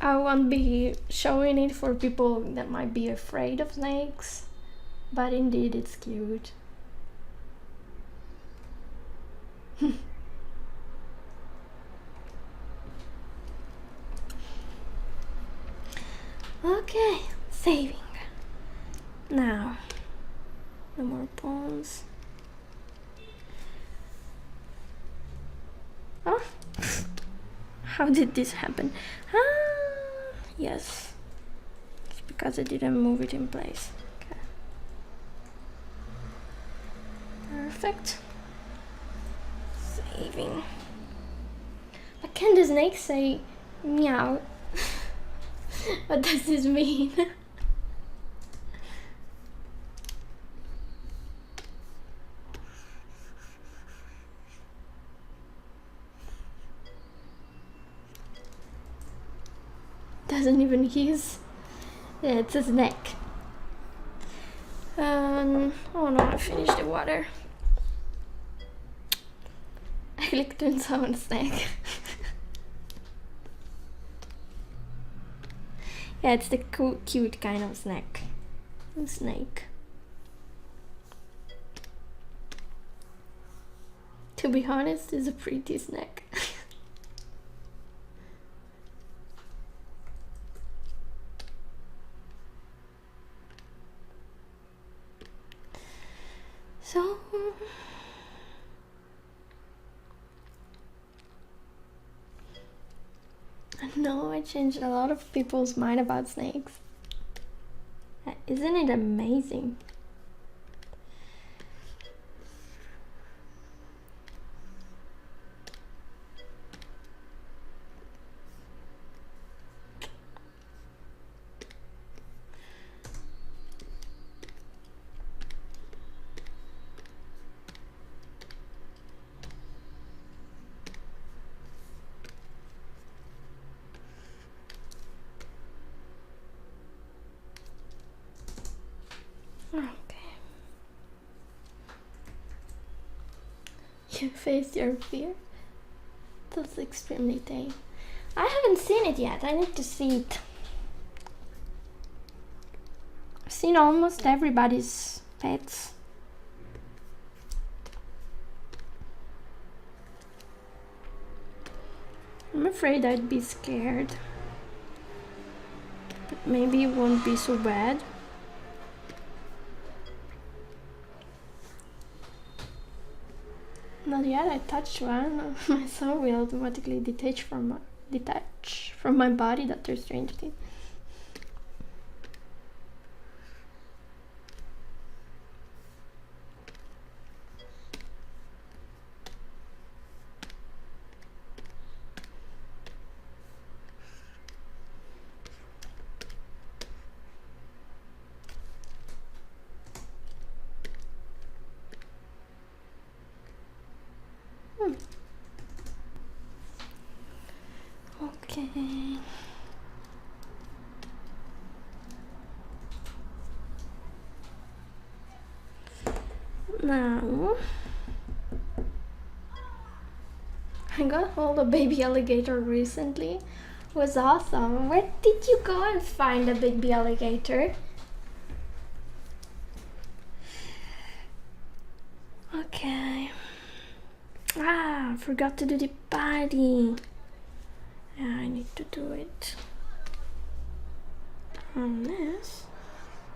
I won't be showing it for people that might be afraid of snakes, but indeed it's cute. Okay, saving. Now, no more pawns. Oh, how did this happen? Yes, it's because I didn't move it in place. Okay. Perfect. Saving. But can the snake say meow? What does this mean? Doesn't even hiss. Yeah, it's a snake. Oh no, I finished the water. I clicked on someone snake. Yeah, it's the cute kind of snake. Snake. To be honest, it's a pretty snake. So I know I changed a lot of people's mind about snakes. Isn't it amazing? Face your fear. That's extremely tame. I haven't seen it yet. I need to see it. I've seen almost everybody's pets. I'm afraid I'd be scared. But maybe it won't be so bad. Not yet. I touched one. My soul will automatically detach from my body. That's a strange thing. Okay. Now I got hold of a baby alligator recently. It was awesome. Where did you go and find a baby alligator? Okay. I forgot to do the body. Yeah, I need to do it. On this?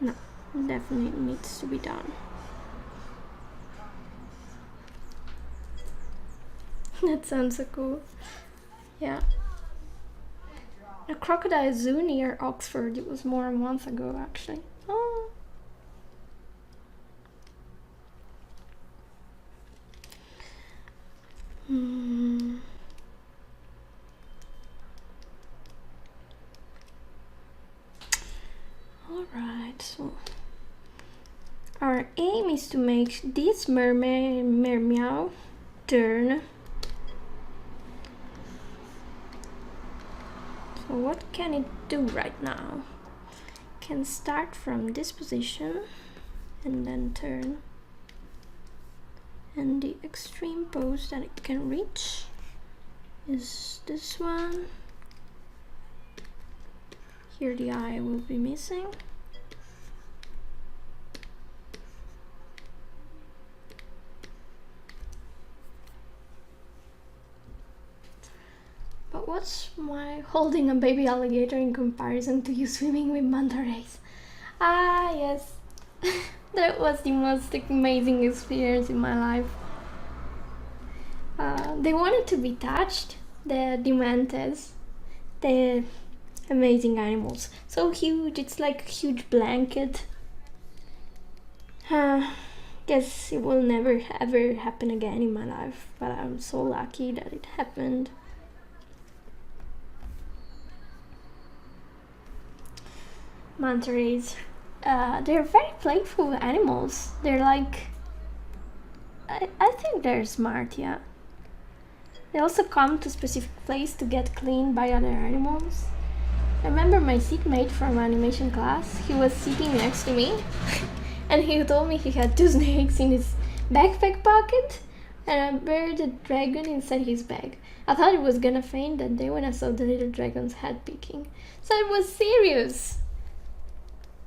No, definitely needs to be done. That sounds so cool. Yeah. A crocodile zoo near Oxford. It was more than a month ago, actually. Oh. Alright, so our aim is to make this Mermeow turn. So what can it do right now? It can start from this position and then turn. And the extreme pose that it can reach is this one. Here the eye will be missing. But what's my holding a baby alligator in comparison to you swimming with manta rays? Ah, yes. That was the most amazing experience in my life. They wanted to be touched, the mantas. The amazing animals, so huge, it's like a huge blanket. Guess it will never ever happen again in my life, but I'm so lucky that it happened. Manta rays, they're very playful animals. They're like, I think they're smart, yeah. They also come to a specific place to get cleaned by other animals. I remember my seatmate from animation class. He was sitting next to me and he told me he had 2 snakes in his backpack pocket and a bearded dragon inside his bag. I thought it was gonna faint that day when I saw the little dragon's head peeking. So it was serious.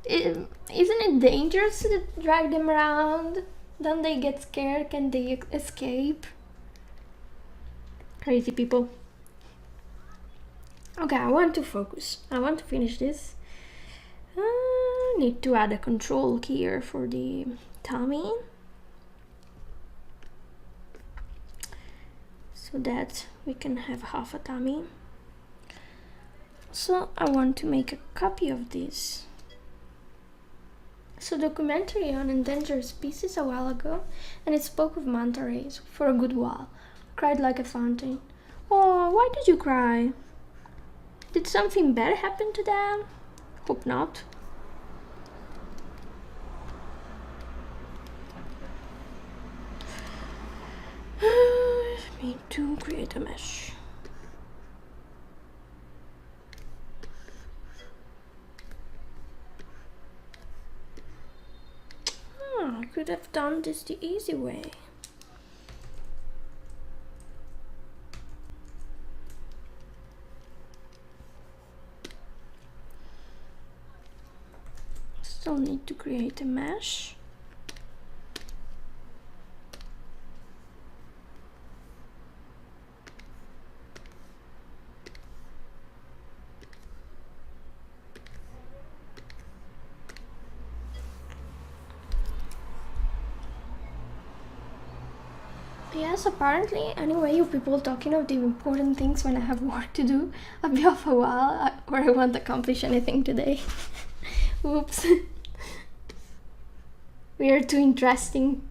Isn't it dangerous to drag them around? Don't they get scared? Can they escape? Crazy people. Okay, I want to focus. I want to finish this. I need to add a control here for the tummy, so that we can have half a tummy. So I want to make a copy of this. So documentary on endangered species a while ago, and it spoke of manta rays for a good while. Cried like a fountain. Oh, why did you cry? Did something bad happen to them? Hope not. Me to create a mesh. I could have done this the easy way. I'll need to create a mesh. Yes, apparently. Anyway, you people talking of the important things when I have work to do a bit of a while, or I won't accomplish anything today. Oops. We are too interesting.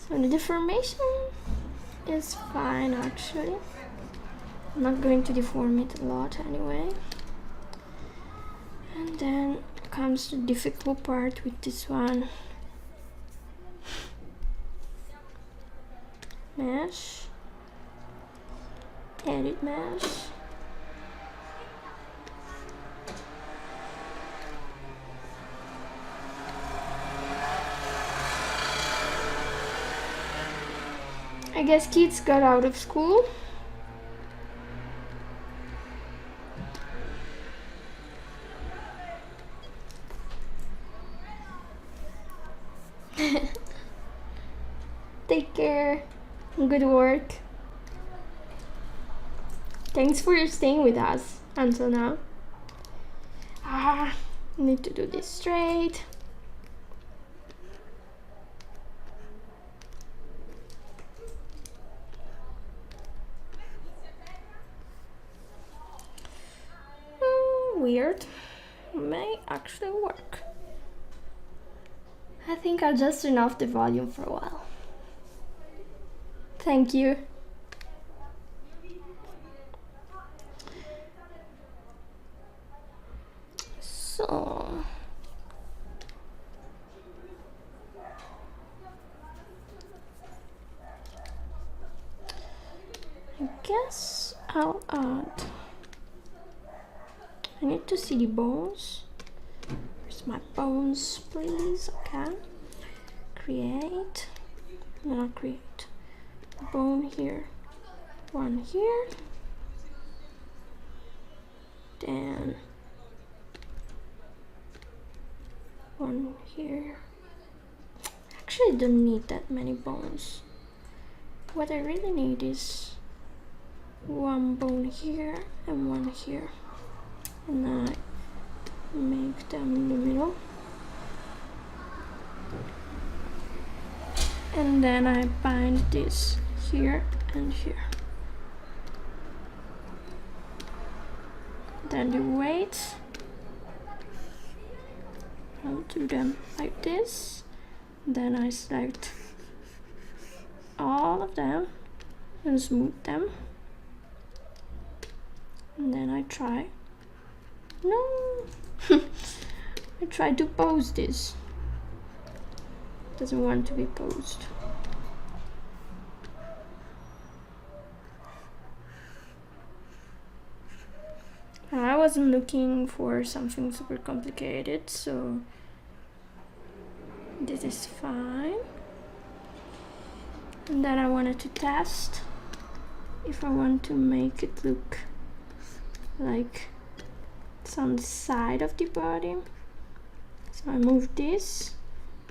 So the deformation is fine actually. I'm not going to deform it a lot anyway. And then comes the difficult part with this one. Mesh. Edit mesh. I guess kids got out of school. Take care. Good work. Thanks for staying with us until now. Need to do this straight. Weird. May actually work. I think I'll just turn off the volume for a while. Thank you. So I guess I'll add. I need to see the bones. Where's my bones, please? Okay. Create. No, create. Bone here. One here. Then one here. Actually, don't need that many bones. What I really need is one bone here and one here. And I make them in the middle. And then I bind this here and here. Then the weights, I'll do them like this. Then I select all of them and smooth them. And then I try. No! I tried to pose this. Doesn't want to be posed. I wasn't looking for something super complicated, so this is fine. And then I wanted to test if I want to make it look like it's on the side of the body. So I move this,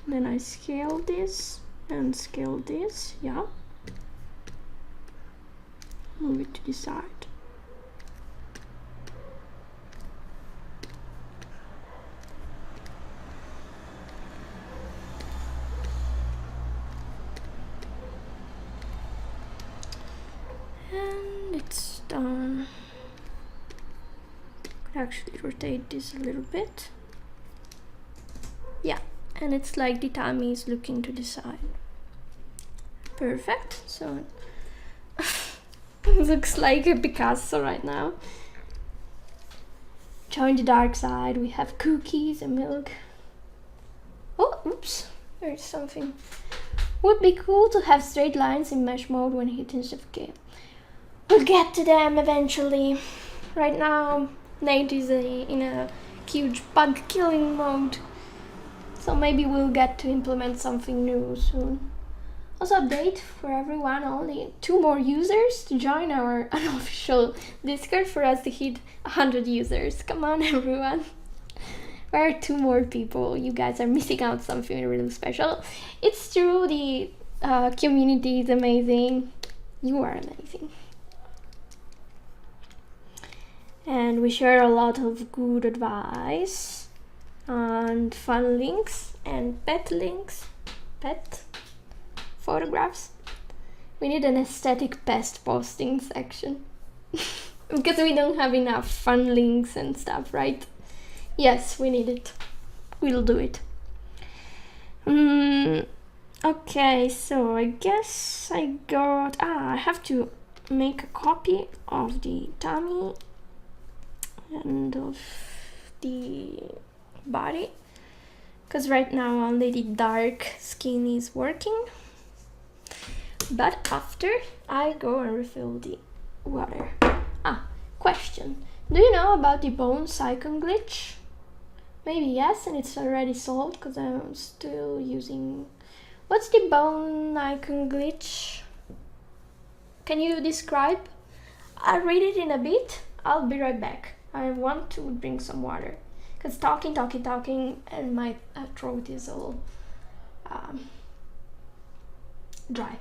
then I scale this and scale this, yeah. Move it to the side. And it's done. Could actually rotate this a little bit. Yeah, and it's like the tummy is looking to the side. Perfect. So it looks like a Picasso right now. join the dark side. We have cookies and milk. Oh, oops, there's something. Would be cool to have straight lines in mesh mode when hitting shift key. We'll get to them eventually. Right now, Nate is in a huge bug killing mode. So maybe we'll get to implement something new soon. Also update for everyone, only 2 more users to join our unofficial Discord for us to hit 100 users. Come on everyone. There are 2 more people. You guys are missing out something really special. It's true, the community is amazing. You are amazing. And we share a lot of good advice and fun links and pet links. Pet photographs. We need an aesthetic pest posting section. Because we don't have enough fun links and stuff, right? Yes, we need it. We'll do it. Okay, so I guess I got... I have to make a copy of the tummy and of the body. Because right now only the dark skin is working. But after I go and refill the water. Question. Do you know about the bones icon glitch? Maybe yes, and it's already solved because I'm still using... What's the bone icon glitch? Can you describe? I'll read it in a bit. I'll be right back. I want to drink some water. Because talking, and my throat is all dry.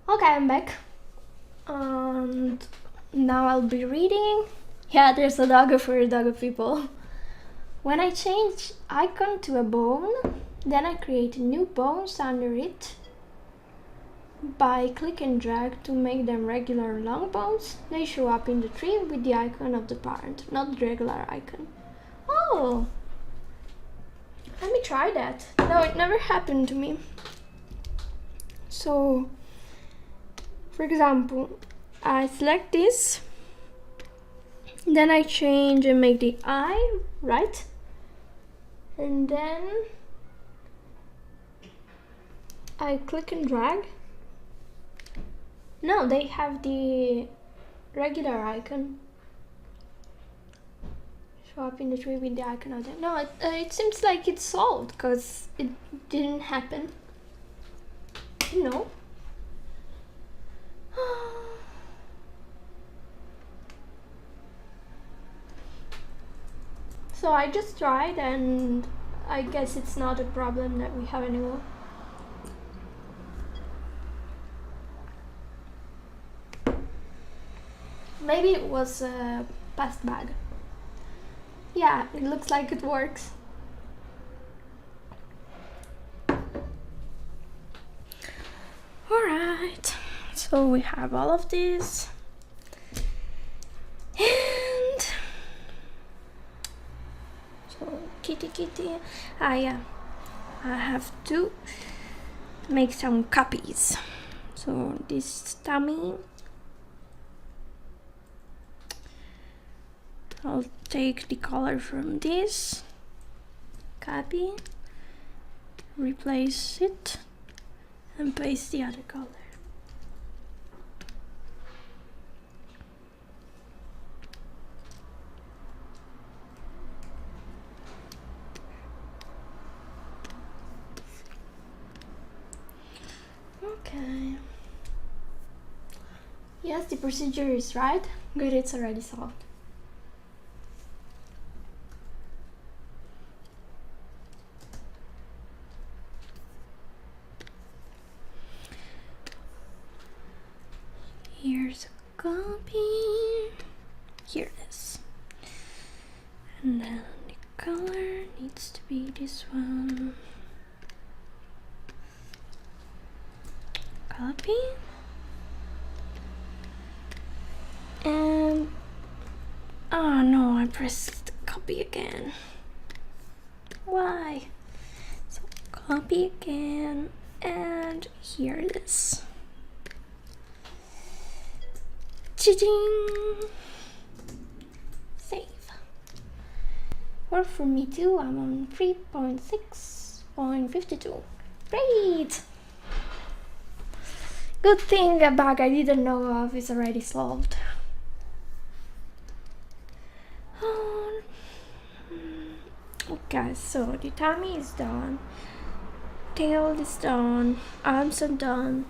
Okay, I'm back. And now I'll be reading. Yeah, there's a dog for dog people. When I change icon to a bone, then I create new bones under it by click and drag to make them regular long bones. They show up in the tree with the icon of the parent, not the regular icon. Oh! Let me try that. No, it never happened to me. So, for example, I select this, then I change and make the eye, right? And then I click and drag. No, they have the regular icon. Show up in the tree with the icon of them. No, it seems like it's solved because it didn't happen. No. So I just tried, and I guess it's not a problem that we have anymore. Maybe it was a past bag. Yeah, it looks like it works. Alright, so we have all of this. And so kitty. Yeah, I have to make some copies. So this tummy, I'll take the color from this, copy, replace it, and paste the other color. Okay. Yes, the procedure is right. Good, it's already solved. Here's a copy. Here it is. And then the color needs to be this one. Copy. And oh no, I pressed copy again. Why? So copy again, and here it is. Cha-ching! Save. Work for me too. I'm on 3.6.52. Great! Good thing a bug I didn't know of is already solved. Okay, so the tummy is done, tail is done, arms are done,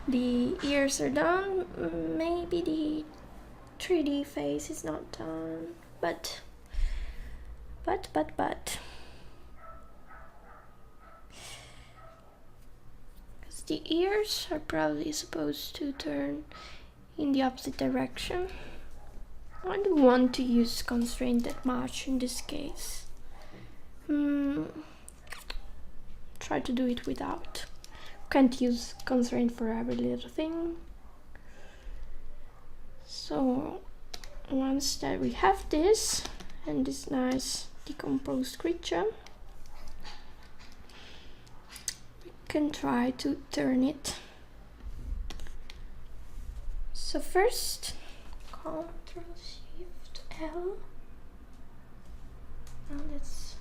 the ears are done, maybe the 3D face is not done, but because the ears are probably supposed to turn in the opposite direction. I don't want to use constraint that much in this case. Try to do it without. Can't use constraint for every little thing. So once that we have this and this nice decomposed creature, we can try to turn it. So first, Ctrl+Shift+L. Now let's.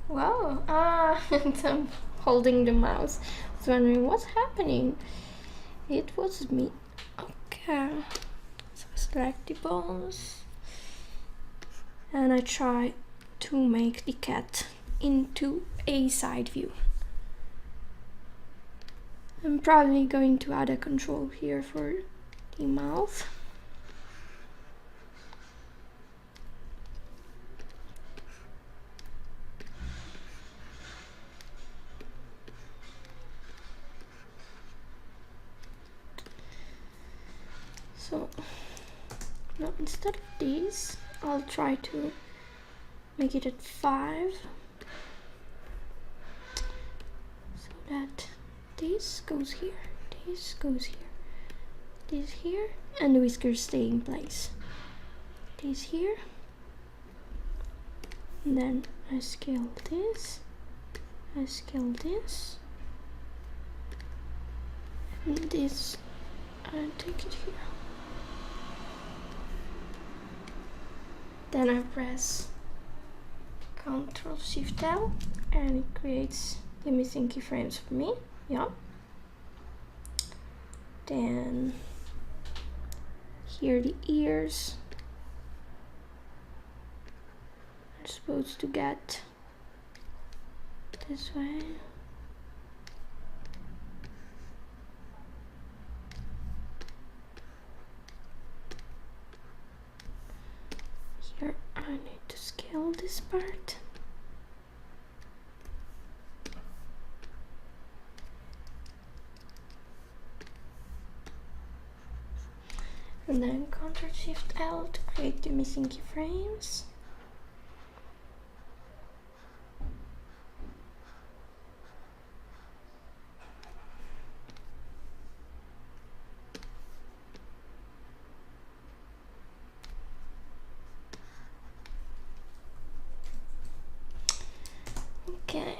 Wow, I'm holding the mouse. I was wondering what's happening. It was me. Okay, so select the bones, and I try to make the cat into a side view. I'm probably going to add a control here for the mouth. So now instead of these, I'll try to make it at 5, so that this goes here, this goes here, this here, and the whiskers stay in place. This here, and then I scale this, I scale this, and this, I take it here. Then I press Ctrl+Shift+L, and it creates the missing keyframes for me. Yeah. Then here the ears are supposed to get this way. Here I need to scale this part. And then Ctrl+Shift+L to create the missing keyframes. Okay.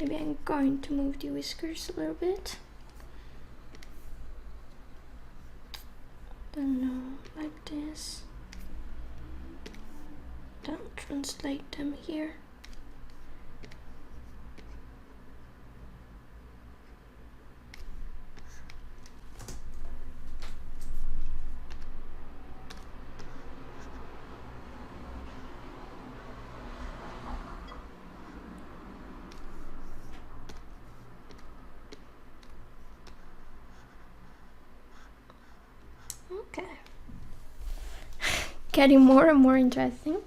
Maybe I'm going to move the whiskers a little bit. Don't know, like this. Don't translate them here. Okay. Getting more and more interesting.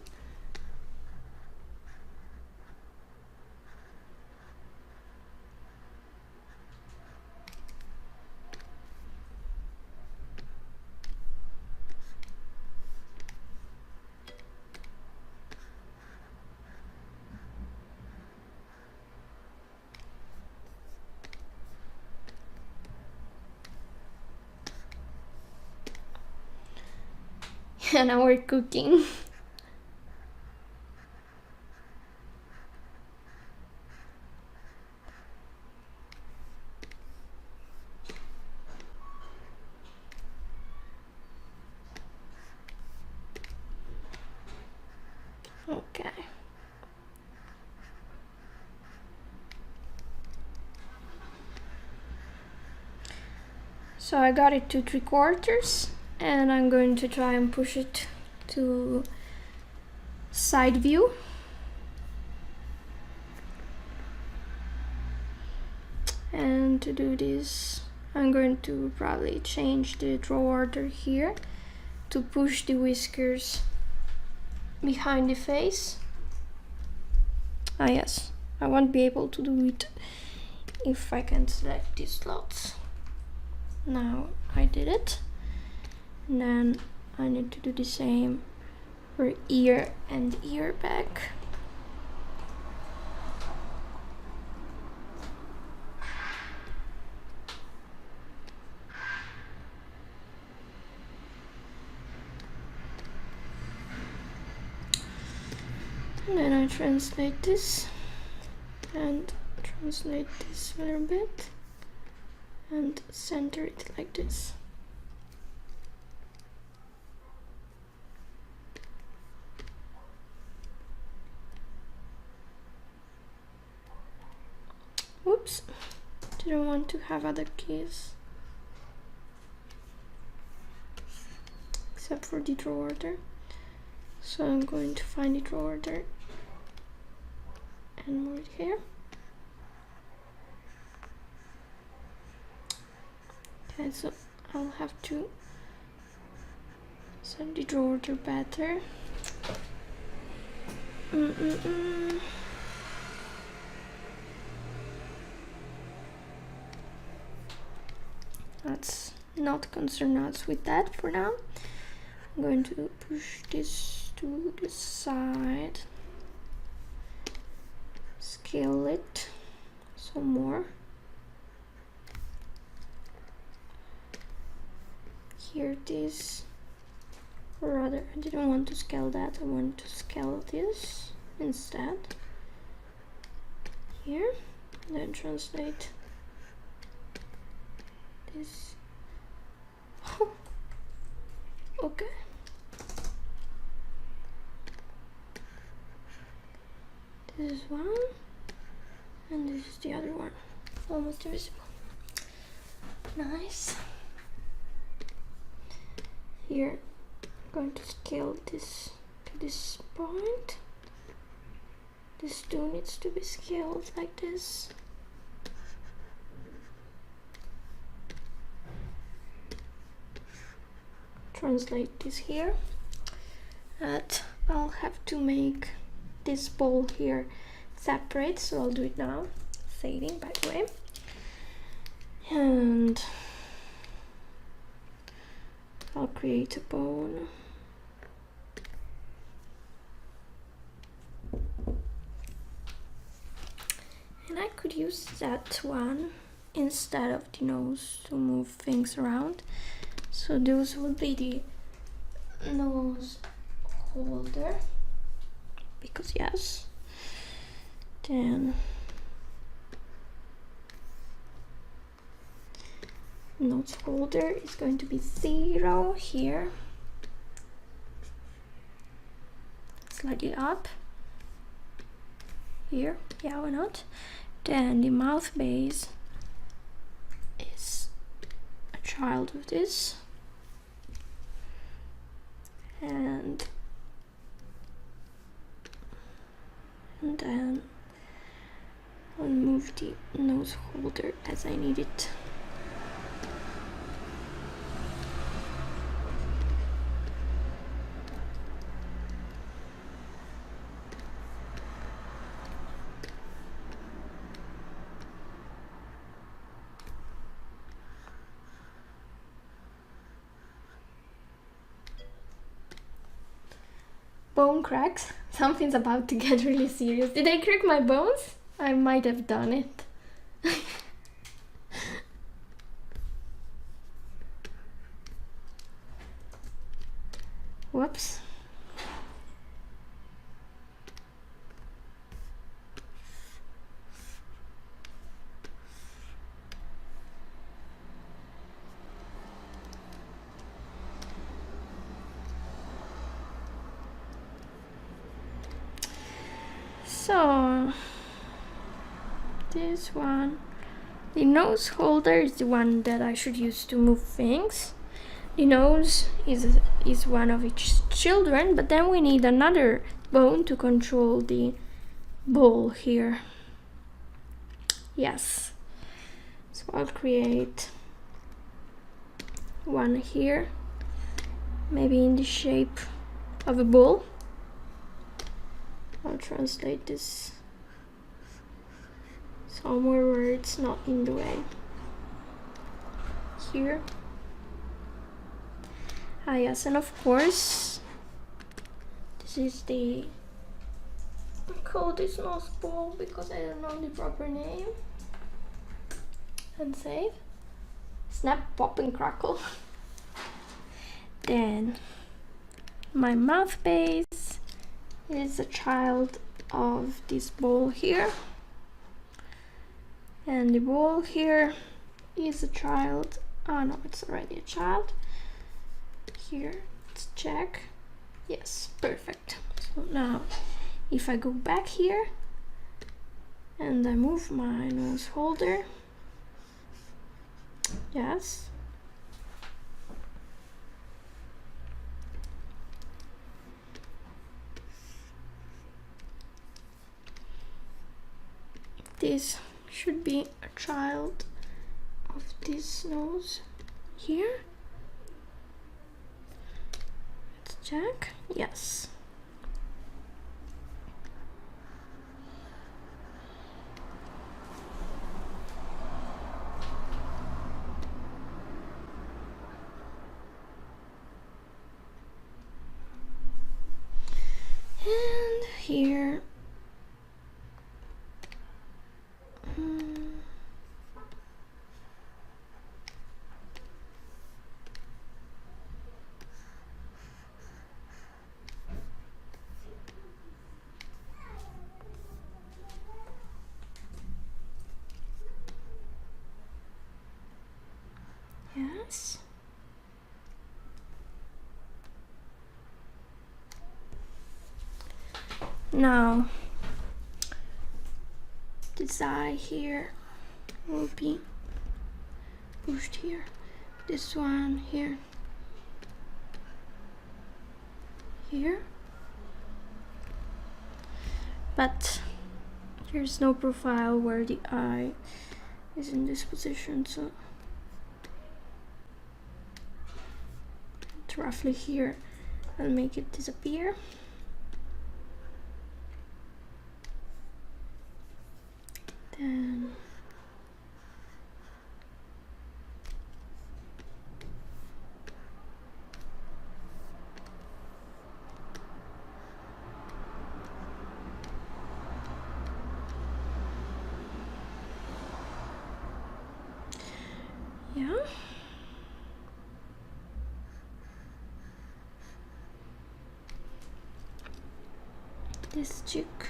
And now we're cooking. Okay. So I got it to 3/4, and I'm going to try and push it to side view. And to do this, I'm going to probably change the draw order here to push the whiskers behind the face. Ah yes, I won't be able to do it if I can select these slots. Now I did it. And then I need to do the same for ear and ear back. And then I translate this and translate this a little bit and center it like this. Whoops, didn't want to have other keys except for the draw order. So I'm going to find the draw order and move it here. Okay, so I'll have to set the draw order better. Let's not concern us with that for now. I'm going to push this to the side, scale it some more. Here it is, or rather I didn't want to scale that, I want to scale this instead. Here, and then translate this. Okay. This is one, and this is the other one. Almost invisible. Nice. Here, I'm going to scale this to this point. This too needs to be scaled like this. Translate this here. And I'll have to make this ball here separate, so I'll do it now. saving, by the way. And I'll create a bone. And I could use that one instead of the nose to move things around. So those will be the nose holder, because yes. Then nose holder is going to be 0 here, slightly up here, yeah, why not? Then the mouth base is a child of this, and then I'll move the nose holder as I need it. Bone cracks. Something's about to get really serious. Did I crack my bones? I might have done it. Whoops. So this one, the nose holder is the one that I should use to move things. The nose is one of its children, but then we need another bone to control the ball here. Yes. So I'll create one here, maybe in the shape of a ball. I'll translate this somewhere where it's not in the way. Here. Ah yes, and of course, this is the, I call this nose ball because I don't know the proper name. And save. Snap, pop and crackle. Then my mouth base is a child of this ball here, and the ball here is a child. Oh no, it's already a child. Here, let's check. Yes, perfect. So now if I go back here and I move my nose holder, yes, this should be a child of this nose here. Let's check. Yes. And here, yes. Now, this eye here will be pushed here. This one here. Here. But there's no profile where the eye is in this position, so it's roughly here. I'll make it disappear. Then this chick.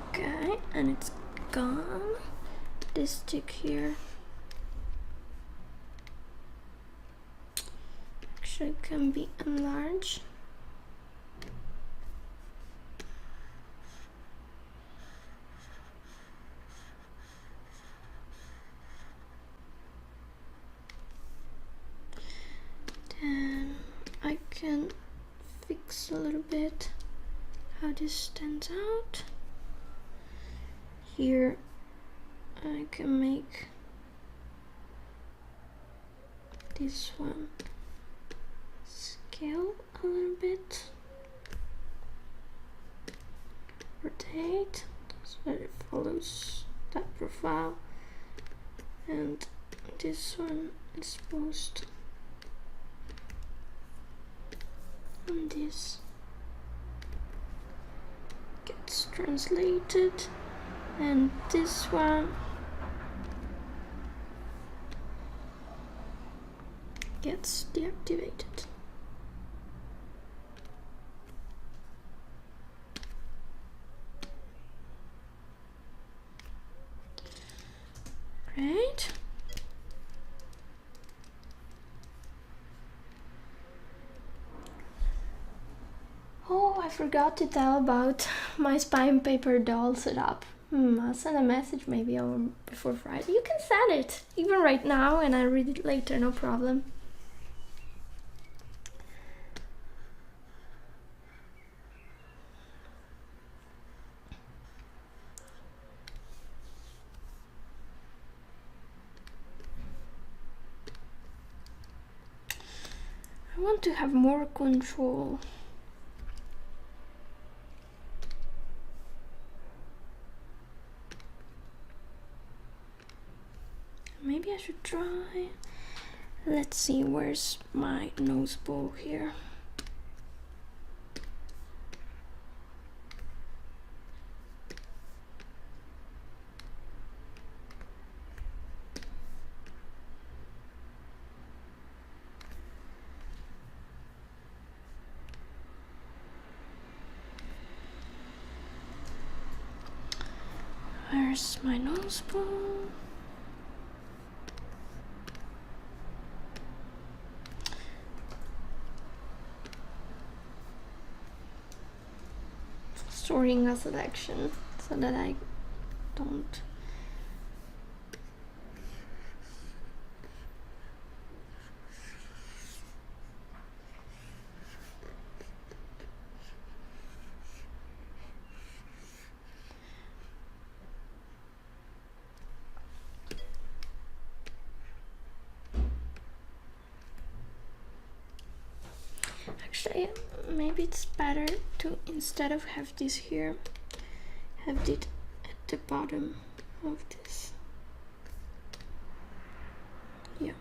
Okay, and it's gone. This chick here actually can be enlarged. Then I can fix a little bit how this stands out. Here I can make this one scale a little bit, rotate so that it follows that profile, and this one is posed on this, gets translated, and this one gets deactivated. Great. Oh, I forgot to tell about my Spine paper doll setup. I'll send a message maybe before Friday. You can send it, even right now, and I'll read it later, no problem. I want to have more control. Maybe I should try. Let's see, where's my nose bow here? Where's my nose bow? Storing a selection so that I don't actually, maybe it's better to, instead of have this here, have it at the bottom of this. Yeah.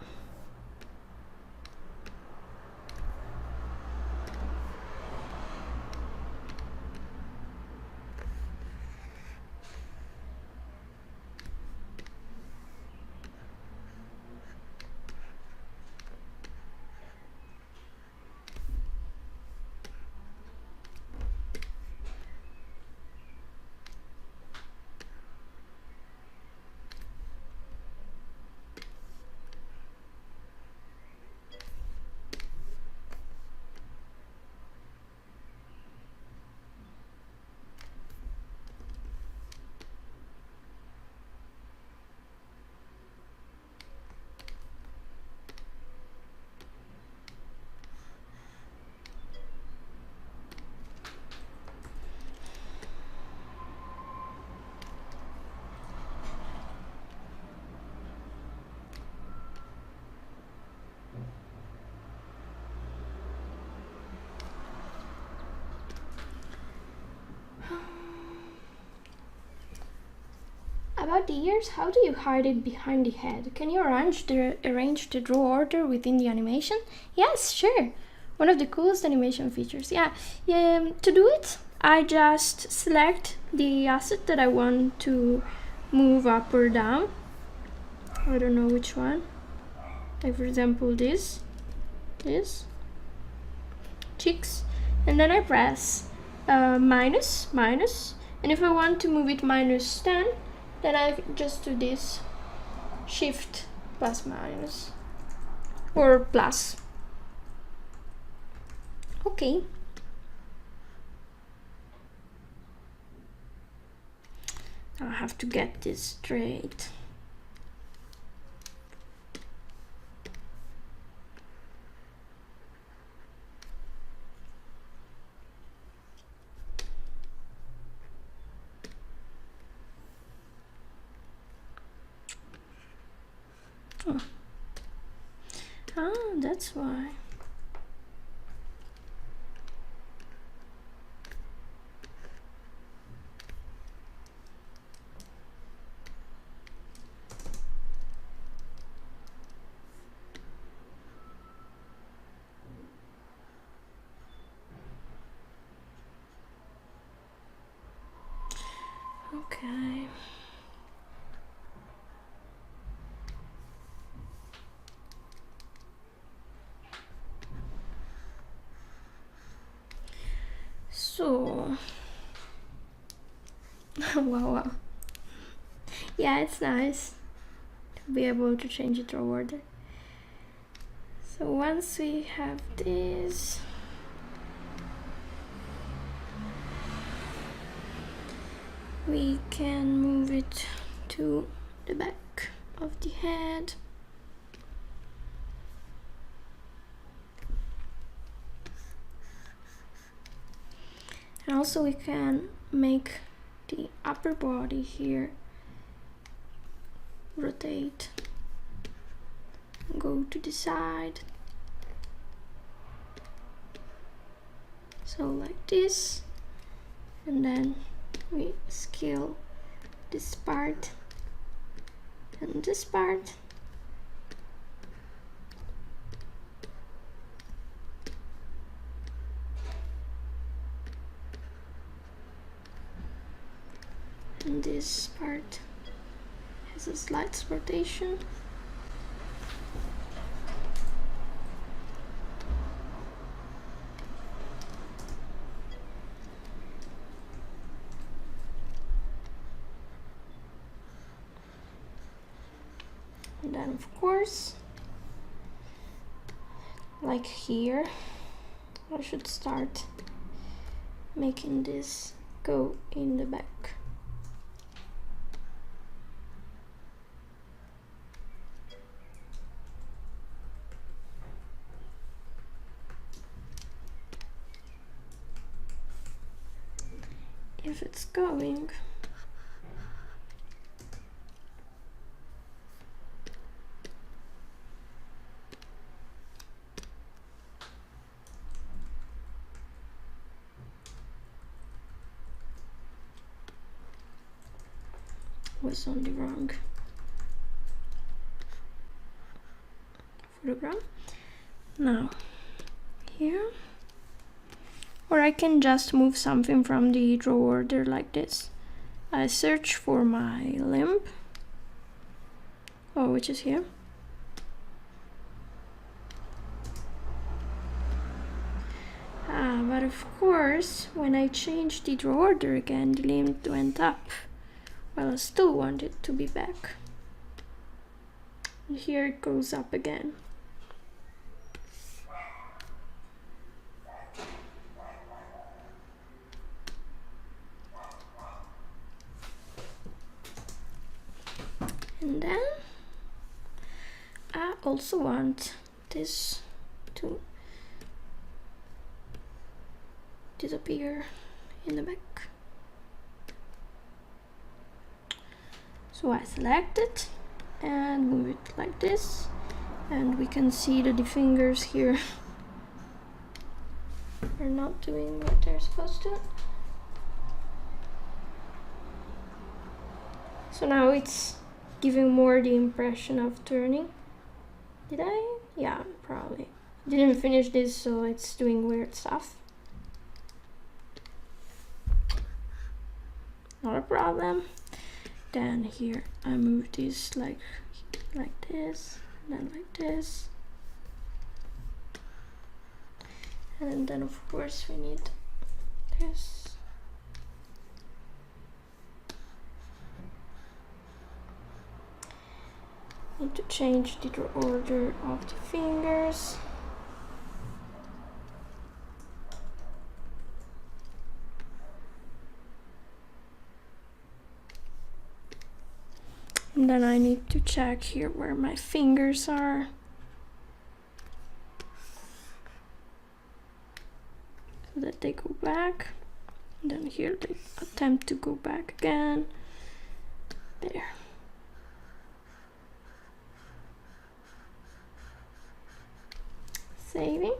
About the ears, how do you hide it behind the head? Can you arrange the draw order within the animation? Yes, sure. One of the coolest animation features. Yeah. To do it, I just select the asset that I want to move up or down. I don't know which one. Like for example this cheeks, and then I press minus, and if I want to move it -10, then I just do this shift plus minus or plus. Okay. I have to get this straight. Oh. Ah, that's why. Okay. So, wow. Yeah, it's nice to be able to change it to order. So once we have this, we can move it to the back of the head. And also we can make the upper body here rotate, go to the side. So like this, and then we scale this part and this part. And this part has a slight rotation. And then of course, like here, I should start making this go in the back. If it's going. Was on the wrong photograph. Now here, or I can just move something from the draw order like this. I search for my limb, which is here. But of course, when I changed the draw order again, the limb went up. Well, I still want it to be back. And here it goes up again. And then I also want this to disappear in the back. So I select it and move it like this, and we can see that the fingers here are not doing what they're supposed to. So now it's giving more the impression of turning. Did I? Yeah, probably. Didn't finish this, so it's doing weird stuff. Not a problem. Then here I move this like this, then like this, And then of course we need this. Need to change the order of the fingers. And then I need to check here where my fingers are. So that they go back. And then here they attempt to go back again. There. Saving.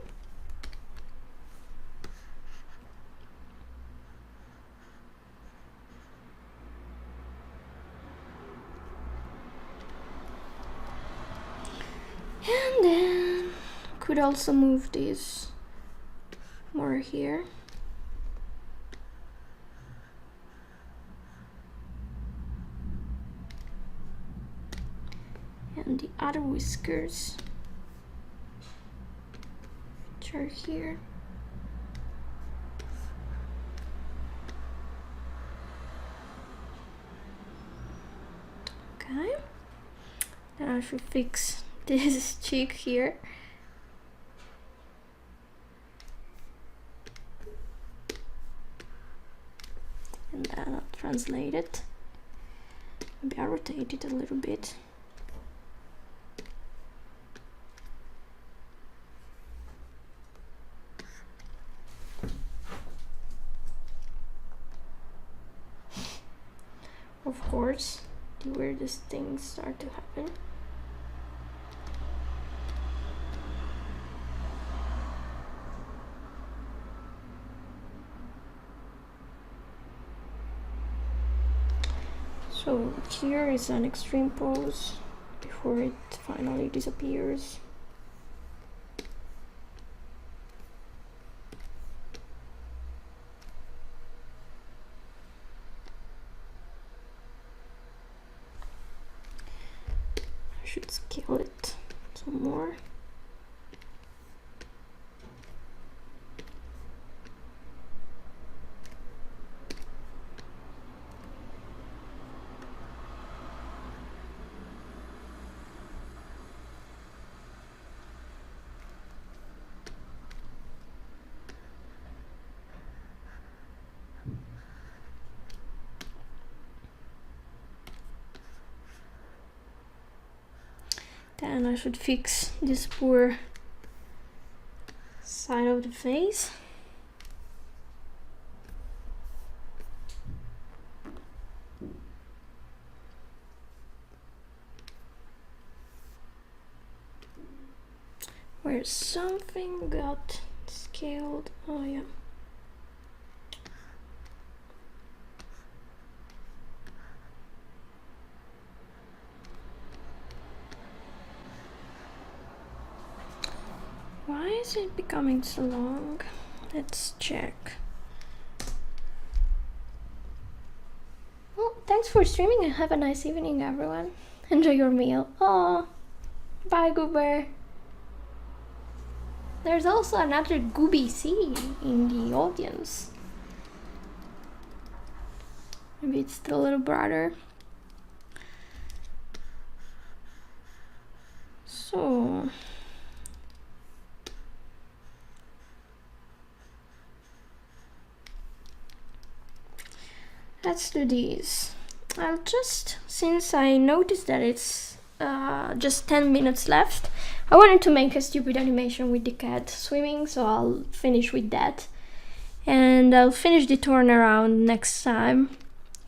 And then could also move this more here. And the other whiskers, which are here. Okay. Then I should fix this cheek here. And then I'll translate it. Maybe I'll rotate it a little bit. Of course, the weirdest things start to happen. So here is an extreme pose before it finally disappears. I should scale it some more. Then I should fix this poor side of the face. Where something got scaled. Oh yeah. Why is it becoming so long? Let's check. Well, thanks for streaming and have a nice evening, everyone. Enjoy your meal. Oh, bye, Goober. There's also another Gooby C in the audience. Maybe it's the little brother. So let's do these. I'll just, since I noticed that it's just 10 minutes left, I wanted to make a stupid animation with the cat swimming, so I'll finish with that. And I'll finish the turnaround next time,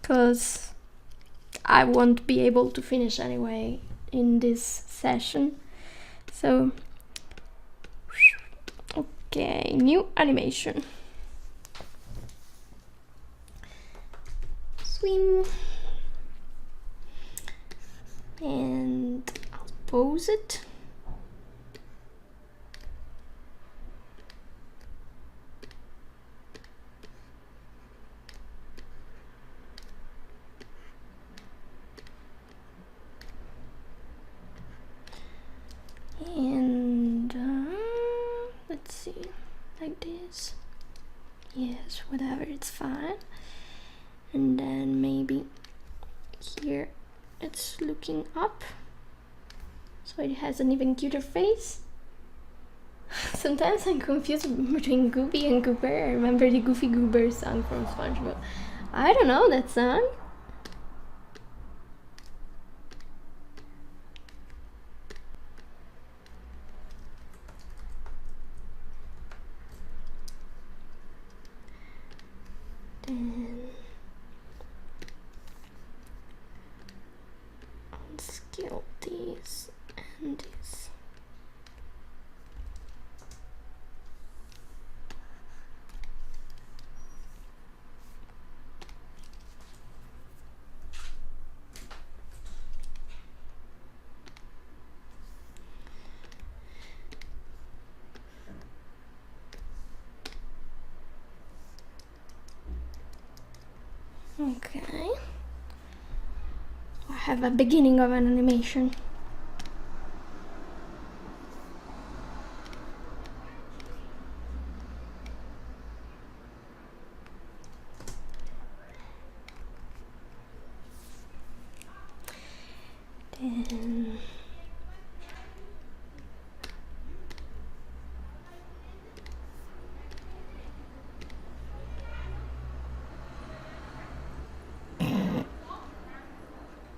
because I won't be able to finish anyway in this session. So, okay, new animation. Swim. And I'll pose it. And let's see, like this. this. Yes, whatever, it's fine. And then maybe here it's looking up, so it has an even cuter face. Sometimes I'm confused between Goofy and Goober. I remember the Goofy Goober song from SpongeBob. I don't know that song. Then I'll scale these and these. Okay. I have a beginning of an animation. Then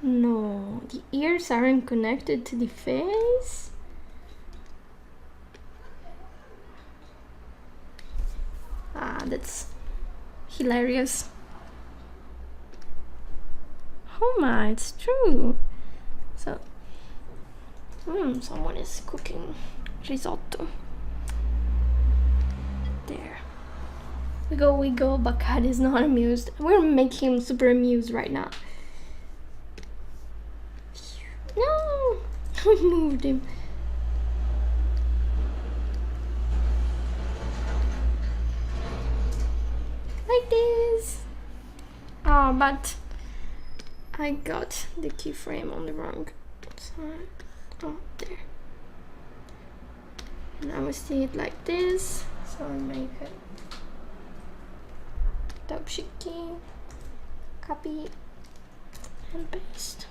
no, the ears aren't connected to the face. Ah, that's hilarious. Oh my, it's true. So, someone is cooking risotto. There. We go, but Cat is not amused. We're making him super amused right now. No! I moved him. Like this. Oh, but I got the keyframe on the wrong side. Oh, there. Now we see it like this. So I'll make it top sheet key, copy, and paste.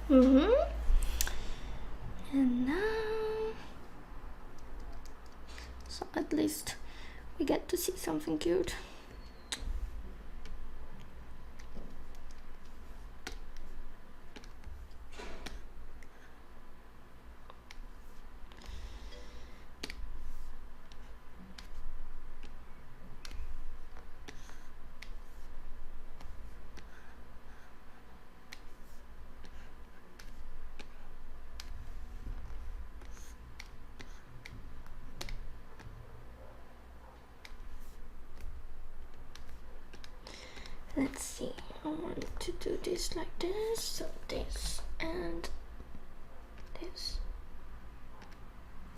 And now, so at least we get to see something cute. Let's see, I want to do this like this, so this and this.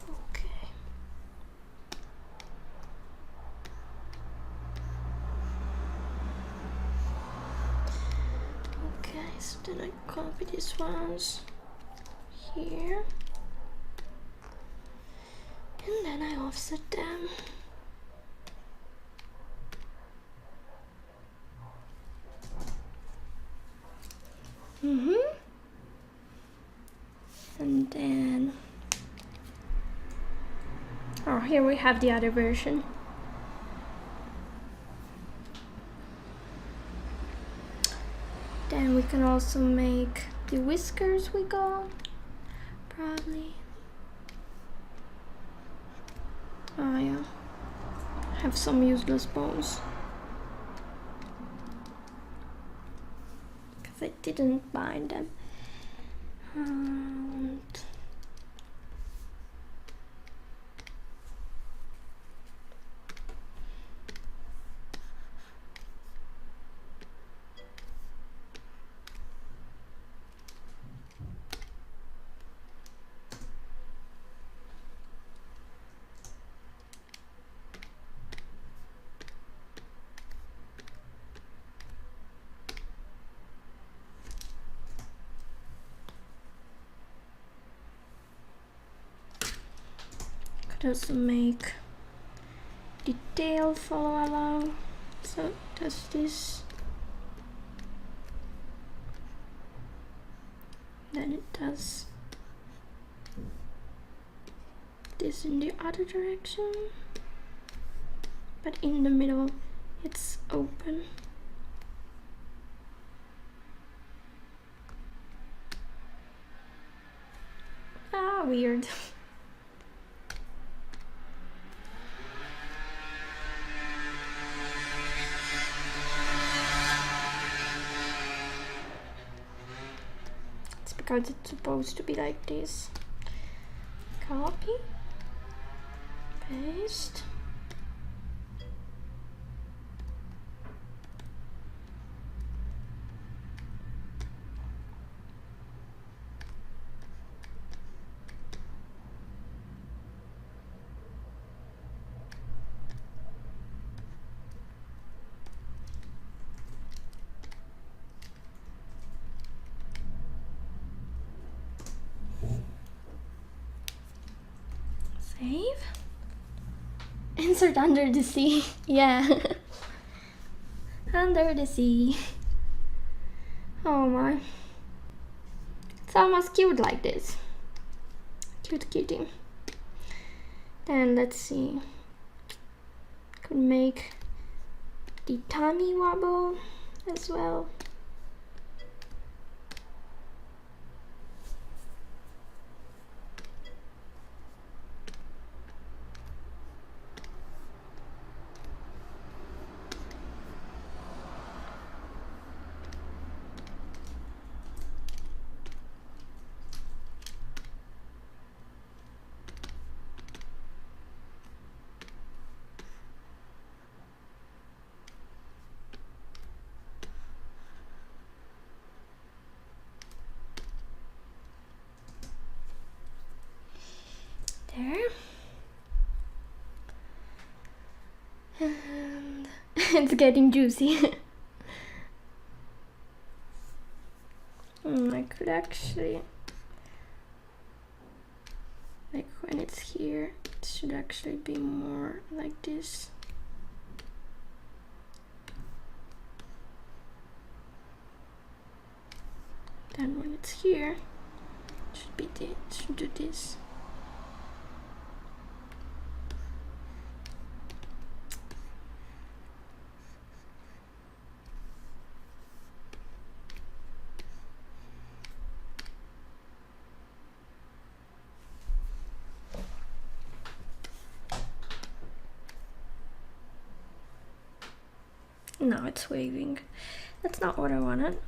Okay. Okay, so then I copy these ones here. And then I offset them. And then, oh, here we have the other version. Then we can also make the whiskers we got, probably. Oh yeah, I have some useless bones. Because I didn't bind them. And does make the tail follow along. So does this. Then it does this in the other direction, but in the middle it's open. Ah, weird. It's because it's supposed to be like this. Copy, paste. Save. Insert under the sea. Yeah. Under the sea. Oh my. It's almost cute like this. Cute cutie. Then let's see. Could make the tummy wobble as well. There. And it's getting juicy. I could actually, like when it's here, it should actually be more like this. Then when it's here, it should be this, it should do this. No, it's waving. That's not what I wanted.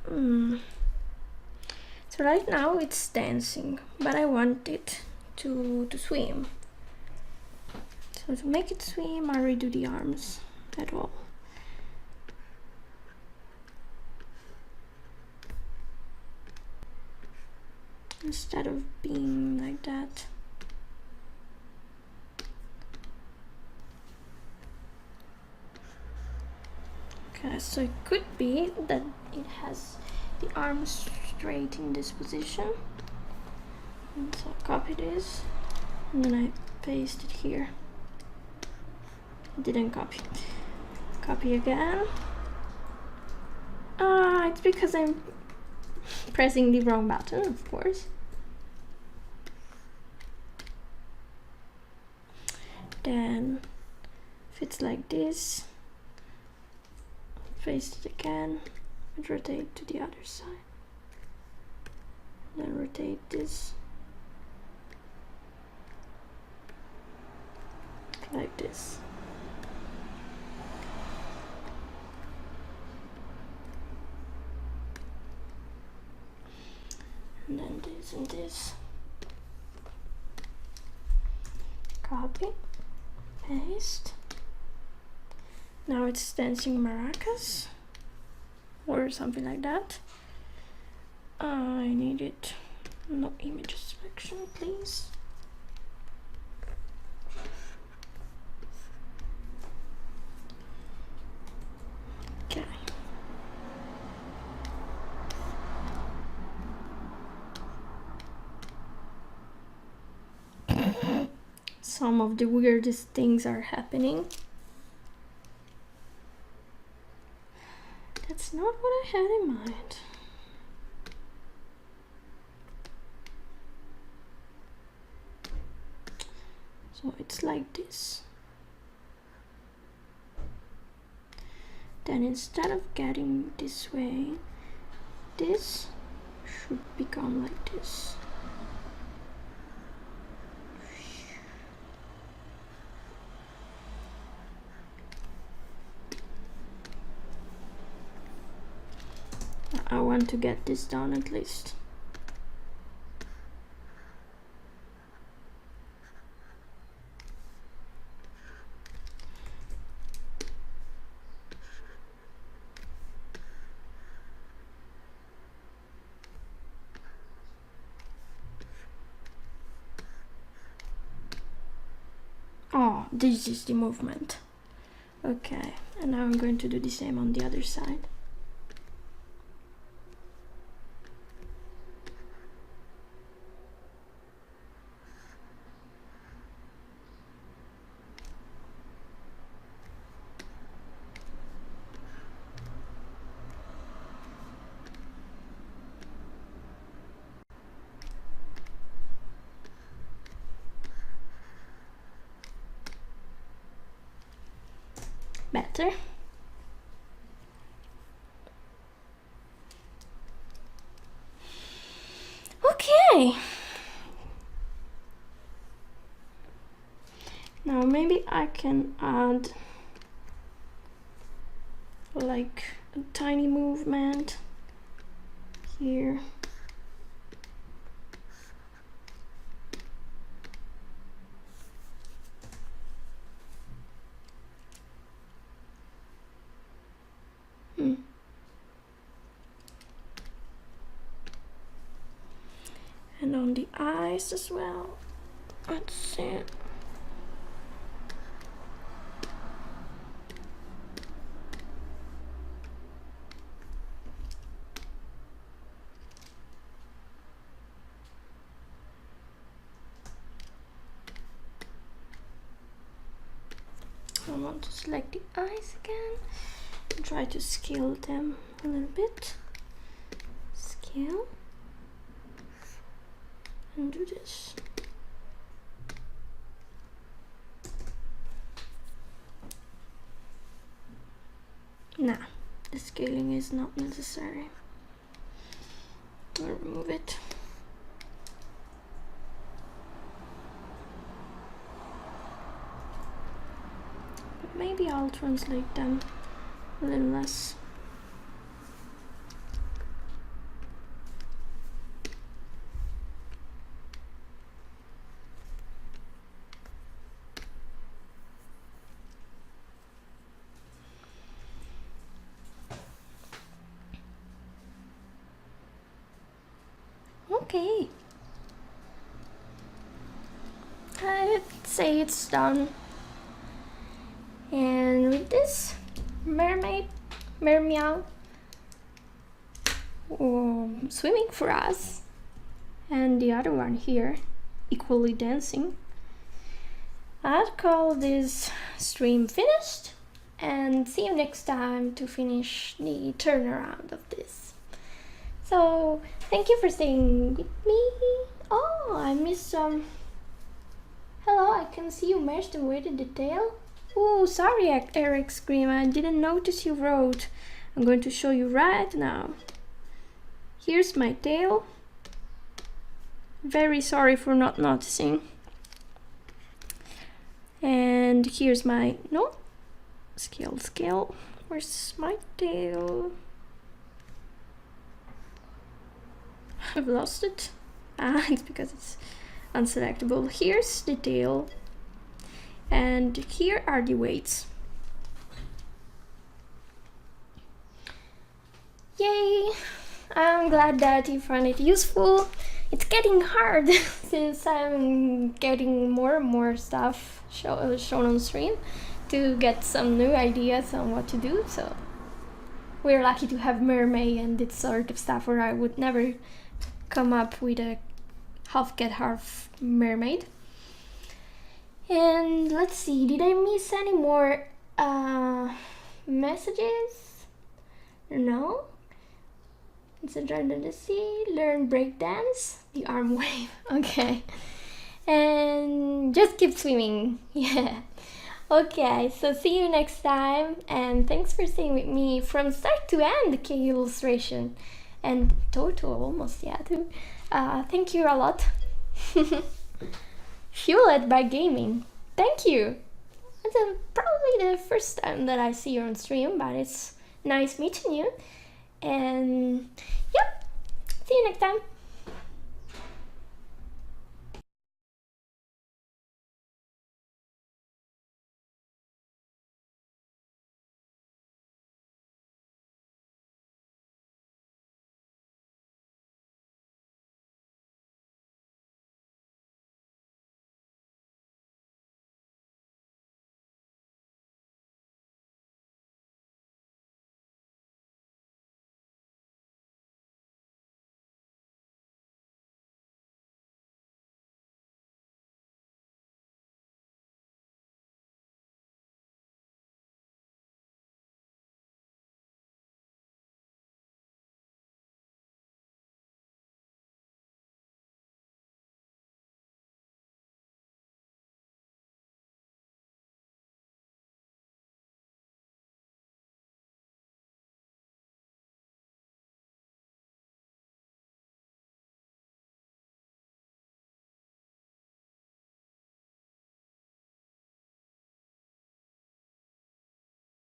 So right now it's dancing, but I want it to swim. So to make it swim, I redo the arms at all. Instead of being like that. Okay, so it could be that it has the arms straight in this position. And so I copy this, and then I paste it here. Didn't copy. Copy again. It's because I'm pressing the wrong button, of course. Then, if it's like this, paste it again and rotate to the other side. Then rotate this like this. And then this and this. Copy, paste. Now it's dancing maracas or something like that. I need it. No image selection, please. Okay. some of the weirdest things are happening. That's not what I had in mind. So it's like this. Then instead of getting this way, this should become like this. I want to get this done at least. Oh, this is the movement. Okay, and now I'm going to do the same on the other side. Better. Okay. Now maybe I can add like a tiny movement here. And on the eyes as well. Let's see. I want to select the eyes again and try to scale them a little bit. Scale. And do this. Nah, the scaling is not necessary. I'll remove it. But maybe I'll translate them a little less. Okay, I'd say it's done. And with this Mermeow swimming for us, and the other one here equally dancing, I'd call this stream finished and see you next time to finish the turnaround of this. So thank you for staying with me. Oh, I missed some. Hello, I can see you meshed and weighted the tail. Oh, sorry, Eric Scream, I didn't notice you wrote. I'm going to show you right now. Here's my tail. Very sorry for not noticing. And here's my, no, scale. Where's my tail? I've lost it. It's because it's unselectable. Here's the tail, and here are the weights. Yay! I'm glad that you found it useful. It's getting hard since I'm getting more and more stuff shown on stream to get some new ideas on what to do. So we're lucky to have Mermay and this sort of stuff, or I would never come up with a half cat, half mermaid. And let's see, did I miss any more messages? No? It's a under the sea, learn breakdance, the arm wave. Okay. And just keep swimming. Yeah. Okay, so see you next time, and thanks for staying with me from start to end, the K illustration and total almost, yeah, too. Thank you a lot. Fueled by gaming. Thank you. It's probably the first time that I see you on stream, but it's nice meeting you. And yep, see you next time.